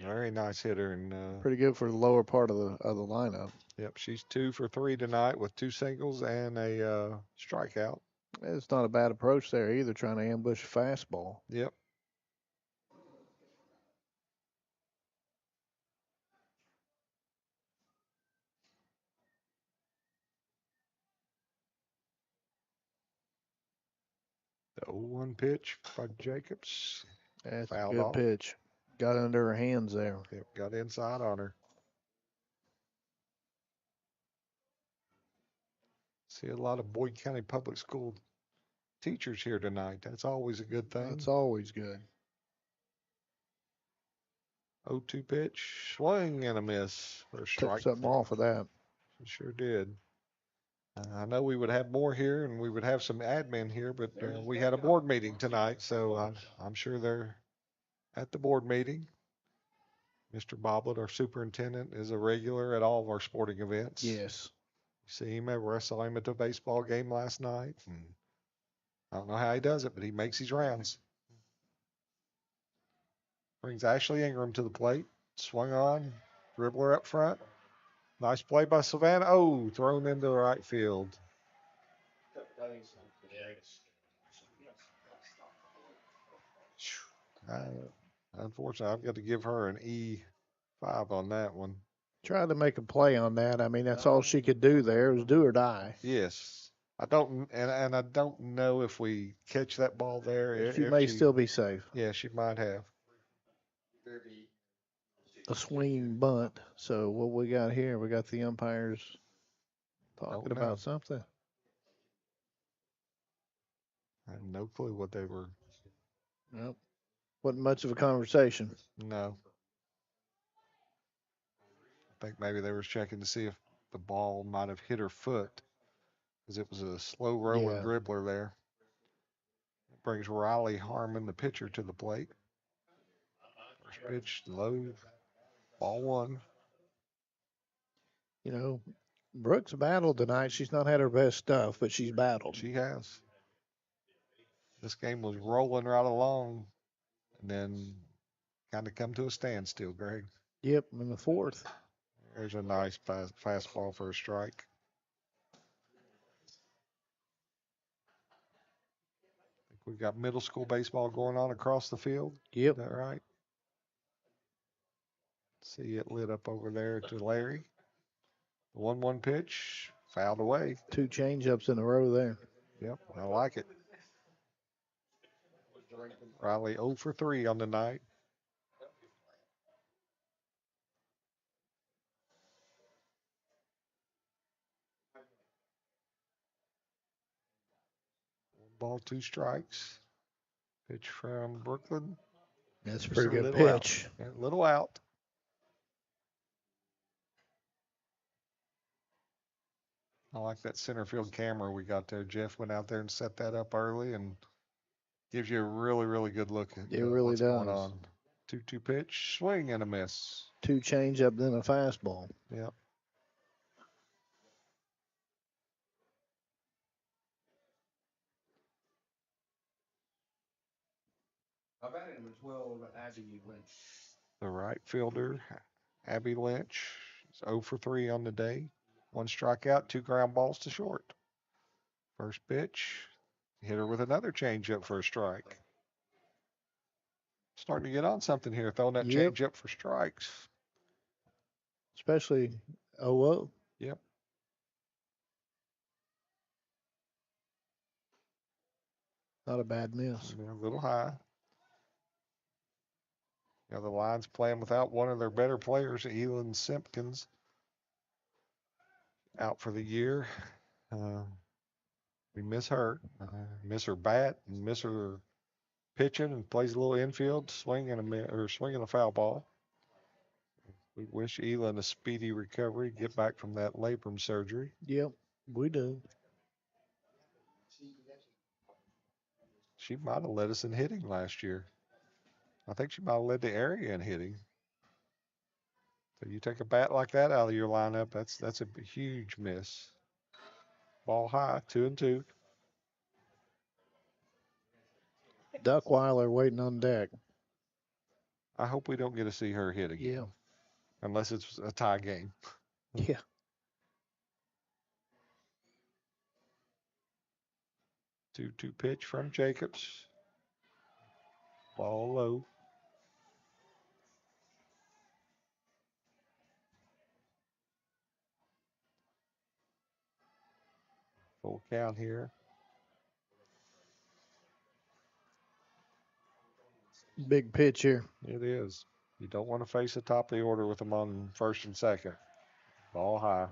Very nice hitter, and Pretty good for the lower part of the lineup. yep, she's 2 for 3 tonight with 2 singles and a strikeout. It's not a bad approach there either, trying to ambush a fastball. Yep. The 0-1 pitch by Jacobs. That's Fouled a good off. pitch. Got under her hands there. Yep, got inside on her. See a lot of Boyd County Public School teachers here tonight. That's always a good thing. That's always good. 0-2 pitch, swing and a miss for a Took strike. something off of that. It sure did. I know we would have more here and we would have some admin here, but we had a board meeting tonight, so I'm sure they're at the board meeting. Mr. Boblet, our superintendent, is a regular at all of our sporting events. Yes. You see him I saw him at the baseball game last night. And I don't know how he does it, but he makes his rounds. Brings Ashley Ingram to the plate. Swung on. Dribbler up front. Nice play by Savannah. Oh, thrown into the right field. Unfortunately, I've got to give her an E5 on that one. Tried to make a play on that. I mean, that's all she could do there was do or die. Yes. I don't know if we catch that ball there. She may still be safe. Yeah, she might have. A swinging bunt. So what we got here, we got the umpires talking about something. I have no clue what they were. Nope. Wasn't much of a conversation. No. I think maybe they were checking to see if the ball might have hit her foot because it was a slow rolling dribbler there. brings Riley Harmon, the pitcher, to the plate. First pitch, low, ball one. You know, Brooks battled tonight. She's not had her best stuff, but she's battled. She has. This game was rolling right along and then kind of come to a standstill, Greg. Yep, in the fourth. There's a nice fastball for a strike. I think we've got middle school baseball going on across the field. Yep. Is that right? See it lit up over there to Larry. The 1-1 pitch, fouled away. 2 changeups in a row there. Yep, I like it. Riley 0 for 3 on the night. One ball, 2 strikes. Pitch from Brooklyn. That's a Just pretty good little pitch. Out. A little out. I like that center field camera we got there. Jeff went out there and set that up early and gives you a really, really good look at It really what's does. going on. 2-2 pitch, swing and a miss. 2 changeup, then a fastball. Yep. The right fielder, Abby Lynch, is 0 for 3 on the day. 1 strikeout, 2 ground balls to short. First pitch, hit her with another changeup for a strike. Starting to get on something here, throwing that changeup for strikes. Especially 0-0. Yep. Not a bad miss. A little high. You know, the Lions playing without one of their better players, Elin Simpkins, out for the year. We miss her. Miss her bat and miss her pitching, and plays a little infield, swinging a foul ball. We wish Elin a speedy recovery, get back from that labrum surgery. Yep, we do. She might have led us in hitting last year. I think she might have led the area in hitting. So you take a bat like that out of your lineup, that's a huge miss. Ball high, 2-2. Duckweiler waiting on deck. I hope we don't get to see her hit again. Yeah. Unless it's a tie game. Yeah. Two pitch from Jacobs. Ball low. Full count here. Big pitch here. It is. You don't want to face the top of the order with them on first and second. Ball high.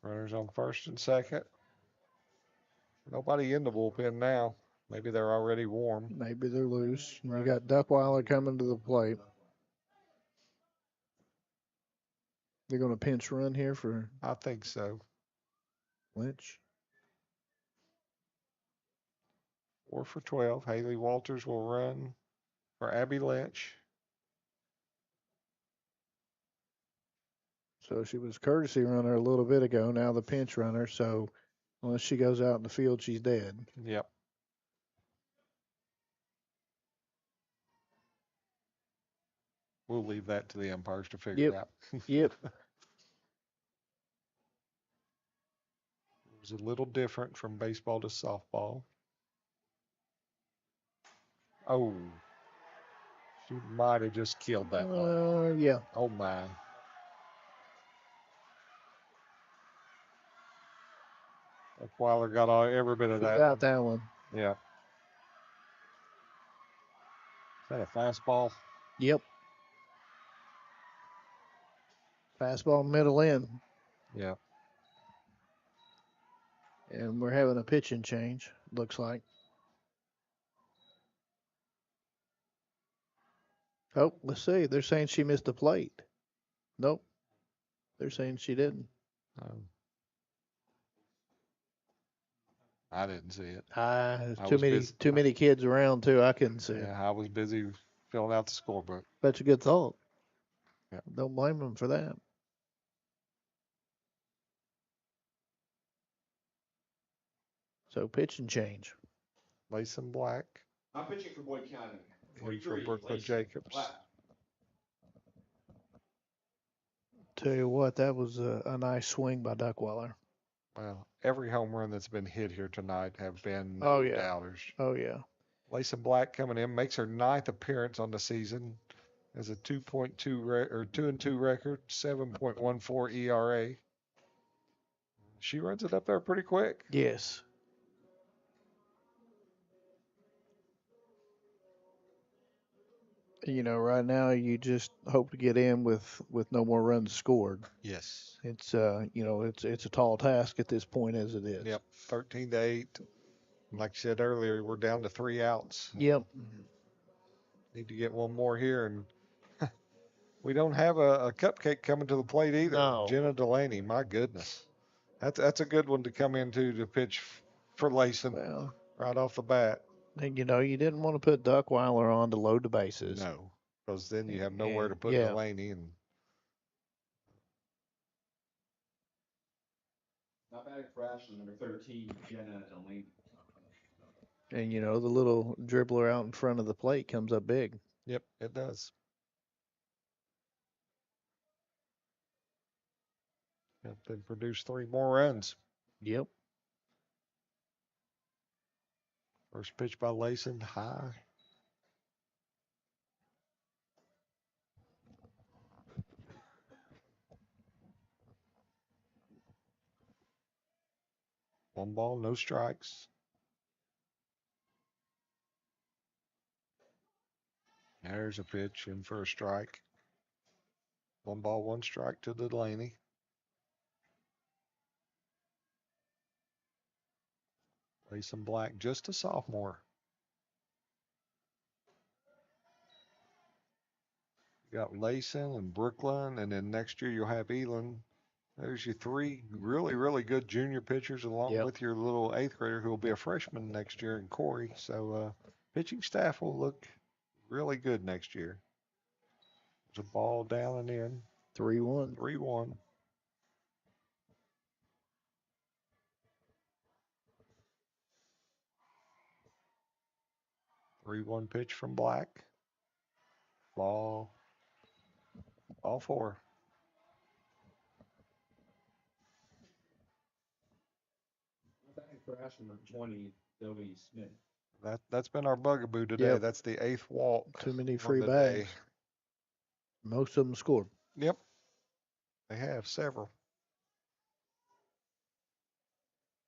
Runners on first and second. Nobody in the bullpen now. Maybe they're already warm. Maybe they're loose. You got Duckweiler coming to the plate. They're going to pinch run here for I think so. Lynch. 4 for 12. Haley Walters will run for Abby Lynch. So she was courtesy runner a little bit ago. Now the pinch runner. So unless she goes out in the field, she's dead. Yep. We'll leave that to the umpires to figure it out. Yep. It was a little different from baseball to softball. Oh, she might have just killed that one. Yeah. Oh, my. Weiler got every bit of that. Got that one. Yeah. Is that a fastball? Yep. Fastball middle in. Yeah. And we're having a pitching change, looks like. Oh, let's see. They're saying she missed the plate. Nope. They're saying she didn't. I didn't see it. There's I too was many busy. too many kids around too. I couldn't see it. Yeah, I was busy filling out the scorebook. That's a good thought. Yeah. Don't blame them for that. So pitch and change. Mason Black. I'm pitching for Boyd County. In for 43, Brooklyn Lacey Jacobs. Black. Tell you what, that was a nice swing by Duckweiler. Well, every home run that's been hit here tonight have been Oh, yeah. doubters. Oh yeah. Mason Black coming in makes her 9th appearance on the season. Has a 2.2 record, 7.14 ERA. She runs it up there pretty quick. Yes. You know, right now you just hope to get in with no more runs scored. Yes. It's it's a tall task at this point as it is. Yep. 13-8. Like you said earlier, we're down to 3 outs. Yep. Need to get one more here, and we don't have a cupcake coming to the plate either. No. Jenna Delaney, my goodness, that's a good one to come into to pitch for Layson Well, right off the bat. and you didn't want to put Duckweiler on to load the bases. No, because then you have nowhere to put Yeah. Delaney, and Not batting for Ashland, number 13, Jenna Delaney. And the little dribbler out in front of the plate comes up big. yep, it does. Yep, they produced 3 more runs. Yep. First pitch by Layson, high. One ball, no strikes. There's a pitch in for a strike. 1 ball, 1 strike to Delaney. Layson Black, just a sophomore. You got Layson and Brooklyn, and then next year you'll have Elon. There's your 3 really, really good junior pitchers, along Yep. with your little 8th grader who will be a freshman next year in Corey. So pitching staff will look really good next year. There's a ball down and in. 3-1. 3-1. Three-one pitch from Black. Ball 4. Batting for Ashland, number 20, Zoe Smith. That's been our bugaboo today. Yep. That's the 8th walk. Too many on free the bags. day. Most of them scored. Yep. They have several.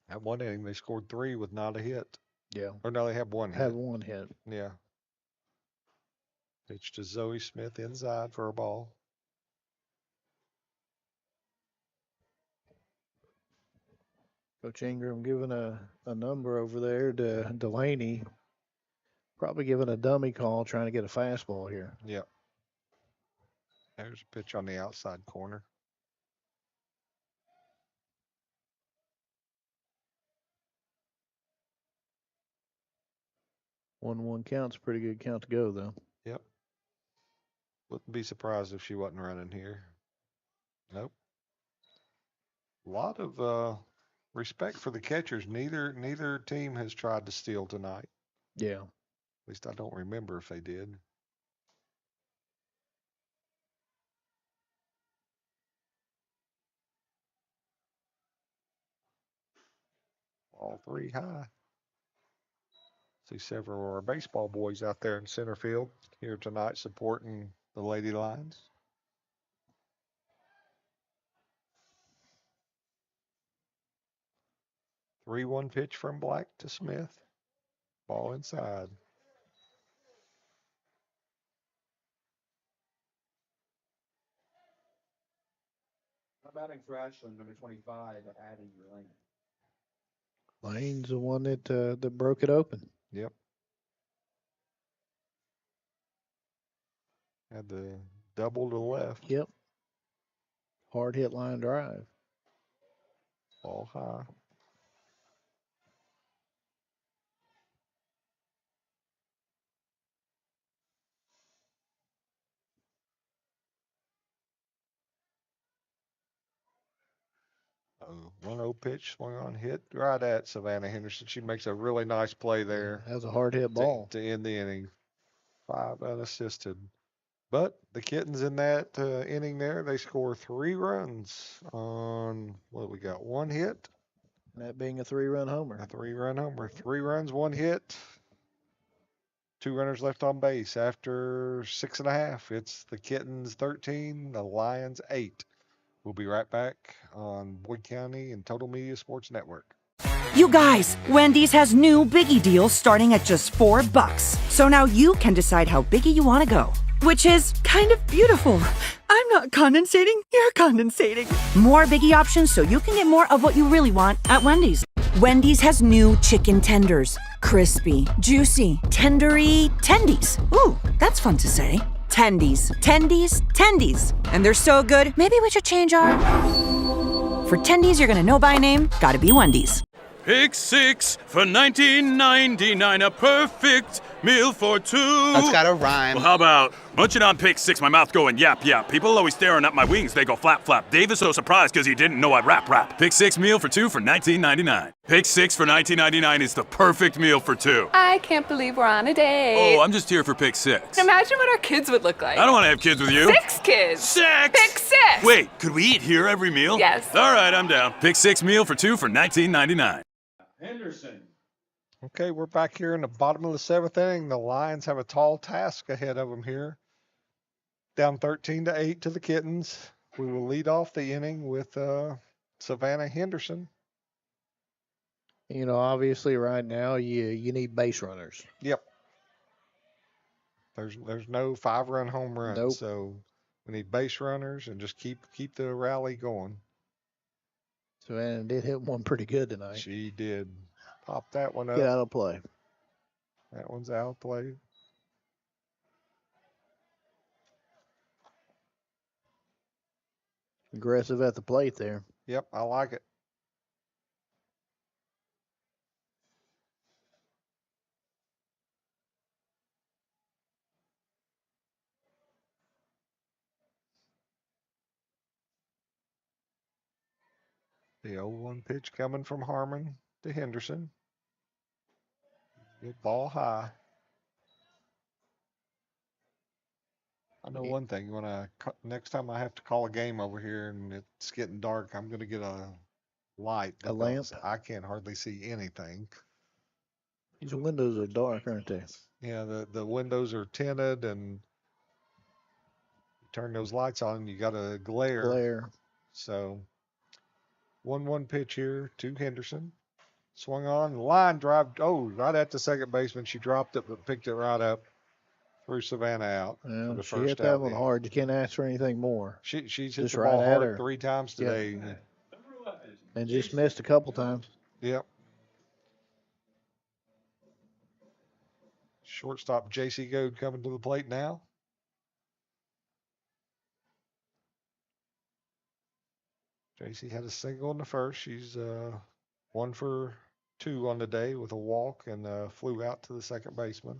At one inning, they scored 3 with not a hit. Yeah. Or no, they have 1 hit. Have one hit. Yeah. Pitch to Zoe Smith inside for a ball. Coach Ingram giving a number over there to Delaney. Probably giving a dummy call, trying to get a fastball here. Yep. There's a pitch on the outside corner. One count's a pretty good count to go, though. Yep. Wouldn't be surprised if she wasn't running here. Nope. A lot of respect for the catchers. Neither team has tried to steal tonight. Yeah. At least I don't remember if they did. All 3 high. See several of our baseball boys out there in center field here tonight supporting the Lady Lions. Three-one pitch from Black to Smith. Ball inside. Not batting for Ashland, number 25, Addie Lane. Lane's the one that broke it open. Yep. Had the double to left. Yep. Hard hit line drive. Ball high. Uh-oh. 1-0 pitch, swung on, hit right at Savannah Henderson. She makes a really nice play there That was a hard hit ball. to end the inning. 5 unassisted. But the Kittens in that inning there, they score 3 runs on, what we got, 1 hit? That being a 3-run homer. A 3-run homer. 3 runs, 1 hit. 2 runners left on base after 6.5. It's the Kittens 13, the Lions 8. We'll be right back on Boyd County and Total Media Sports Network. You guys, Wendy's has new Biggie deals starting at just $4. So now you can decide how biggie you want to go. Which is kind of beautiful. I'm not condensating, you're condensating. More Biggie options so you can get more of what you really want at Wendy's. Wendy's has new chicken tenders. Crispy, juicy, tendery, tendies. Ooh, that's fun to say. Tendies, tendies, tendies. And they're so good, maybe we should change our... For tendies you're gonna know by name, gotta be Wendy's. Pick 6 for $19.99, a perfect meal for 2. That's got a rhyme. Well, how about munching on pick 6, my mouth going yap yap. People always staring at my wings, they go flap flap. Dave is so surprised because he didn't know I'd rap. Pick 6 meal for 2 for $19.99. Pick 6 for $19.99 is the perfect meal for 2. I can't believe we're on a date. Oh, I'm just here for pick 6. Imagine what our kids would look like. I don't want to have kids with you. 6 kids. 6! Pick 6! Wait, could we eat here every meal? Yes. All right, I'm down. Pick 6 meal for 2 for $19.99. Henderson. Okay, we're back here in the bottom of the 7th inning. The Lions have a tall task ahead of them here. Down 13-8 to the Kittens. We will lead off the inning with Savannah Henderson. You know, obviously right now you need base runners. Yep. There's no 5-run home run. Nope. So we need base runners and just keep the rally going. Savannah did hit one pretty good tonight. She did. Pop that one up. Get out of play. That one's out of play. Aggressive at the plate there. Yep, I like it. The 0-1 pitch coming from Harmon to Henderson. Good ball high. I know one thing. Next time I have to call a game over here and it's getting dark, I'm going to get a light. A lamp? I can't hardly see anything. These windows are dark, aren't they? Yeah, the windows are tinted, and you turn those lights on, you got a glare. So 1-1 pitch here to Henderson. Swung on, line drive. Oh, right at the second baseman. She dropped it, but picked it right up. Threw Savannah out. Well, for the she first hit that out one there. hard. You can't ask for anything more. She's hit Just the right ball at hard her. 3 times today. And just missed a couple times. Yep. Shortstop J.C. Goad coming to the plate now. J.C. had a single in the first. She's 1 for 2 on the day with a walk and flew out to the second baseman.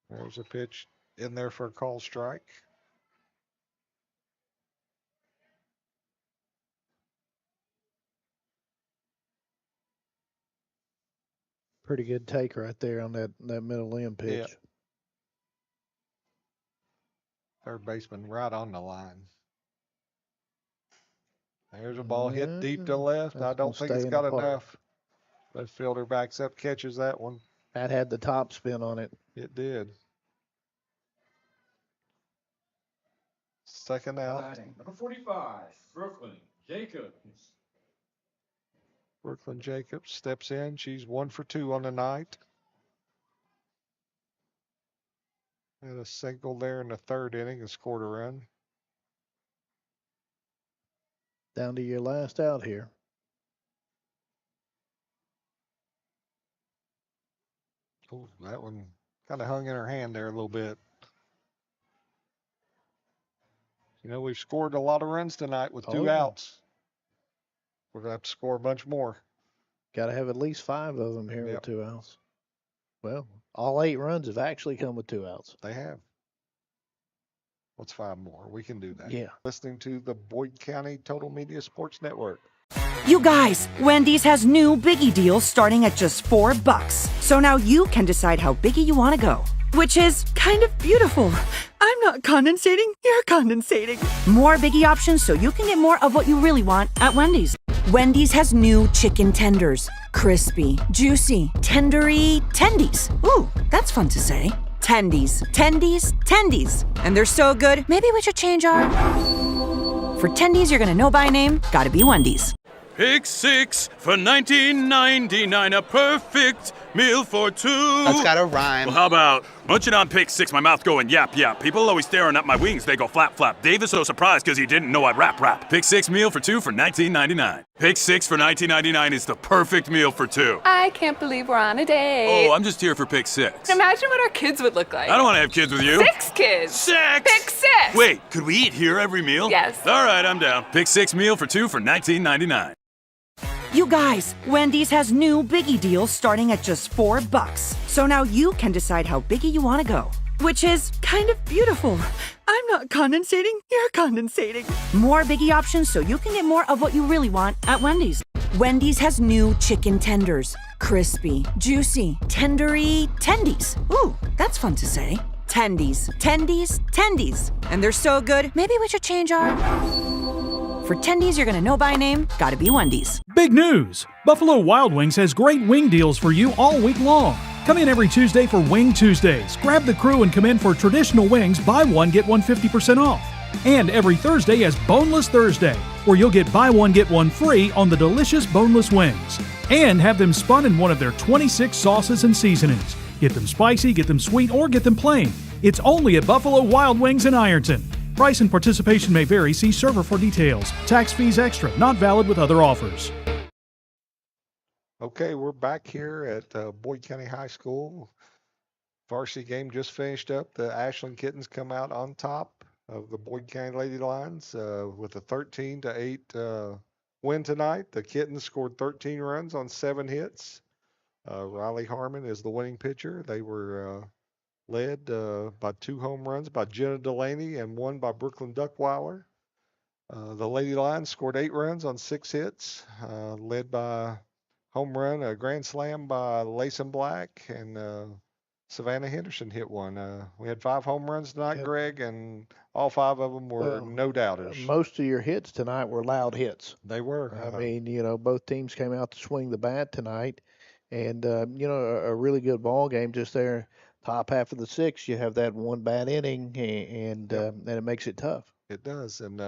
There's a pitch in there for a call strike. Pretty good take right there on that middle limb pitch. Yeah. Third baseman right on the line. There's a ball hit deep to left. I That's don't gonna think stay it's in got the park. enough. Left fielder backs up, catches that one. That had the top spin on it. It did. Second out. Number 45, Brooklyn Jacobs. Brooklyn Jacobs steps in. She's 1 for 2 on the night. Had a single there in the third inning and scored a run. Down to your last out here. Oh, that one kind of hung in her hand there a little bit. You know, we've scored a lot of runs tonight with 2 outs. We're going to have to score a bunch more. Got to have at least 5 of them here Yep. with 2 outs. Well, all 8 runs have actually come with 2 outs. They have. What's 5 more? We can do that. Yeah. Listening to the Boyd County Total Media Sports Network. You guys, Wendy's has new Biggie deals starting at just $4. So now you can decide how biggie you want to go, which is kind of beautiful. I'm not condensating, you're condensating. More Biggie options so you can get more of what you really want at Wendy's. Wendy's has new chicken tenders. Crispy, juicy, tendery, tendies. Ooh, that's fun to say. Tendies, tendies, tendies. And they're so good, maybe we should change our... For tendies you're gonna know by name, gotta be Wendy's. Pick six for $19.99, a perfect meal for two. That's gotta rhyme. Well, how about munching on pick six, my mouth going yap yap. People always staring at my wings, they go flap flap. Dave is so surprised because he didn't know I'd rap. Pick six meal for two for $19.99. Pick six for $19.99 is the perfect meal for two. I can't believe we're on a date. Oh, I'm just here for pick six. Imagine what our kids would look like. I don't want to have kids with you. 6 kids. Six! Pick 6. Wait, could we eat here every meal? Yes. All right, I'm down. Pick six meal for two for $19.99. You guys, Wendy's has new Biggie deals starting at just $4. So now you can decide how biggie you want to go, which is kind of beautiful. I'm not condensating, you're condensating. More Biggie options so you can get more of what you really want at Wendy's. Wendy's has new chicken tenders. Crispy, juicy, tendery, tendies. Ooh, that's fun to say. Tendies, tendies, tendies. And they're so good, maybe we should change our... For tendies you're gonna know by name, gotta be Wendy's. Big news! Buffalo Wild Wings has great wing deals for you all week long. Come in every Tuesday for Wing Tuesdays. Grab the crew and come in for traditional wings, buy one, get one 50% off. And every Thursday is Boneless Thursday, where you'll get buy one, get one free on the delicious boneless wings. And have them spun in one of their 26 sauces and seasonings. Get them spicy, get them sweet, or get them plain. It's only at Buffalo Wild Wings in Ironton. Price and participation may vary. See server for details. Tax fees extra. Not valid with other offers. Okay, we're back here at Boyd County High School. Varsity game just finished up. The Ashland Kittens come out on top of the Boyd County Lady Lions with a 13-8 win tonight. The Kittens scored 13 runs on 7 hits. Riley Harmon is the winning pitcher. They were led by 2 home runs by Jenna Delaney and 1 by Brooklyn Duckweiler. The Lady Lions scored 8 runs on 6 hits, led by home run, a grand slam by Layson Black, and Savannah Henderson hit one. We had 5 home runs tonight, Greg, and all 5 of them were no doubters. Most of your hits tonight were loud hits. They were. I mean, both teams came out to swing the bat tonight, and a really good ball game just there. Top half of the 6th, you have that one bad inning, and it makes it tough. It does, and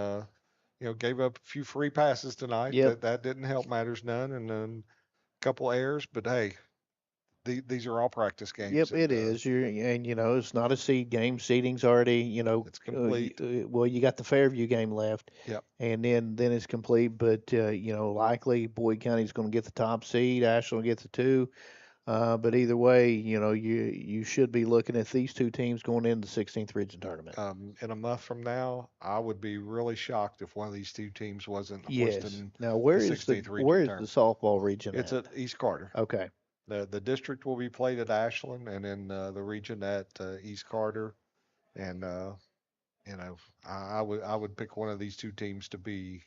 gave up a few free passes tonight. Yep. That didn't help matters none, and then a couple errors. But hey, these are all practice games. Yep, it is. It's not a seed game. Seeding's already, it's complete. Well, you got the Fairview game left. Yep. And then it's complete. But likely Boyd County's going to get the top seed. Ashland will get the 2. But either way, you should be looking at these 2 teams going into the 16th region tournament. In a month from now, I would be really shocked if one of these 2 teams wasn't Yes. hosting Now, where is the 16th region where is tournament. the softball region? It's at East Carter. Okay. The district will be played at Ashland, and then the region at East Carter. And I would pick one of these 2 teams to be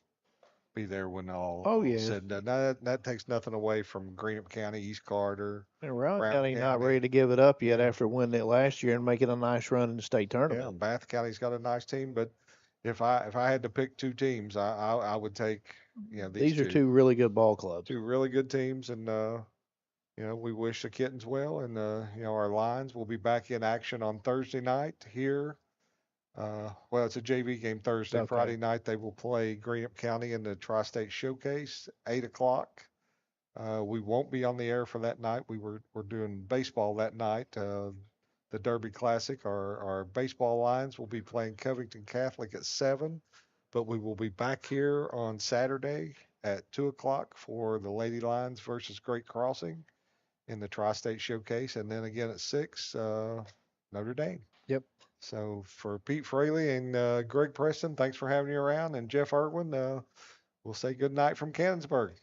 there when all yeah. said and done. That takes nothing away from Greenup County, East Carter. And Rowan Brown County not County. ready to give it up yet after winning it last year and making a nice run in the state Yeah, tournament. Bath County's got a nice team, but if I had to pick 2 teams, I would take These are 2 really good ball clubs. 2 really good teams, and we wish the Kittens well, and our Lions will be back in action on Thursday night here. Well, it's a JV game Thursday. Okay. Friday night they will play Greenup County in the Tri-State Showcase, 8:00. We won't be on the air for that night. We're doing baseball that night. The Derby Classic. Our baseball Lions will be playing Covington Catholic at 7, but we will be back here on Saturday at 2:00 for the Lady Lions versus Great Crossing in the Tri-State Showcase, and then again at 6, Notre Dame. Yep. So for Pete Fraley and Greg Preston, thanks for having me around, and Jeff Irwin, we'll say good night from Cannonsburg.